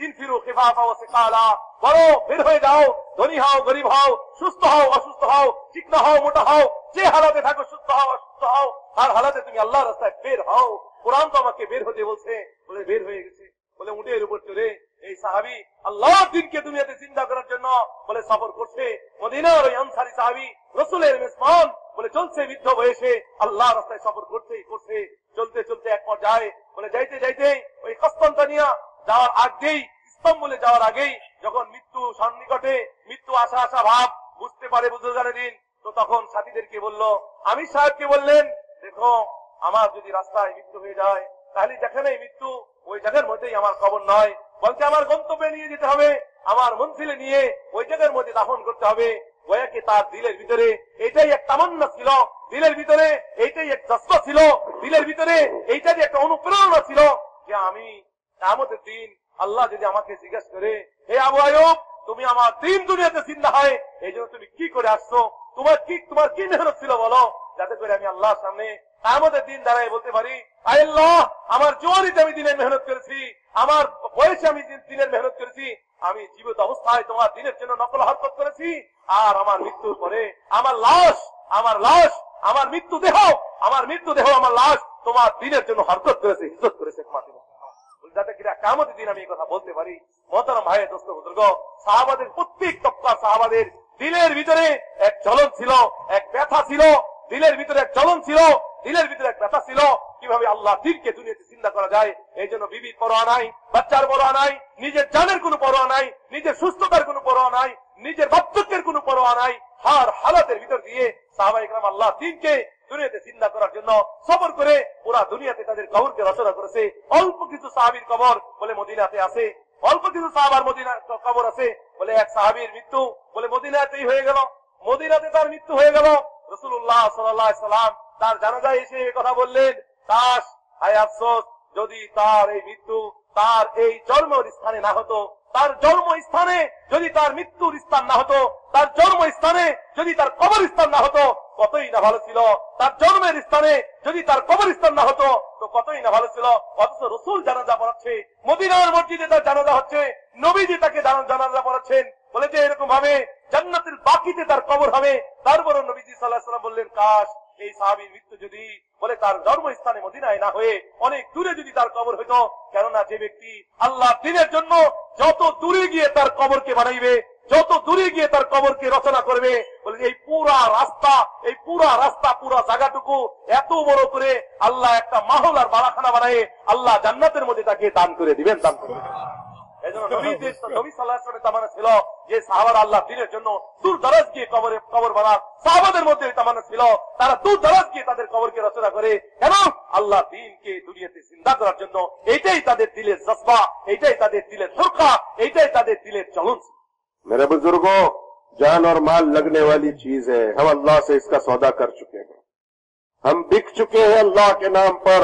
ইনফিরু খিফাফা ওয়া সিকালা, বড় বের হয়ে যাও, ধনী হও গরিব হও, সুস্থ হও অসুস্থ হও, চিকনা হও মোটা হও, যে হালাতে থাকো, সুস্থ হও অসুস্থ হও, তার হালাতে তুমি আল্লাহর রাস্তায় বের হও। কোরআন তো আমাকে বের হতে বলছে। বলে বের হয়ে গেছে। বলে উটের উপর চড়ে এই সাহাবী আল্লাহর দিনকে দুনিয়াতে চিন্তা করার জন্য বলে সফর করছে। মদিনার ওই আনসারী সাহাবী, রাসূলের মেজবান, বলে চলছে বৃদ্ধ বয়সে আল্লাহর রাস্তায় সফর করতেই করছে। চলতে চলতে এক পর্যায়ে বলে যাইতে যাইতে ওই কস্তান্তনিয়া যাওয়ার আগেই, ইস্তাম্বুলে যাওয়ার আগেই, যখন মৃত্যু সন্নিকটে, মৃত্যু আসা আসা ভাব বুঝতে পারে বুজুর্গানের দিন, তো তখন সাথীদেরকে বলল, আমির সাহেবকে বললেন, দেখো আমার যদি রাস্তায় মৃত্যু হয়ে যায়, তাহলে যেখানেই মৃত্যু ওই জায়গার মধ্যেই আমার কবর নয়, বলতে আমার গন্তব্যে নিয়ে যেতে হবে, আমার মঞ্জিলে নিয়ে ওই জায়গার মধ্যে দাফন করতে হবে। গোয়াকে তার দিলের ভিতরে এটাই এক তামান্না ছিল, দিলের ভিতরে এইটাই এক জজ্বা ছিল, দিলের ভিতরে এইটাই একটা অনুপ্রেরণা ছিল যে আমি কিয়ামতের দিন আল্লাহ যদি আমাকে জিজ্ঞেস করে, হে আবু আইয়ুব, তুমি আমার দিন দুনিয়াতে জিন্দা হয়, এই জন্য তুমি কি করে আসছো, তোমার কি মেহনত ছিল বলো, যাতে করে আমি আল্লাহর সামনে আমাদের দিন দাঁড়ায় বলতে পারি, আয় আল্লাহ, আমার জোয়ারিতে আমি দিনের মেহনত করেছি, আমার বয়সে আমি দিনের মেহনত করেছি, আমি জীবিত অবস্থায় তোমার দিনের জন্য নকল হরকত করেছি, আর আমার মৃত্যুর পরে আমার লাশ, আমার মৃত্যু দেহ, আমার লাশ তোমার দিনের জন্য হরকত করেছে, হিজরত করেছে। যাতে কিনা কিয়ামতের দিন আমি এই কথা বলতে পারি। মোহতারাম ভাই, দোস্ত বুজুর্গ, সাহাবাদের প্রত্যেক তবকা সাহাবাদের দিলের ভিতরে এক জ্বলন ছিল, এক ব্যথা ছিল, দিলের ভিতরে এক জ্বলন ছিল, দিলের ভিতরে এক ব্যথা ছিল, কিভাবে আল্লাহ দিনকে দুনিয়াতে জিন্দা করা যায়। এই জন্য বিবির পরোয়া নাই, বাচ্চার পরোয়া নাই, নিজের জানের কোনো পরোয়া নাই, নিজের সুস্থতার কোনো পরোয়া নাই, নিজের বার্ধক্যের কোনো পরোয়া নাই। হার হালাতের ভিতর দিয়ে সাহাবায়ে কেরাম আল্লাহ দিনকে দুনিয়াতে জিন্দা করার জন্য সবর করে পুরা দুনিয়াতে তাদের কবরকে রচনা করেছে। অল্প কিছু সাহাবীর কবর বলে মদিনাতে আছে, অল্প কিছু সাহাবার মদিনা কবর আছে বলে এক সাহাবীর মৃত্যু বলে মদিনাতেই হয়ে গেল, মদিনাতে তার মৃত্যু হয়ে গেল। রাসূলুল্লাহ সাল্লাল্লাহু আলাইহি সাল্লাম তার জানাজায় এসে এই কথা বললেন, কাশ, হায় আফসোস, যদি তার এই মৃত্যু তার এই জন্মের স্থানে না হতো, তার জন্মস্থানে যদি তার মৃত্যুর স্থান না হতো, তার জন্মস্থানে যদি তার কবরস্থান না হতো, কতই না ভালো ছিল। তার জন্মের স্থানে যদি তার কবরস্থান না হতো তো কতই না ভালো ছিল। অথচ রাসূল জানাজা পড়াচ্ছে, মদিনার মসজিদে তার জানাজা হচ্ছে, নবীজি তাকে জানাজা পড়াচ্ছেন, বলে যে এরকম ভাবে জান্নাতের বাকিতে তার কবর হবে। তারপর নবীজি সাল্লাল্লাহু আলাইহি ওয়াসাল্লাম বললেন, কাশ এই সাহাবীর মৃত্যু যদি বলে তার জন্মস্থানে মদিনায় না হয়ে অনেক দূরে যদি তার কবর হইতো। কেননা যে ব্যক্তি আল্লাহ দ্বীনের জন্য যত দূরে গিয়ে তার কবরকে বানাইবে, যত দূরে গিয়ে তার কবরকে রচনা করবে, বলে এই পুরা রাস্তা পুরা জায়গাটুকু এত বড় করে আল্লাহ একটা মাহল আর বাড়াখানা বানায় আল্লাহ জান্নাতের মধ্যে তাকে দান করে দিবেন, দান করে দিবেন। এই জন্য নবী সাল্লাল্লাহু আলাইহি ওয়াসাল্লামের তামান্না ছিল যে সাহাবারা আল্লাহ দ্বীনের জন্য দূর দরাজ গিয়ে কবর বানান। সাহাবাদের মধ্যে তামান্না ছিল তারা দূর দরাজ গিয়ে তাদের কবরকে রচনা করে, কেন? আল্লাহ দ্বীনকে দুনিয়াতে জিন্দা করার জন্য। এইটাই তাদের দিলের জজবা, এইটাই তাদের দিলের ধোঁকা, এইটাই তাদের দিলের চলন। मेरे बुजुर्गों, जान और माल लगने वाली चीज है, हम अल्लाह से इसका सौदा कर चुके हैं, हम बिक चुके हैं अल्लाह के नाम पर।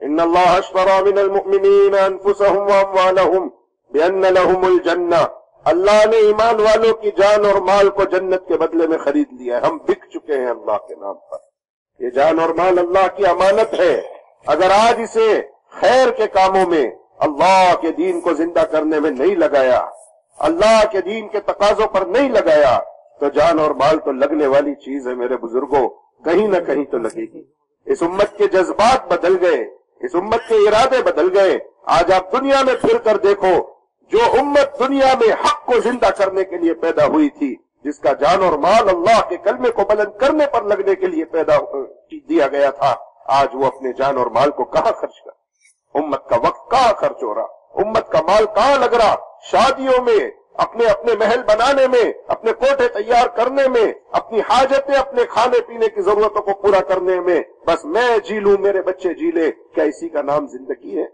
इन्नल्लाह अश्तरा मिनल मुमिनीन अनफुसहुम व अमवालहुम बिअन्न लहुमुल जन्नह। अल्लाह ने ईमान वालों की जान और माल को जन्नत के बदले में खरीद लिया है। हम बिक चुके हैं अल्लाह के नाम पर। ये जान और माल अल्लाह की अमानत है। अगर आज इसे खैर के कामों में, अल्लाह के दीन को जिंदा करने में नहीं लगाया, अल्लाह के दीन के तकाजों पर नहीं लगाया, तो जान और माल तो लगने वाली चीज है मेरे बुजुर्गों, कहीं न कहीं तो लगेगी। इस उम्मत के जज्बात बदल गए, इस उम्मत के इरादे बदल गए। आज आप दुनिया में फिर कर देखो, जो उम्मत दुनिया में हक को जिंदा करने के लिए पैदा हुई थी, जिसका जान और माल अल्लाह के कलमे को बुलंद करने पर लगने के लिए पैदा दिया गया था, आज वो अपने जान और माल को कहां खर्च कर, उम्मत का वक्त कहां खर्च हो रहा, उम्मत का माल कहां लग रहा। शादियों में, अपने अपने महल बनाने में, अपने कोठे तैयार करने में, अपनी हाजतें, अपने खाने पीने की जरूरतों को पूरा करने में, बस मैं जी लूं, मेरे बच्चे जी ले, क्या इसी का नाम जिंदगी है?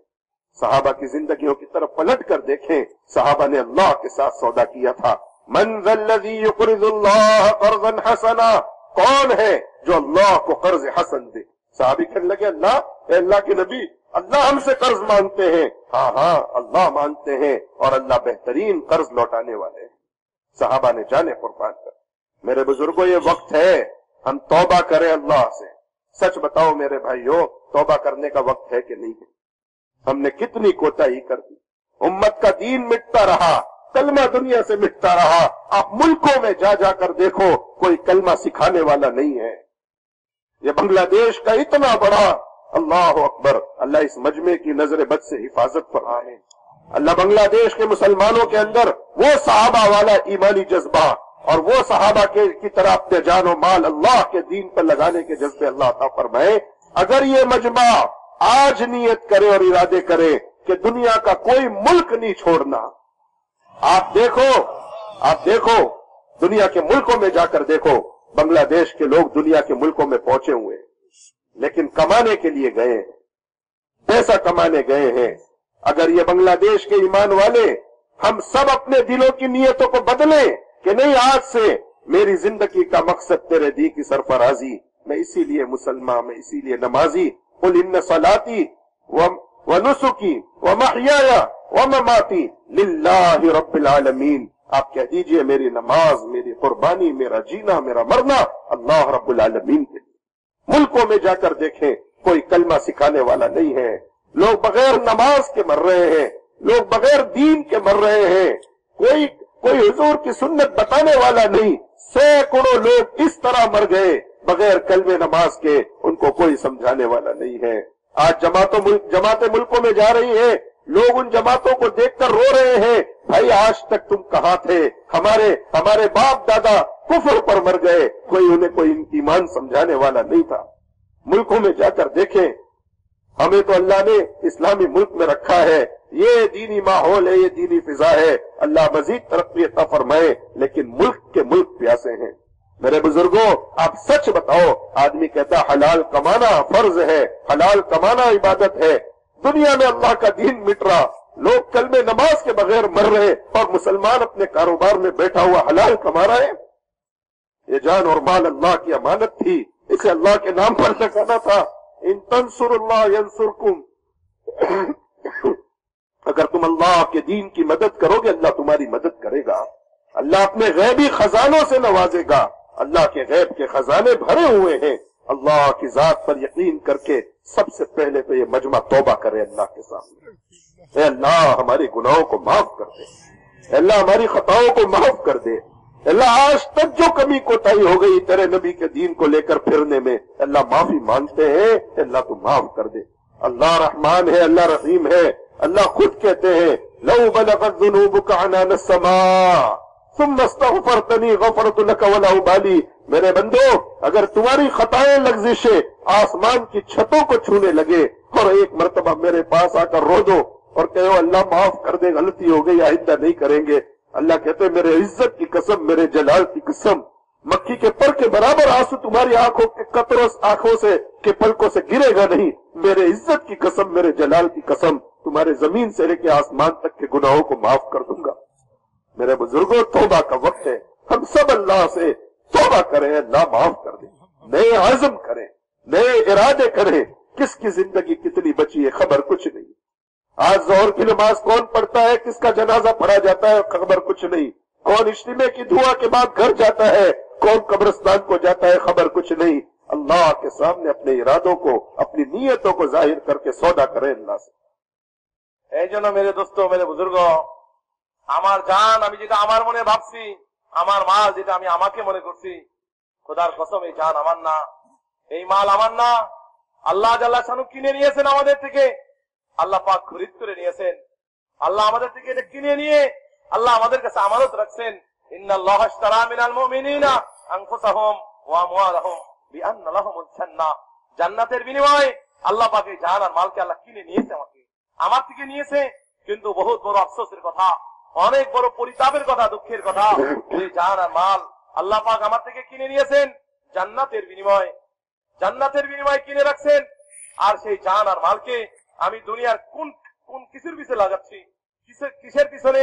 सहाबा की जिंदगियों की तरफ पलट कर देखें, सहाबा ने अल्लाह के साथ सौदा किया था। मन ज़ल्लज़ी युक़रिज़ुल्लाह क़र्ज़न हसना, कौन है जो अल्लाह को कर्ज हसन दे? सहाबी कहने लगे, अल्लाह के नबी, अल्लाह हमसे कर्ज मांगते हैं। हाँ, अल्लाह मांगते हैं और अल्लाह बेहतरीन कर्ज लौटाने वाले हैं। सहाबा ने जाने कुर्बान कर। मेरे बुजुर्गों, ये वक्त है हम तौबा करें अल्लाह से। सच बताओ मेरे भाइयों, तौबा करने का वक्त है कि नहीं है? हमने कितनी कोताही कर दी। उम्मत का दीन मिटता रहा, कलमा दुनिया से मिटता रहा। आप मुल्कों में जा जाकर देखो, कोई कलमा सिखाने वाला नहीं है। ये बांग्लादेश का इतना बड़ा, अल्लाह अकबर, अल्लाह इस मजमे की नजर बद से हिफाजत फरमाए। अल्लाह बांग्लादेश के मुसलमानों के अंदर वो सहाबा वाला ईमानी जज्बा और वो सहाबा की तरह अपने जान और माल अल्लाह के दीन पर लगाने के जज्बे अल्लाह अता फरमाए। अगर ये मजमा आज नियत करे और इरादे करे कि दुनिया का कोई मुल्क नहीं छोड़ना, आप देखो दुनिया के मुल्कों में जाकर देखो, बांग्लादेश के लोग दुनिया के मुल्कों में पहुंचे हुए हैं, लेकिन कमाने के लिए गए हैं, पैसा कमाने गए हैं। अगर ये बांग्लादेश के ईमान वाले हम सब अपने दिलों की नियतों को बदलें कि नहीं, आज से मेरी जिंदगी का मकसद तेरे दी की सरफराजी, मैं इसीलिए मुसलमान, मैं इसीलिए नमाजी। कुल इन्न सलाती व नुसुकी व महयाया व ममाती लिल्लाहि रब्बिल आलमीन। आप कह दीजिए, मेरी नमाज, मेरी कुर्बानी, मेरा जीना, मेरा मरना अल्लाह रब्बुल आलमीन के लिए। मुल्कों में जाकर देखें, कोई कलमा सिखाने वाला नहीं है, लोग बगैर नमाज के मर रहे हैं, लोग बगैर दीन के मर रहे हैं, कोई हुजूर की सुन्नत बताने वाला नहीं, सैकड़ों लोग इस तरह मर गए बगैर कलमे नमाज के, उनको कोई समझाने वाला नहीं है। आज जमातें मुल्कों में जा रही है, लोग उन जमातों को देखकर रो रहे हैं, भाई आज तक तुम कहाँ थे, हमारे बाप दादा कुफ्र पर मर गए, उन्हें कोई ईमान समझाने वाला नहीं था। मुल्कों में जाकर देखें, हमें तो अल्लाह ने इस्लामी मुल्क में रखा है, ये दीनी माहौल है, ये दीनी फिजा है, अल्लाह मजीद तरक्की अता फरमाए, लेकिन मुल्क के मुल्क प्यासे हैं। मेरे बुजुर्गों, आप सच बताओ, आदमी कहता हलाल कमाना फर्ज है, हलाल कमाना इबादत है, दुनिया में अल्लाह का दीन मिट रहा, लोग कलमे नमाज के बगैर मर रहे और मुसलमान अपने कारोबार में बैठा हुआ हलाल कमा रहा है। ये जान और माल अल्लाह की अमानत थी, इसे अल्लाह के नाम पर लगाना था। इन तंसुरुल्लाह यंसुरकुम, अगर तुम अल्लाह के दीन की मदद करोगे, अल्लाह तुम्हारी मदद करेगा, अल्लाह अपने गैबी खजानों से नवाजेगा। अल्लाह के गैब के खजाने भरे हुए हैं। अल्लाह की जात पर यकीन करके सबसे पहले तो ये मजमा तौबा करे अल्लाह के सामने, अल्लाह हमारे गुनाहों को माफ कर दे, अल्लाह हमारी खताओं को माफ कर दे, अल्लाह आज तक जो कमी कोताही हो गई तेरे नबी के दीन को लेकर फिरने में, अल्लाह माफी मांगते हैं, अल्लाह तू माफ कर दे। अल्लाह रहमान है, अल्लाह रहीम है। अल्लाह खुद कहते हैं, लौ बलगत ज़ुनूबुका अनान अस्समा सुम्मा अस्तग़फ़रतनी ग़फ़रतु लक वला उबाली। मेरे बंदो, अगर तुम्हारी खताएं लग़ज़िशें आसमान की छतों को छूने लगे और एक मर्तबा मेरे पास आकर रो दो और कहो अल्लाह माफ कर दे, गलती हो गई, आइंदा नहीं करेंगे, अल्लाह कहते मेरे इज्जत की कसम, मेरे जलाल की कसम, मक्खी के पर के बराबर आंसू तुम्हारी आंखों के कतरों आंखों से के पलकों से गिरेगा नहीं। मेरे इज्जत की कसम, मेरे जलाल की कसम, तुम्हारे जमीन से लेके आसमान तक के गुनाहों को माफ कर दूंगा। मेरे बुजुर्गों, तौबा का वक्त है, हम सब अल्लाह से तौबा करें, अल्लाह माफ कर दे, नए आज़म करें, नए इरादे करें। किसकी जिंदगी कितनी बची है खबर कुछ नहीं। आज जोहर की नमाज कौन पढ़ता है, किसका जनाजा पढ़ा जाता है खबर कुछ नहीं। कौन इज्तिमा की दुआ के बाद घर जाता है, कौन कब्रिस्तान को जाता है, खबर कुछ नहीं। अल्लाह के सामने अपने इरादों को, अपनी नीयतों को जाहिर करके सौदा करें अल्लाह से। এই জন্য মেরে দোস্ত, মেরে বুজুর্গ, আমার জান আমি যেটা আমার মনে ভাবছি, আমার মাল যেটা আমি আমাকে মনে করছি, খোদার কসম এই জান আমার না, এই মাল আমার না। আল্লাহ জাল্লা শানু কিনে নিয়েছেন আমাদের থেকে, আল্লাহ পাক খরিদ করে নিয়েছেন। আল্লাহ আমাদের থেকে এটা কিনে নিয়ে আল্লাহ আমাদের কাছে আমানত রাখছেন। ইন্নাল্লাহা আশতারা মিনাল মুমিনিনা আনফুসাহুম ওয়া আমওয়ালাহুম বিআন্না লাহুমুল জান্নাহ। জান্নাতের বিনিময়ে আল্লাহ পাক এই জান আর মালকে আল্লাহ কিনে নিয়েছে, আমার থেকে নিয়েছে। কিন্তু বহুত বড় আফসোসের কথা, অনেক বড় পরিতাপের কথা, দুঃখের কথা, এই জান আর মাল আল্লাহ পাক আমার থেকে কিনে নিয়েছেন জান্নাতের বিনিময়ে। জান্নাতের বিনিময়ে কিনে রাখছেন, আর সেই জান আর মালকে আমি দুনিয়ার কোন কোন কিছুর পিছনে লাগাচ্ছি, কিসের পিছনে,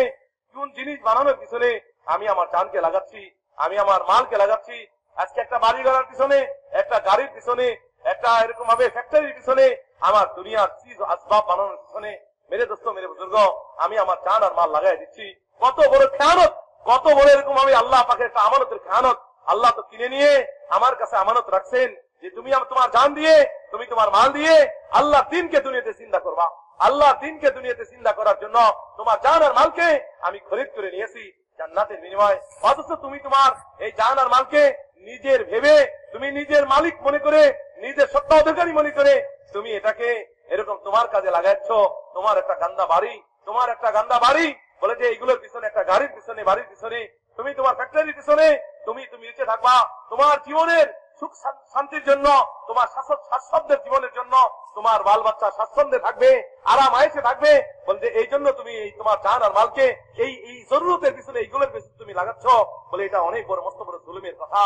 কোন জিনিস বানানোর পিছনে আমি আমার জানকে লাগাচ্ছি, আমি আমার মালকে লাগাচ্ছি। আজকে একটা বাড়ি গড়ার পিছনে, একটা গাড়ির পিছনে, একটা এরকম ভাবে ফ্যাক্টরির পিছনে, আমার দুনিয়ার চিজ আসবাব বানানোর পিছনে, মেরে দোস্ত মেরে বুজুর্গ, আমি আমার জান আর মাল লাগাই দিচ্ছি। কত বড় খেয়ানত, কত বড় এরকম আমি আল্লাহ পাকের একটা আমানতের খেয়ানত। আল্লাহ তো কিনে নিয়ে আমার কাছে আমানত রাখছেন যে তুমি তোমার জান দিয়ে, তুমি তোমার মাল দিয়ে আল্লাহ দিনকে দুনিয়াতে জিন্দা করবা। আল্লাহ দিনকে দুনিয়াতে জিন্দা করার জন্য তোমার জান আর মালকে আমি খরিদ করে নিয়েছি জান্নাতের বিনিময়ে। অথচ তুমি তোমার এই জান আর মালকে নিজের ভেবে, তুমি নিজের মালিক মনে করে, নিজের সত্ত্বাধিকারী মনে করে তুমি এটাকে এরকম তোমার কাজে লাগাচ্ছ। তোমার একটা গান্দা বাড়ি, তোমার একটা গান্দা বাড়ি বলে যে এইগুলোর পিছনে, একটা গাড়ির পিছনে, বাড়ির পিছনে, তুমি তোমার ফ্যাক্টরির পিছনে তুমি বেঁচে থাকবা। তোমার জীবনের সুখ শান্তির জন্য, তোমার স্বাচ্ছন্দ্যের জীবনের জন্য, তোমার বাল বাচ্চা স্বাচ্ছন্দ্যে থাকবে, আরাম আয়েসে থাকবে, বলতে এই জন্য তুমি তোমার জান আর মালকে এই জরুরতের পিছনে, এইগুলোর পিছনে তুমি লাগাচ্ছ। বলে এটা অনেক বড় মস্ত বড় জুলুমের কথা,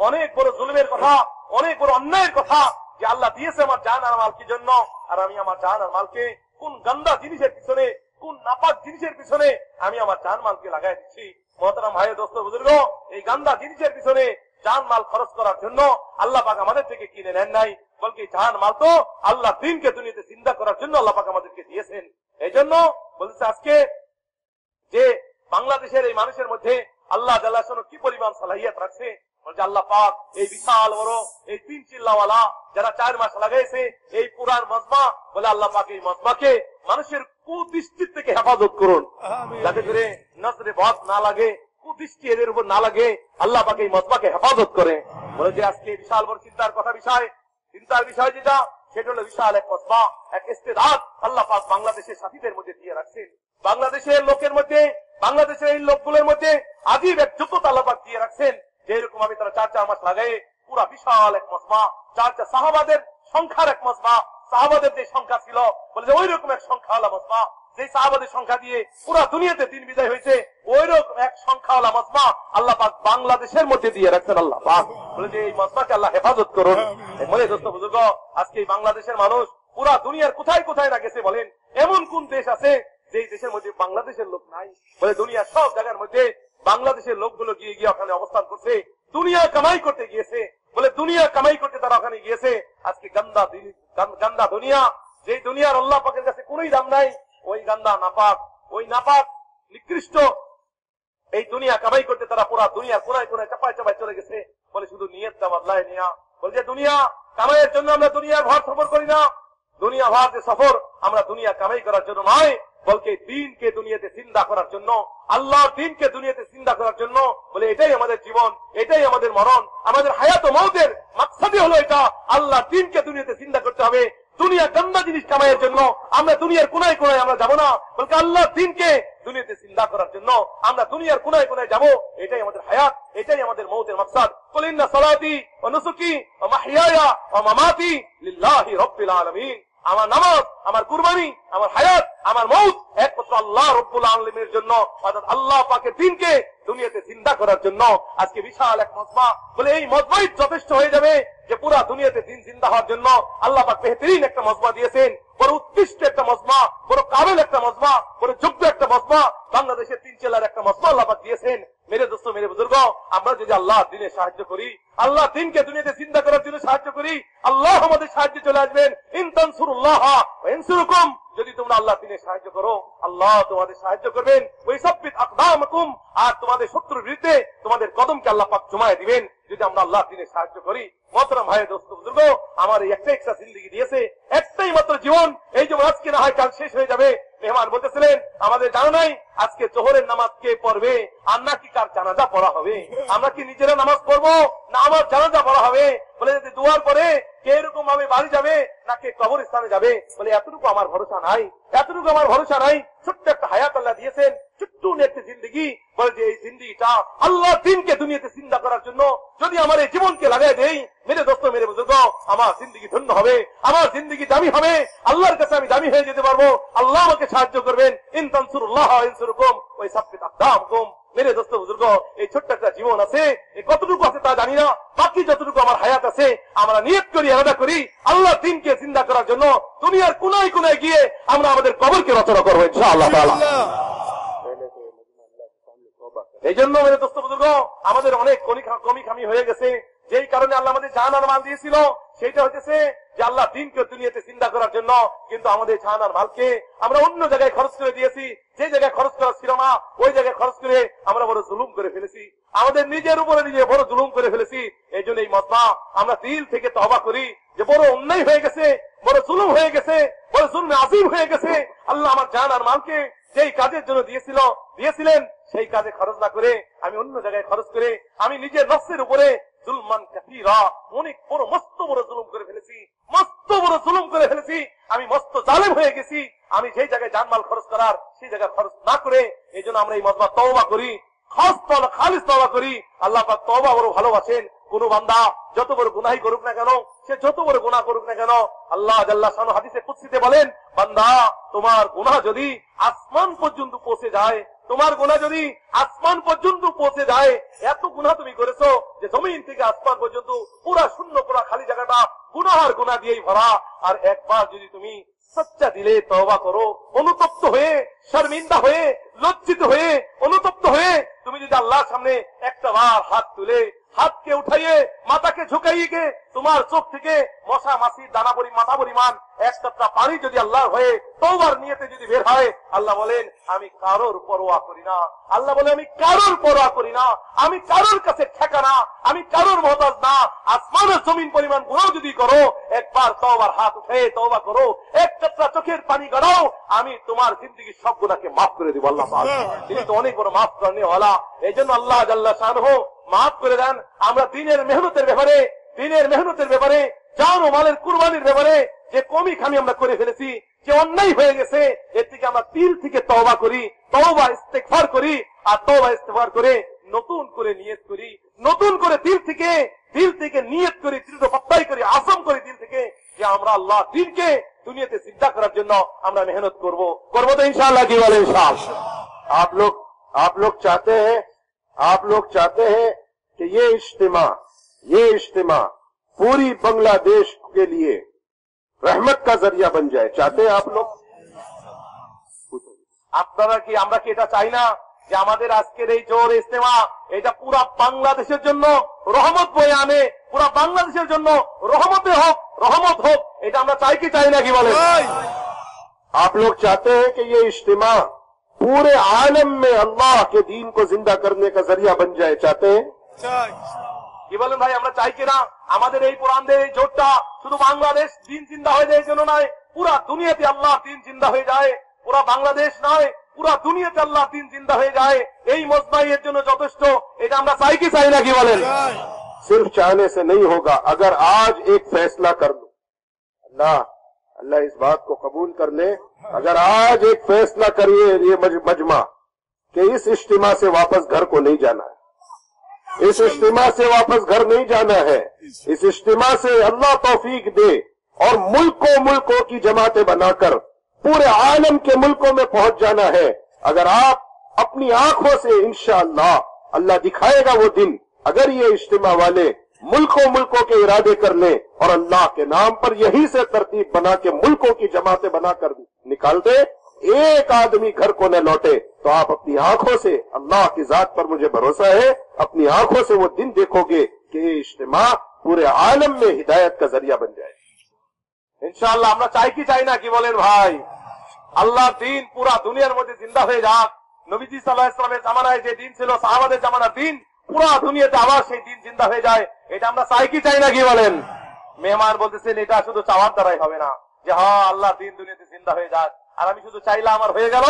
অনেক বড় জুলুমের কথা, অনেক বড় অন্যায়ের কথা যে আল্লাহ দিয়েছে আমার জান আর মাল কি জন্য, আর আমি আমার জান আর মালকে কোন গন্দা জিনিসের পিছনে, কোন নাপাক জিনিসের পিছনে আমি আমার জান মালকে লাগাই দিচ্ছি। মোহতারাম ভাই, দোস্ত, বুজুর্গ, এই গান্দা জিনিসের পিছনে জান মাল খরচ করার জন্য আল্লাহ পাক আমাদের থেকে কিনে নেন নাই, বলকে জান মাল তো আল্লাহ দিনকে দুনিয়াতে জিন্দা করার জন্য আল্লাহ পাক আমাদেরকে দিয়েছেন। এই জন্য বলছে আজকে যে বাংলাদেশের এই মানুষের মধ্যে আল্লাহ জাল্লা শানু কি পরিমাণ সালাহিয়াত রাখছে, বলছে আল্লাহ পাক এই বিশাল বড় এই 3 চিল্লাওয়ালা যারা 4 মাস লাগাইছে এই পুরান মজমা, বলে আল্লাহ পাক এই মজমাকে মানুষের কুদৃষ্টির থেকে হেফাজত করুন, যাতে করে নজরে বদ না লাগে, কুদৃষ্টি এদের উপর না লাগে, আল্লাহ পাক এই মজমাকে হেফাজত করে। বলে যে আজকে বিশাল বড় চিন্তার বিষয় যেটা, সেটা হলো বিশাল এক মজমা, এক ইস্তেদাদ আল্লাহ পাক বাংলাদেশের সাথীদের মধ্যে দিয়ে রাখছেন। বাংলাদেশের লোকের মধ্যে, বাংলাদেশের এই লোকগুলোর মধ্যে আজীব এক যোগ্যতা আল্লাহ পাক দিয়ে রাখছেন, যেরকম আমি তারা 4 মাস লাগাই পুরা বিশাল এক মজমা, 4 সাহাবাদের সংখ্যার এক মজমা, সাহাবাদের যে সংখ্যা ছিল বলে যে ওই রকম এক সংখ্যা আলা মজমা, যে সাহাবাদের সংখ্যা দিয়ে পুরা দুনিয়াতে দিন বিজয় হয়েছে, ওই রকম এক সংখ্যা আলা মজমা আল্লাহ পাক বাংলাদেশের মধ্যে দিয়ে রাখছেন। আল্লাহ পাক বলে যে এই মজমাকে আল্লাহ হেফাজত করুন। বলে দোস্ত বুজুর্গ, আজকে এই বাংলাদেশের মানুষ পুরা দুনিয়ার কোথায় কোথায় না গেছে বলেন, এমন কোন দেশ আছে যে দেশের মধ্যে বাংলাদেশের লোক নাই? বলে দুনিয়ার সব জায়গার মধ্যে বাংলাদেশের লোকগুলো গিয়ে ওখানে অবস্থান করছে, দুনিয়া কামাই করতে গিয়েছে। বলে দুনিয়া কামাই করতে তারা ওখানে গিয়েছে। আজকে গান্দা দুনিয়া, যে দুনিয়ার আল্লাহ পাকের কাছে কোনোই দাম নাই, ওই গান্দা নাপাক, ওই নাপাক নিকৃষ্ট এই দুনিয়া কামাই করতে তারা পুরা দুনিয়ার কোনায় কোনায় চাপায় চাপায় চলে গেছে। বলে শুধু নিয়তটা বদলায় নিয়া, বলে যে দুনিয়া কামাইয়ের জন্য আমরা দুনিয়ার ভর সফর করি না, দুনিয়া ভর যে সফর আমরা দুনিয়া কামাই করার জন্য নয়, বলকে দিনকে দুনিয়াতে জিন্দা করার জন্য, আল্লাহর দিনকে দুনিয়াতে জিন্দা করার জন্য। বলে এটাই আমাদের জীবন, এটাই আমাদের মরণ, আমাদের হায়াত ও মওতের মাকসাদই হলো এটা, আল্লাহর দিনকে দুনিয়াতে জিন্দা করতে হবে। দুনিয়া গন্দা জিনিস কামাইয়ের জন্য আমরা দুনিয়ার কোনায় কোনায় আমরা যাবো না, বলকে আল্লাহর দিনকে দুনিয়াতে জিন্দা করার জন্য আমরা দুনিয়ার কোনায় কোনায় যাবো। এটাই আমাদের হায়াত, এটাই আমাদের মওতের মাকসাদ। কুল ইন্না সালাতি ওয়া নুসুকি ওয়া মাহইয়ায়া ওয়া মামাতি লিল্লাহি রাব্বিল আলামিন। আমার নামাজ, আমার কুরবানি, আমার হায়াত, আমার মওত একমাত্র আল্লাহ রাব্বুল আলামিনের জন্য, অর্থাৎ আল্লাহ পাকের দিনকে দুনিয়াতে জিন্দা করার জন্য। আজকে বিশাল এক মজমা, বলে এই মজমাই যথেষ্ট হয়ে যাবে যে পুরা দুনিয়াতে দিন জিন্দা হওয়ার জন্য আল্লাহ পাক বেহতরিন একটা মজমা দিয়েছেন, বড় উৎকৃষ্ট একটা মজমা, বড় কাবেল একটা মজমা, বড় যোগ্য একটা মজমা, বাংলাদেশের 3 জেলার একটা মজমা আল্লাহ পাক দিয়েছেন। মেরে দোস্ত, মেরে বুজুর্গ, আমরা যদি আল্লাহর দিনে সাহায্য করি, আল্লাহ দিনকে দুনিয়াতে জিন্দা করার জন্য সাহায্য করি, আল্লাহ আমাদের সাহায্যে চলে আসবেন। ইন তানসুরুল্লাহ ওয়া ইয়ানসুরুকুম, যদি তোমরা আল্লাহর দিনে সাহায্য করো, আল্লাহ তোমাদের সাহায্য করবেন। ওই সাব্বিত আকদামাকুম, আর তোমাদের শত্রুর বিরুদ্ধে তোমাদের কদমকে আল্লাহ পাক জমায়ে দিবেন যদি আমরা আল্লাহর দিনে সাহায্য করি। মোহতারাম ভাই, দোস্ত বুজুর্গ, আমার এই একটা জিন্দেগি দিয়েছে, একটাই মাত্র জীবন, এই জীবন আজকে না হয় কাল শেষ হয়ে যাবে। মেহমান বলতেছিলেন আমাদের জানা নাই আজকে জোহরের নামাজ কে পড়বে, আর নাকি কার জানাজা পড়া হবে, আমরা কি নিজেরা নামাজ পড়বো না আমার জানাজা পড়া হবে? বলে যদি দুয়ার পরে কে এরকম ভাবে বাড়ি যাবে না কে কবরস্থানে যাবে, বলে এতটুকু আমার ভরসা নাই, এতটুকু আমার ভরসা নাই। ছোট্ট একটা হায়াত আল্লাহ দিয়েছেন, ছোট্ট একটা জিন্দগি, বলে যে এই জিন্দগিটা আল্লাহ দিনকে দুনিয়াতে জিন্দা করার জন্য যদি আমার এই জীবনকে লাগাই দেই, মেরে দোস্ত, মেরে বুজুর্গ, আমার জিন্দগি ধন্য হবে, আমার জিন্দগি দামি হবে, আল্লাহর কাছে আমি দামি হয়ে যেতে পারবো, আল্লাহ আমাকে সাহায্য করবেন। ইন তানসুরুল্লাহ ওয়া ইয়ানসুরুকুম ওয়া ইসাব্বিত আকদামকুম। মেরে দোস্ত বুজুর্গ, এই ছোট্ট একটা জীবন আছে, এই কতটুকু আছে তা জানি না, বাকি যতটুকু আমার হায়াত আছে আমরা নিয়ত করি, আলাদা করি আল্লাহ দিনকে জিন্দা করার জন্য দুনিয়ার কোনায় কোনায় গিয়ে আমরা আমাদের কবরকে রচনা করবো ইনশাআল্লাহ তাআলা। এই জন্য মেরে দোস্ত বুজুর্গ, আমাদের অনেক কমি খামি হয়ে গেছে, যেই কারণে আল্লাহ আমাদের জান আর মাল দিয়েছিল, সেইটা হচ্ছে যে আল্লাহ দিনকে দুনিয়াতে চিন্তা করার জন্য, কিন্তু আমাদের জান আর মালকে আমরা অন্য জায়গায় খরচ করে দিয়েছি। যে জায়গায় খরচ করা ছিল না ওই জায়গায় খরচ করে আমরা বড় জুলুম করে ফেলেছি, আমাদের নিজের উপরে নিজে বড় জুলুম করে ফেলেছি। এই জন্য এই মজমা আমরা দিল থেকে তওবা করি যে বড় অন্যায় হয়ে গেছে, বড় জুলুম হয়ে গেছে, বড় জুলমে আজিম হয়ে গেছে। আল্লাহ আমার জান আর মালকে যেই কাজের জন্য দিয়েছিলেন সেই কাজে খরচ না করে আমি অন্য জায়গায় খরচ করে আমি নিজের নফসের উপরে জুলমান কাসীরা, অনেক বড় মস্ত বড় জুলুম করে ফেলেছি, মস্ত বড় জুলুম করে ফেলেছি, আমি মস্ত জালেম হয়ে গেছি। আমি যেই জায়গায় জানমাল খরচ করার সেই জায়গায় খরচ না করে, এই জন্য আমরা এই মজমা তওবা করি, খালিস তওবা করি। আল্লাহ পাক তওবা বড় ভালোবাসেন। কোন বান্দা যত বড় গুনাহই করুক না কেন, সে যত বড় গুনাহ করুক না কেন, আল্লাহ জাল্লা শানু হাদিসে কুদসিতে বলেন, বান্দা তোমার গুনাহ যদি আসমান পর্যন্ত পৌঁছে যায়, তোমার গুনাহ যদি আসমান পর্যন্ত পৌঁছে যায়, এত গুনাহ তুমি করেছো যে জমিন থেকে আসমান পর্যন্ত পুরা শূন্য, পুরা খালি জায়গাটা গুনাহ আর গুনাহ দিয়েই ভরা। আর একবার যদি তুমি সচ্চা দিলে তওবা করো, অনুতপ্ত হয়ে, শর্মিন্দা হয়ে, লজ্জিত হয়ে, অনুতপ্ত হয়ে তুমি যদি আল্লাহর সামনে একটা বার হাত তুলে হাতকে উঠাইয়ে মাথাকে ঝুঁকাইয়ে তোমার চোখ থেকে মশা মাছির দানা মাথা পরিমাণ এক টুকরা পানি যদি আল্লাহর হয়ে তওবার নিয়তে যদি বের হয়, আল্লাহ বলেন আমি কারোর পরোয়া করি না। আল্লাহ বলে আমি কারোর পরোয়া করি না, আমি কারোর কাছে ঠেকানা, আমি কারোর মহতাজ না। আসমানের জমিন পরিমাণ গুনাহ যদি করো, একবার তওবার হাত উঠে তওবা করো, এক টুকরা চোখের পানি গড়াও, আমি তোমার জিন্দেগির সব গুনাহকে মাফ করে দিব। আল্লাহ পাক তিনি তো অনেক বড় মাফ করনে ওয়ালা। এই জন্য আল্লাহ জাল্লা শানহু মাফ করে দেন। আমরা দিনের মেহনতের ব্যাপারে জান ও মালের কুরবানির ব্যাপারে যে কমি খামি আমরা করে ফেলেছি, যে অন্যায় হয়ে গেছে, এর থেকে আমরা দিল থেকে তওবা করি, তওবা ইস্তেগফার করি, আর তওবা ইস্তেগফার করে নতুন করে নিয়ত করি, নতুন করে দিল থেকে নিয়ত করি, দৃঢ় প্রত্যয় করি, আযম করি দিল থেকে যে আমরা আল্লাহ দিনকে দুনিয়াতে সিদ্ধা করার জন্য আমরা মেহনত করব তো ইনশাআল্লাহ। কি বলেন সাহেব? आप लोग चाहते हैं कि ये इज्तिमा पूरी बांग्लादेश के लिए रहमत का जरिया बन जाए। चाहते हैं आप लोग? আপনারা কি, আমরা কি এটা চাই না যে আমাদের আজকের এই জোর ইজতেমা এটা পুরা বাংলাদেশের জন্য রহমত বয়ে আনে, পুরা বাংলাদেশের জন্য রহমত হোক, এটা আমরা চাই কি চাই না? কি বলেন? आप लोग चाहते हैं कि ये इज्तिमा पूरे आलम में अल्लाह के दीन को जिंदा करने का जरिया बन जाए। चाहते हैं? কি বলেন ভাই, আমরা চাই কিনা আমাদের এই কোরআনের এই জোরটা শুধু বাংলাদেশ দিন জিন্দা হয়ে যায় এই জন্য নয়, পুরা দুনিয়াতে আল্লাহ দিন জিন্দা হয়ে যায়। পুরা বাংলাদেশ নয়, পুরা দুনিয়াতে আল্লাহ দিন জিন্দা হয়ে যায়। এই মজমাই এর জন্য যথেষ্ট। এটা আমরা চাই কি চাই না? কি বলেন? सिर्फ चाहने से नहीं होगा, अगर आज एक फैसला कर लो, अल्लाह इस बात को कबूल कर ले, अगर आज एक फैसला करिए ये मजमा कि इस इज्तिमा से वापस घर को नहीं जाना है, इस इज्तिमा से वापस घर नहीं जाना है, इस इज्तिमा से अल्लाह तौफीक दे और मुल्कों की जमातें बनाकर पूरे आलम के मुल्कों में पहुंच जाना है। अगर आप अपनी आंखों से इंशाअल्लाह अल्लाह दिखाएगा वो दिन, अगर ये इज्तिमा वाले मुल्कों के इरादे कर ले और अल्लाह के नाम पर यही से तरतीब बना के मुल्कों की जमातें बनाकर निकाल दे, एक आदमी घर को न लौटे, तो आप अपनी आंखों से, अल्लाह की जात पर मुझे भरोसा है, अपनी आंखों से वो दिन देखोगे कि ये इज्तिमा पूरे आलम में हिदायत का जरिया बन जाए। ইনশাআল্লাহ আমরা চাই কি চাই না? কি বলেন ভাই? আল্লাহর দিন পুরা দুনিয়ার মধ্যে জিন্দা হয়ে যাক। নবীজি সাল্লাল্লাহু আলাইহি ওয়াসাল্লামের জামানায় যে দিন ছিল, সাহাবাদের জামানার দিন, পুরা দুনিয়াতে আবার সেই দিন জিন্দা হয়ে যায়। এটা আমরা চাই কি চাই না? কি বলেন? মেহমান বলতেছেন এটা শুধু চাওয়ার দ্বারাই হবে না যে হ্যাঁ আল্লাহর দিন দুনিয়াতে জিন্দা হয়ে যাক, আর আমি শুধু চাইলাম আমার হয়ে গেল,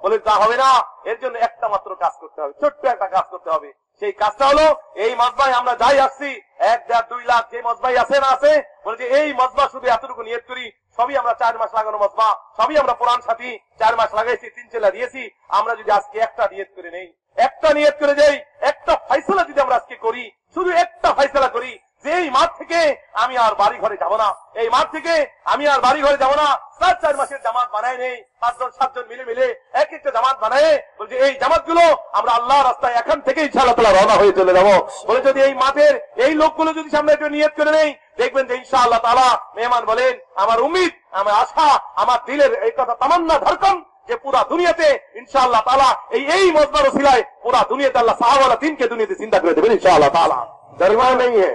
বলে তা হবে না। এর জন্য একটা মাত্র কাজ করতে হবে, ছোট্ট একটা কাজ করতে হবে। সেই কাজটা হলো এই মজমায় আমরা যাই আসছি 1, 1.5, 2 লাখ যে মজমাই আছে না আছে, বলে যে এই মজমা শুধু এতটুকু নিয়ত করি, সবই আমরা 4 মাস লাগানো মজমা, সবই আমরা পুরান সাথী 4 মাস লাগাইছি, 3 চেলা দিয়েছি। আমরা যদি আজকে একটা নিয়ত করে নেই, একটা নিয়ত করে যাই, একটা ফয়সালা যদি আমরা আজকে করি, শুধু একটা ফয়সালা করি যে এই মাঠ থেকে আমি আর বাড়ি ঘরে যাব না, এই মাঠ থেকে আমি আর বাড়ি ঘরে যাব না, 4 মাসের জামাত বানায় নেই, 5-7 মিলে এক একটা জামাত বানায়, বলছে এই জামাত গুলো আমরা আল্লাহর রাস্তায় এখন থেকে ইনশাআল্লাহ তাআলা রওনা হয়ে চলে যাবো। বলে যদি এই মাঠের এই লোকগুলো যদি সামনে একটু নিয়ত করে নেই, দেখবেন যে ইনশাআল্লাহ তাআলা, মেহমান বলেন আমার উম্মিদ, আমার আশা, আমার দিলের এই কথা তামান্না ধরকন যে পুরা দুনিয়াতে ইনশাআল্লাহ তাআলা এই মজমার ওসিলায় পুরা দুনিয়াতে আল্লাহ সাহাবালা দিনকে দুনিয়াতে জিন্দা করে দেবেন ইনশাআল্লাহ তাআলা। डरना नहीं है,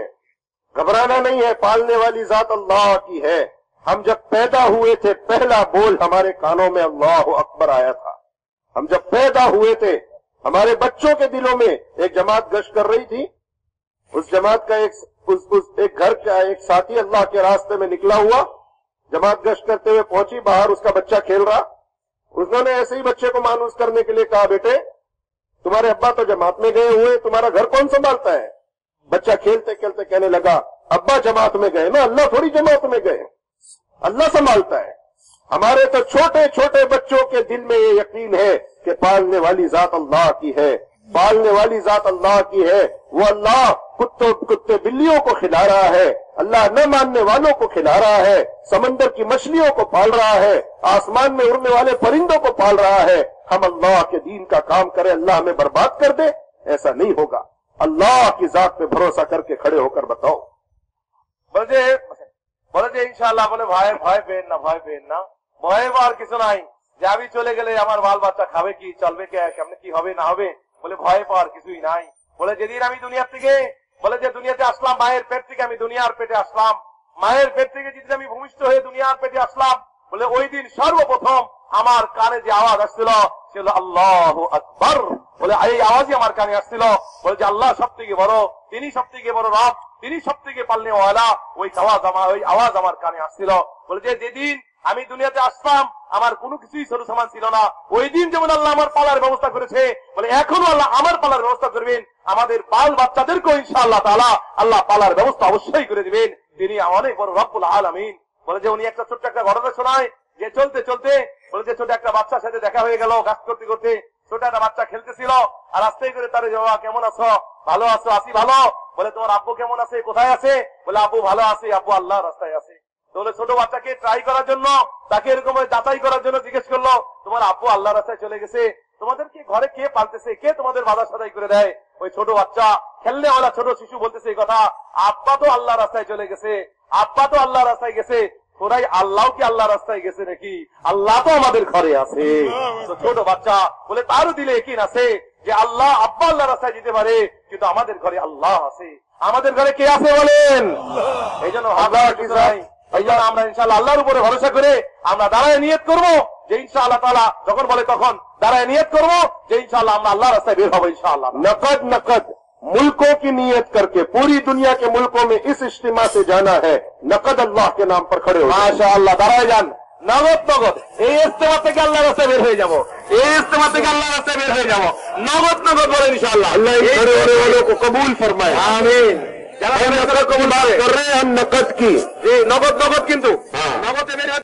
घबराना नहीं है, पालने वाली जात अल्लाह की है। हम जब पैदा हुए थे पहला बोल हमारे कानों में अल्लाह अकबर आया था। हम जब पैदा हुए थे हमारे बच्चों के दिलों में एक जमात गश्त कर रही थी, उस जमात का एक घर का एक साथी अल्लाह के रास्ते में निकला हुआ, जमात गश्त करते हुए पहुंची, बाहर उसका बच्चा खेल रहा, उन्होंने ऐसे ही बच्चे को मानूस करने के लिए कहा बेटे तुम्हारे अब्बा तो जमात में गए हुए, तुम्हारा घर कौन संभालता है? बच्चा खेलते खेलते कहने लगा अब्बा जमात में गए ना, अल्लाह थोड़ी जमात में गए, अल्लाह संभालता है। हमारे तो छोटे छोटे बच्चों के दिल में ये यकीन है कि पालने वाली जात अल्लाह की है, पालने वाली जात अल्लाह की है। वो अल्लाह कुत्ते बिल्लियों को खिला रहा है, अल्लाह न मानने वालों को खिला रहा है, समंदर की मछलियों को पाल रहा है, आसमान में उड़ने वाले परिंदों को पाल रहा है। हम अल्लाह के दीन का काम करें, अल्लाह हमें बर्बाद कर दे, ऐसा नहीं होगा। अल्लाह की जात पे भरोसा करके खड़े होकर बताओ। বলে যে ইনশাআল্লাহ, বলে ভয় পেন না, ভয়ে আর কিছু নাই, যে আমি চলে গেলে আমার বাল বাচ্চা খাবে কি, চলবে কে, কেমনে কি হবে না হবে, বলে ভয় পাওয়ার কিছুই নাই। বলে যেদিন আমি দুনিয়া থেকে বলে যে দুনিয়াতে আসলাম মায়ের পেট থেকে, আমি দুনিয়ার পেটে আসলাম, মায়ের পেট থেকে যেদিন আমি ভূমিষ্ঠ হয়ে দুনিয়ার পেটে আসলাম, বলে ওই দিন সর্বপ্রথম আমার কানে যে আওয়াজ আসছিল সে হলো আল্লাহু আকবার। বলে এই আওয়াজই আমার কানে আসছিল, বলে যে আল্লাহ সব থেকে বড়, তিনি সব থেকে বড় রব, তিনি সব থেকে পালনেওয়ালা। ওই আওয়াজ আমার কানে আসছিল। বলে যে যেদিন আমি দুনিয়াতে আসলাম আমার কোনো কিছুই সরু সামান ছিল না, ওই দিন যেমন আল্লাহ আমার পালার ব্যবস্থা করেছে, বলে এখনো আল্লাহ আমার পালার ব্যবস্থা করবেন, আমাদের বাল বাচ্চাদেরকেও ইনশাআল্লাহ তাআলা আল্লাহ পালার ব্যবস্থা অবশ্যই করে দিবেন। তিনি অনেক বড় রব্বুল আলামিন। বলে যে উনি একটা ছোট্ট একটা ঘটনা শোনায় যে চলতে চলতে, বলে যে ছোট একটা বাচ্চার সাথে দেখা হয়ে গেল কাজ করতে করতে। ছোট একটা বাচ্চা খেলতেছিল আর আস্তে করে তার বাবা কেমন আছো, ভালো আছো, আসি ভালো। বলে তোমার আব্বু কেমন আছে, কোথায় আছে? বলে আব্বু ভালো আছে, আব্বু আল্লাহ রাস্তায় আছে। তাহলে ছোট বাচ্চাকে ট্রাই করার জন্য, তাকে এরকম যাচাই করার জন্য জিজ্ঞেস করলো তোমার আব্বু আল্লাহ রাস্তায় চলে গেছে, তোমাদেরকে ঘরে কে পালতেছে, কে তোমাদের বাধা সাদাই করে দেয়? ওই ছোট বাচ্চা খেলনেওয়ালা ছোট শিশু বলতেছে এই কথা, আব্বা তো আল্লাহ রাস্তায় চলে গেছে, আব্বা তো আল্লাহ রাস্তায় গেছে, তোরাই আল্লাহ কি আল্লাহ রাস্তায় গেছে নাকি? আল্লাহ তো আমাদের ঘরে আছে। তো ছোট বাচ্চা বলে তারও দিলে একিন আছে যে আল্লাহ আব্বা আল্লাহ রাস্তায় যেতে পারে, কিন্তু আমাদের ঘরে আল্লাহ আছে। আমাদের ঘরে কে আছে বলেন? এই জন্য এই জন্য আমরা ইনশাআল্লাহ আল্লাহর উপরে ভরসা করে আমরা দাঁড়ায় নিয়ত করবো যে ইনশাআল্লাহ তাআলা যখন বলে তখন দাঁড়ায় নিয়ত করবো যে ইনশাআল্লাহ আমরা আল্লাহ রাস্তায় বের হবো ইনশাআল্লাহ। नकद नकद मुल्कों की नियत करके पूरी दुनिया के मुल्कों में इस इज्तिमा से जाना है, नकद अल्लाह के नाम पर खड़े हो। মাশাআল্লাহ, দাঁড়ায় যান, নগদ নগদ এই ইস্তেমা থেকে আল্লাহ রাস্তায় বের হয়ে যাবো, এই ইস্তেমা থেকে আল্লাহ রাস্তায় বের হয়ে যাবো, নগদ নগদ বলেন ইনশাআল্লাহ। अल्लाह इन खड़े होने वालों को कबूल फरमाए। আমিন। যারা हम नकद की बात कर रहे हैं, हम नकद की। নগদ নগদ কিন্তু हाँ। নগদে বের